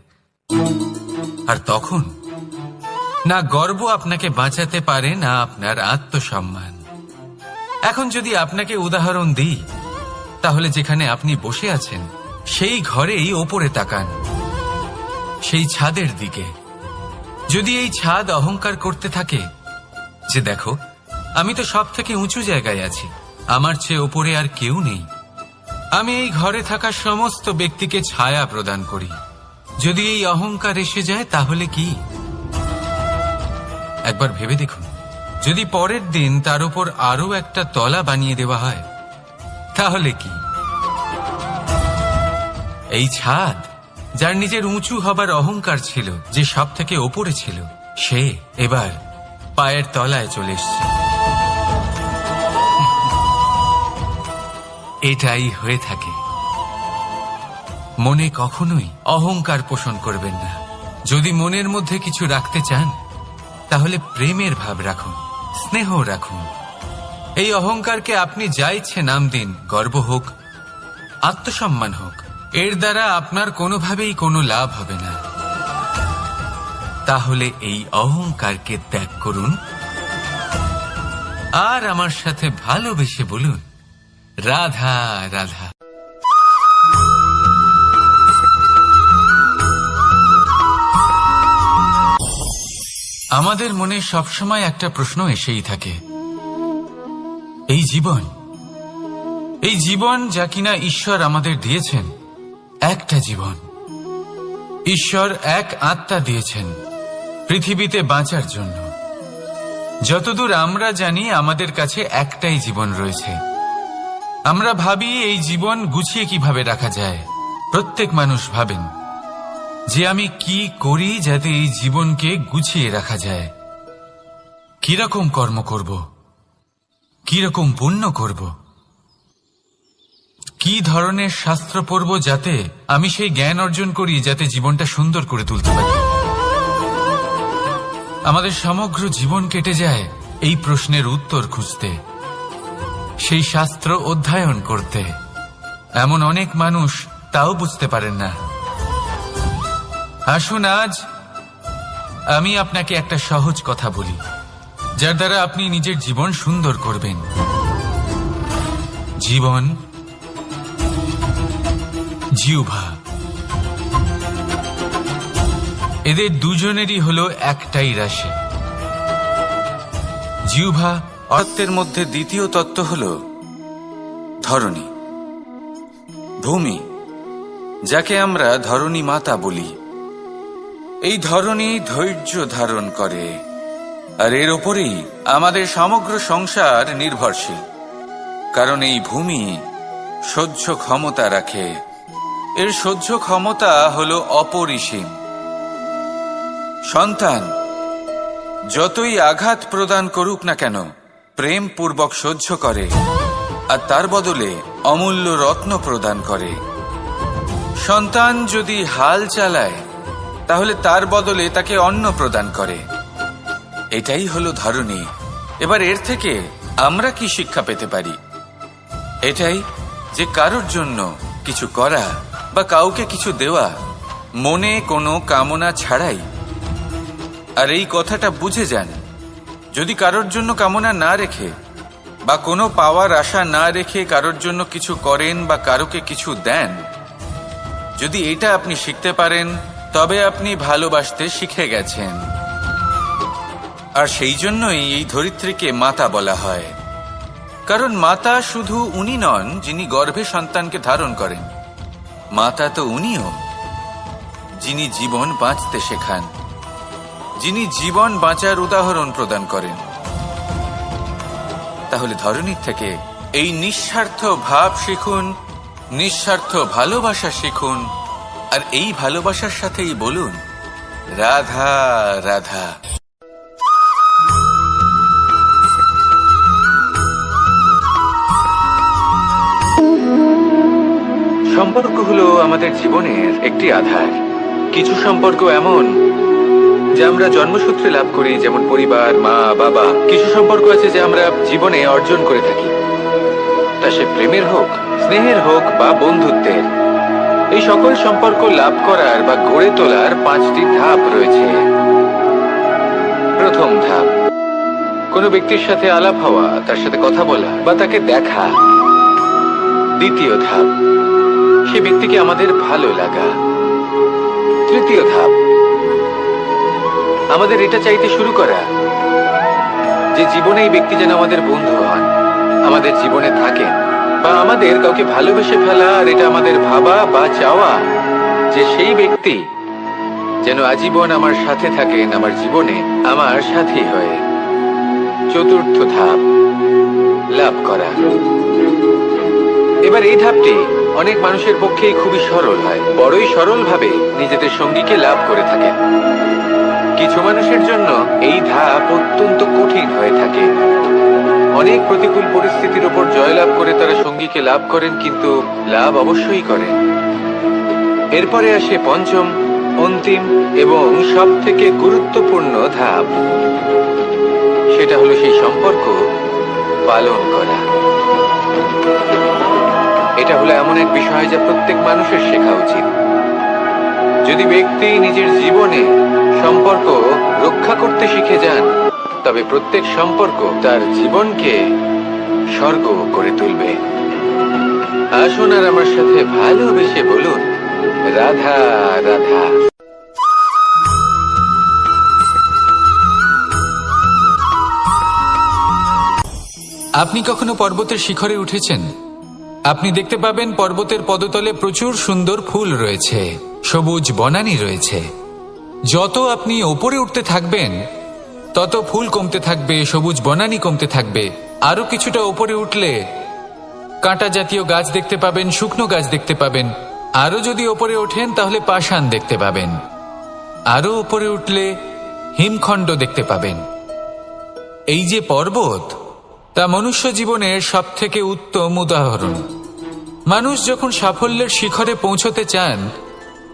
আর তখন না গর্ব আপনাকে বাঁচাতে পারে, না আপনার আত্মসম্মান। এখন যদি আপনাকে উদাহরণ দিই, তাহলে যেখানে আপনি বসে আছেন সেই ঘরেই ওপরে তাকান, সেই ছাদের দিকে। যদি এই ছাদ অহংকার করতে থাকে যে দেখো, আমি তো সব থেকে উঁচু জায়গায় আছি, আমার চেয়ে ওপরে আর কেউ নেই, আমি এই ঘরে থাকা সমস্ত ব্যক্তিকে ছায়া প্রদান করি, যদি এই অহংকার এসে যায় তাহলে কি? একবার ভেবে দেখুন, যদি পরের দিন তার উপর আরো একটা তলা বানিয়ে দেওয়া হয় তাহলে কি? এই ছাদ, যার নিজের উঁচু হবার অহংকার ছিল, যে সব থেকে ওপরে ছিল, সে এবার পায়ের তলায় চলে এসছে। এটাই হয়ে থাকে। মনে কখনোই অহংকার পোষণ করবেন না। যদি মনের মধ্যে কিছু রাখতে চান তাহলে প্রেমের ভাব রাখুন, স্নেহ রাখুন। এই অহংকারকে আপনি যা ইচ্ছে নাম দিন, গর্ব হোক, আত্মসম্মান হোক, এর দ্বারা আপনার কোনোভাবেই কোনো লাভ হবে না। তাহলে এই অহংকারকে ত্যাগ করুন আর আমার সাথে ভালোবেসে বলুন, রাধা রাধা। আমাদের মনে সবসময় একটা প্রশ্ন এসেই থাকে, এই জীবন যা কিনা ঈশ্বর আমাদের দিয়েছেন, একটা জীবন। ঈশ্বর এক আত্মা দিয়েছেন পৃথিবীতে বাঁচার জন্য। যতদূর আমরা জানি আমাদের কাছে একটাই জীবন রয়েছে। আমরা ভাবি এই জীবন গুছিয়ে কিভাবে রাখা যায়, প্রত্যেক মানুষ ভাবেন। যে আমি কি করি যাতে এই জীবনকে গুছিয়ে রাখা যায়, কিরকম কর্ম করব, কিরকম পুণ্য করব, কি ধরনের শাস্ত্র পড়ব যাতে আমি সেই জ্ঞান অর্জন করি যাতে জীবনটা সুন্দর করে তুলতে পারি। আমাদের সমগ্র জীবন কেটে যায় এই প্রশ্নের উত্তর খুঁজতে, সেই শাস্ত্র অধ্যয়ন করতে। এমন অনেক মানুষ তাও বুঝতে পারেন না। আসুন আজ আমি আপনাকে একটা সহজ কথা বলি, যার দ্বারা আপনি নিজের জীবন সুন্দর করবেন। জীবন, জিহ্বা, এদের দুজনেরই হলো একটাই রাশি। জিহ্বা অর্থের মধ্যে দ্বিতীয় তত্ত্ব হল ধরণী, ভূমি, যাকে আমরা ধরণী মাতা বলি। এই ধরণী ধৈর্য ধারণ করে, আর এর ওপরেই আমাদের সমগ্র সংসার নির্ভরশীল। কারণ এই ভূমি সহ্য ক্ষমতা রাখে, এর সহ্য ক্ষমতা হল অপরিসীম। সন্তান যতই আঘাত প্রদান করুক না কেন, প্রেম পূর্বক সহ্য করে, আর তার বদলে অমূল্য রত্ন প্রদান করে। সন্তান যদি হাল চালায়, তাহলে তার বদলে তাকে অন্ন প্রদান করে। এটাই হলো ধরণী। এবার এর থেকে আমরা কি শিক্ষা পেতে পারি? এটাই যে কারোর জন্য কিছু করা বা কাউকে কিছু দেওয়া মনে কোনো কামনা ছাড়াই। আর এই কথাটা বুঝে যান, যদি কারোর জন্য কামনা না রেখে বা কোনো পাওয়ার আশা না রেখে কারোর জন্য কিছু করেন বা কারোকে কিছু দেন, যদি এটা আপনি শিখতে পারেন, তবে আপনি ভালোবাসতে শিখে গেছেন। আর সেই জন্যই এই ধরিত্রীকে মাতা বলা হয়। কারণ মাতা শুধু উনি নন যিনি গর্ভে সন্তানকে ধারণ করেন, মাতা তো উনিও যিনি জীবন বাঁচতে শেখান, যিনি জীবন বাঁচার উদাহরণ প্রদান করেন। তাহলে ধরণীর থেকে এই নিঃস্বার্থ ভাব শিখুন, নিঃস্বার্থ ভালোবাসা শিখুন, আর এই ভালোবাসার সাথেই বলুন রাধা রাধা। সম্পর্ক হলো আমাদের জীবনের একটি আধার। কিছু সম্পর্ক এমন যা আমরা জন্মসূত্রে লাভ করি, যেমন পরিবার, মা, বাবা। কিছু সম্পর্ক আছে যা আমরা জীবনে অর্জন করে থাকি, তা সে প্রেমের হোক, স্নেহের হোক বা বন্ধুত্বের। এই সকল সম্পর্ক লাভ করার বা গড়ে তোলার 5টি ধাপ রয়েছে। প্রথম ধাপ, কোনো ব্যক্তির সাথে আলাপ হওয়া, তার সাথে কথা বলা বা তাকে দেখা। দ্বিতীয় ধাপ, সে ব্যক্তিকে আমাদের ভালো লাগা। তৃতীয় ধাপ, আমাদের এটা চাইতে শুরু করা যে জীবনে এই ব্যক্তি যেন আমাদের বন্ধু হন, আমাদের জীবনে থাকেন, বা আমাদের কাউকে ভালোবেসে ফেলা। আর এটা আমাদের ভাবা বা চাওয়া যে সেই ব্যক্তি যেন আজীবন আমার সাথে থাকেন, আমার জীবনে আমার সাথী হয়ে। চতুর্থ ধাপ, লাভ করা। এবার এই ধাপটি অনেক মানুষের পক্ষেই খুবই সরল হয়, বড়ই সরলভাবে নিজেদের সঙ্গীকে লাভ করে থাকেন। কিছু মানুষের জন্য এই ধাপ অত্যন্ত কঠিন হয়ে থাকে। অনেক প্রতিকূল পরিস্থিতির উপর জয়লাভ করে তারা সঙ্গীকে লাভ করেন, কিন্তু লাভ অবশ্যই করেন। এরপরে আসে পঞ্চম, অন্তিম এবং সব থেকে গুরুত্বপূর্ণ ধাপ। সেটা হলো সেই সম্পর্ক পালন করা। এটা হলো এমন এক বিষয় যা প্রত্যেক মানুষের শেখা উচিত। যদি ব্যক্তি নিজের জীবনে সম্পর্ক রক্ষা করতে শিখে যান, তবে প্রত্যেক সম্পর্ক তার জীবনকে স্বর্গ করে তুলবে। আসুন আর আমার সাথে ভালোবেসে বলুন রাধা রাধা। আপনি কখনো পর্বতের শিখরে উঠেছেন? আপনি দেখতে পাবেন পর্বতের পদতলে প্রচুর সুন্দর ফুল রয়েছে, সবুজ বনানী রয়েছে। যত আপনি ওপরে উঠতে থাকবেন তত ফুল কমতে থাকবে, সবুজ বনানী কমতে থাকবে। আরো কিছুটা ওপরে উঠলে কাঁটা জাতীয় গাছ দেখতে পাবেন, শুকনো গাছ দেখতে পাবেন। আরো যদি ওপরে ওঠেন তাহলে পাষাণ দেখতে পাবেন, আরো উপরে উঠলে হিমখণ্ড দেখতে পাবেন। এই যে পর্বত, তা মনুষ্য জীবনের সবথেকে উত্তম উদাহরণ। মানুষ যখন সাফল্যের শিখরে পৌঁছতে চান,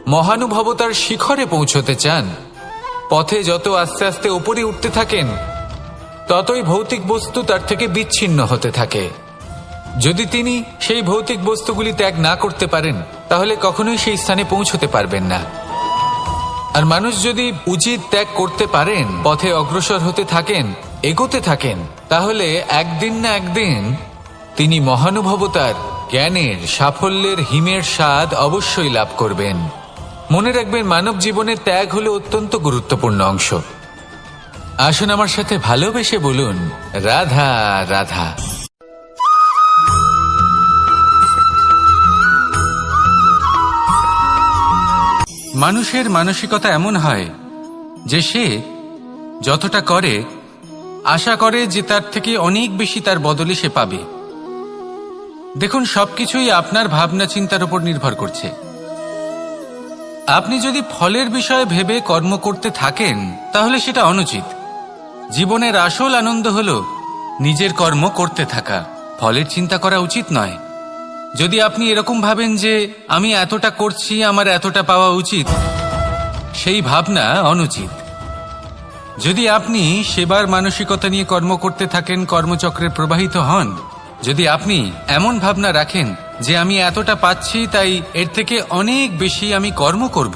মহানুভবতার শিখরে পৌঁছতে চান, পথে যত আস্তে আস্তে উপরে উঠতে থাকেন, ততই ভৌতিক বস্তু তার থেকে বিচ্ছিন্ন হতে থাকে। যদি তিনি সেই ভৌতিক বস্তুগুলি ত্যাগ না করতে পারেন, তাহলে কখনোই সেই স্থানে পৌঁছতে পারবেন না। আর মানুষ যদি উচিত ত্যাগ করতে পারেন, পথে অগ্রসর হতে থাকেন, এগোতে থাকেন, তাহলে একদিন না একদিন তিনি মহানুভবতার, জ্ঞানের, সাফল্যের হিমের স্বাদ অবশ্যই লাভ করবেন। মনে রাখবেন, মানব জীবনে ত্যাগ হলো অত্যন্ত গুরুত্বপূর্ণ অংশ। আসুন আমার সাথে ভালোবেসে বলুন, রাধা রাধা। মানুষের মানসিকতা এমন হয় যে সে যতটা করে আশা করে যে তার থেকে অনেক বেশি তার বদলে সে পাবে। দেখুন, সবকিছুই আপনার ভাবনা চিন্তার উপর নির্ভর করছে। আপনি যদি ফলের বিষয়ে ভেবে কর্ম করতে থাকেন, তাহলে সেটা অনুচিত। জীবনের আসল আনন্দ হল নিজের কর্ম করতে থাকা, ফলের চিন্তা করা উচিত নয়। যদি আপনি এরকম ভাবেন যে আমি এতটা করছি, আমার এতটা পাওয়া উচিত, সেই ভাবনা অনুচিত। যদি আপনি সেবার মানসিকতা নিয়ে কর্ম করতে থাকেন, কর্মচক্রে প্রবাহিত হন, যদি আপনি এমন ভাবনা রাখেন যে আমি এতটা পাচ্ছি, তাই এর থেকে অনেক বেশি আমি কর্ম করব,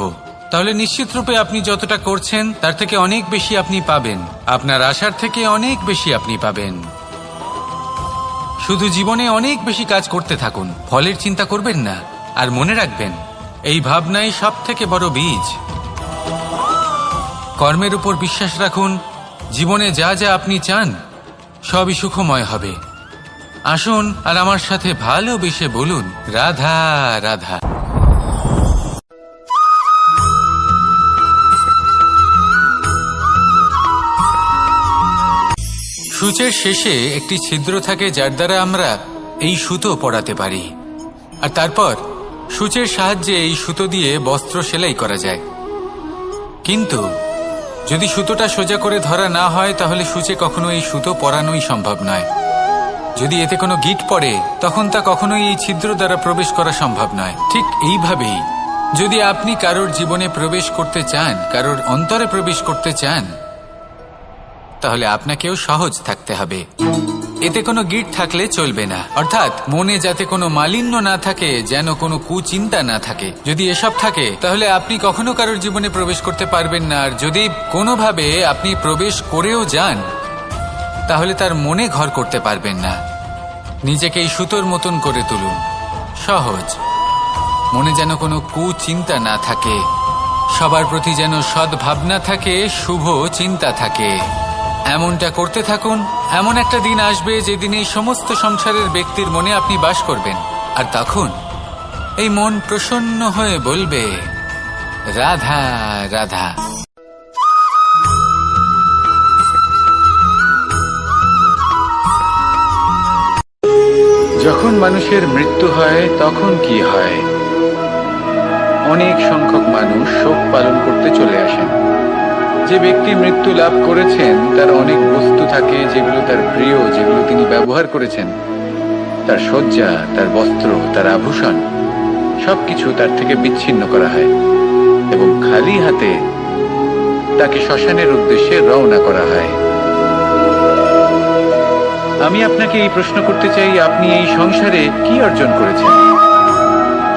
তাহলে নিশ্চিতরূপে আপনি যতটা করছেন তার থেকে অনেক বেশি আপনি পাবেন, আপনার আশার থেকে অনেক বেশি আপনি পাবেন। শুধু জীবনে অনেক বেশি কাজ করতে থাকুন, ফলের চিন্তা করবেন না। আর মনে রাখবেন, এই ভাবনাই সব থেকে বড় বীজ। কর্মের উপর বিশ্বাস রাখুন, জীবনে যা যা আপনি চান সবই সুখময় হবে। আসুন আর আমার সাথে ভালোবেসে বলুন, রাধা রাধা। সূচের শেষে একটি ছিদ্র থাকে, যার দ্বারা আমরা এই সুতো পরাতে পারি। আর তারপর সূচের সাহায্যে এই সুতো দিয়ে বস্ত্র সেলাই করা যায়। কিন্তু যদি সুতোটা সোজা করে ধরা না হয়, তাহলে সূচে কখনো এই সুতো পরানোই সম্ভব নয়। যদি এতে কোনো গিঁট পড়ে, তখন তা কখনোই এই ছিদ্র দ্বারা প্রবেশ করা সম্ভব নয়। ঠিক এইভাবেই যদি আপনি কারোর জীবনে প্রবেশ করতে চান, কারোর অন্তরে প্রবেশ করতে চান, তাহলে আপনাকেও সহজ থাকতে হবে। এতে কোনো গিঁট থাকলে চলবে না, অর্থাৎ মনে যাতে কোনো মালিন্য না থাকে, যেন কোনো কুচিন্তা না থাকে। যদি এসব থাকে, তাহলে আপনি কখনো কারোর জীবনে প্রবেশ করতে পারবেন না। আর যদি কোনোভাবে আপনি প্রবেশ করেও যান, তাহলে তার মনে ঘর করতে পারবেন না। নিজেকে এই সুতোর মতন করে তুলুন, সহজ। মনে যেন কোনো কুচিন্তা না থাকে, সবার প্রতি যেন সদ্ভাবনা থাকে, শুভ চিন্তা থাকে। এমনটা করতে থাকুন। এমন একটা দিন আসবে যেদিন এই সমস্ত সংসারের ব্যক্তির মনে আপনি বাস করবেন, আর তখন এই মন প্রসন্ন হয়ে বলবে, রাধা রাধা। যখন মানুষের মৃত্যু হয়, তখন কি হয়? অনেক সংখ্যক মানুষ শোক পালন করতে চলে আসেন। যে ব্যক্তি মৃত্যু লাভ করেছেন, তার অনেক বস্তু থাকে যেগুলো তার প্রিয়, যেগুলো তিনি ব্যবহার করেছেন। তার শয্যা, তার বস্ত্র, তার আভূষণ, সবকিছু তার থেকে বিচ্ছিন্ন করা হয় এবং খালি হাতে তাকে শ্মশানের উদ্দেশ্যে রওনা করা হয়। আমি আপনাকে এই প্রশ্ন করতে চাই, আপনি এই সংসারে কি অর্জন করেছেন?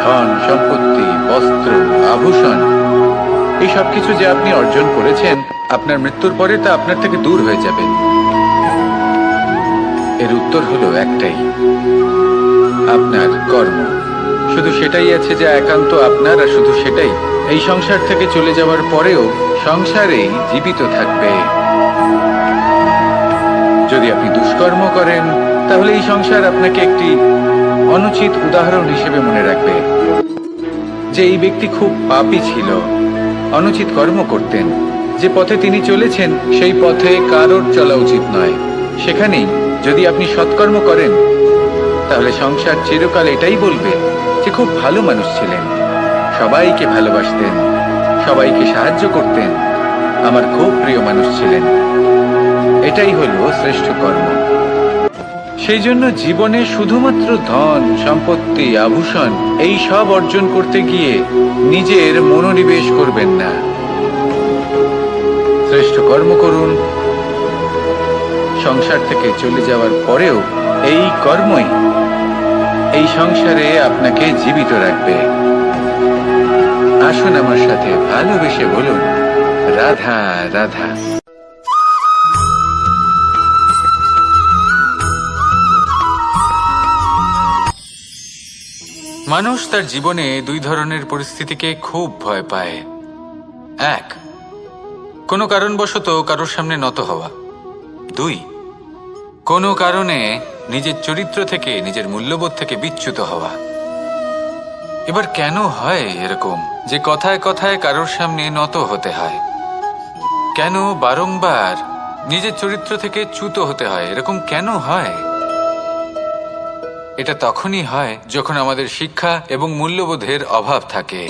ধন সম্পত্তি, বস্ত্র, আভূষণ, এই সবকিছু যে আপনি অর্জন করেছেন, আপনার মৃত্যুর পরে তা আপনার থেকে দূর হয়ে যাবে। এর উত্তর হলো একটাই, আপনার কর্ম। শুধু সেটাই আছে যা একান্ত আপনার, আর শুধু সেটাই এই সংসার থেকে চলে যাওয়ার পরেও সংসারেই জীবিত থাকবে। যদি আপনি দুষ্কর্ম করেন, তাহলে এই সংসার আপনাকে একটি অনুচিত উদাহরণ হিসেবে মনে রাখবে যে এই ব্যক্তি খুব পাপী ছিল, অনুচিত কর্ম করতেন। যে পথে তিনি চলেছেন, সেই পথে কারোর চলা উচিত নয়। সেখানেই যদি আপনি সৎকর্ম করেন, তাহলে সংসার চিরকাল এটাই বলবে যে খুব ভালো মানুষ ছিলেন। সবাইকে ভালোবাসতেন, সবাইকে সাহায্য করতেন, আমার খুব প্রিয় মানুষ ছিলেন। এটাই হলো শ্রেষ্ঠ কর্ম। সেই জন্য জীবনে শুধুমাত্র ধন, সম্পত্তি, আভূষণ এই সব অর্জন করতে গিয়ে নিজের মনোনিবেশ করবেন না। শ্রেষ্ঠ কর্ম করুন। সংসার থেকে চলে যাওয়ার পরেও এই কর্মই এই সংসারে আপনাকে জীবিত রাখবে। আসুন আমার সাথে ভালোবেসে বলুন, রাধা রাধা। মানুষ তার জীবনে দুই ধরনের পরিস্থিতিকে খুব ভয় পায়। এক, কোনো কারণবশত কারোর সামনে নত হওয়া। দুই, কোনো কারণে নিজের চরিত্র থেকে, নিজের মূল্যবোধ থেকে বিচ্যুত হওয়া। এবার কেন হয় এরকম যে কথায় কথায় কারোর সামনে নত হতে হয়? কেন বারংবার নিজের চরিত্র থেকে চ্যুত হতে হয়? এরকম কেন হয়? এটা তখনই হয় যখন আমাদের শিক্ষা এবং মূল্যবোধের অভাব থাকে।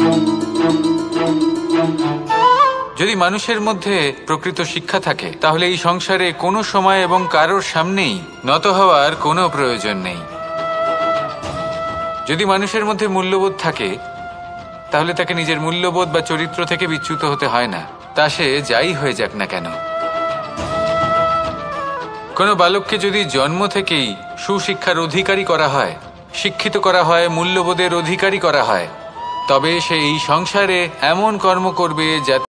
যদি মানুষের মধ্যে প্রকৃত শিক্ষা থাকে তাহলে এই সংসারে কোনো সময় এবং কারোর সামনেই নত হওয়ার কোনো প্রয়োজন নেই। যদি মানুষের মধ্যে মূল্যবোধ থাকে তাহলে তাকে নিজের মূল্যবোধ বা চরিত্র থেকে বিচ্যুত হতে হয় না, তা সে যাই হয়ে যাক না কেন। কোনো বালককে যদি জন্ম থেকেই সুশিক্ষার অধিকারী করা হয়, শিক্ষিত করা হয়, মূল্যবোধের অধিকারী করা হয়, তবে সে এই সংসারে এমন কর্ম করবে যাতে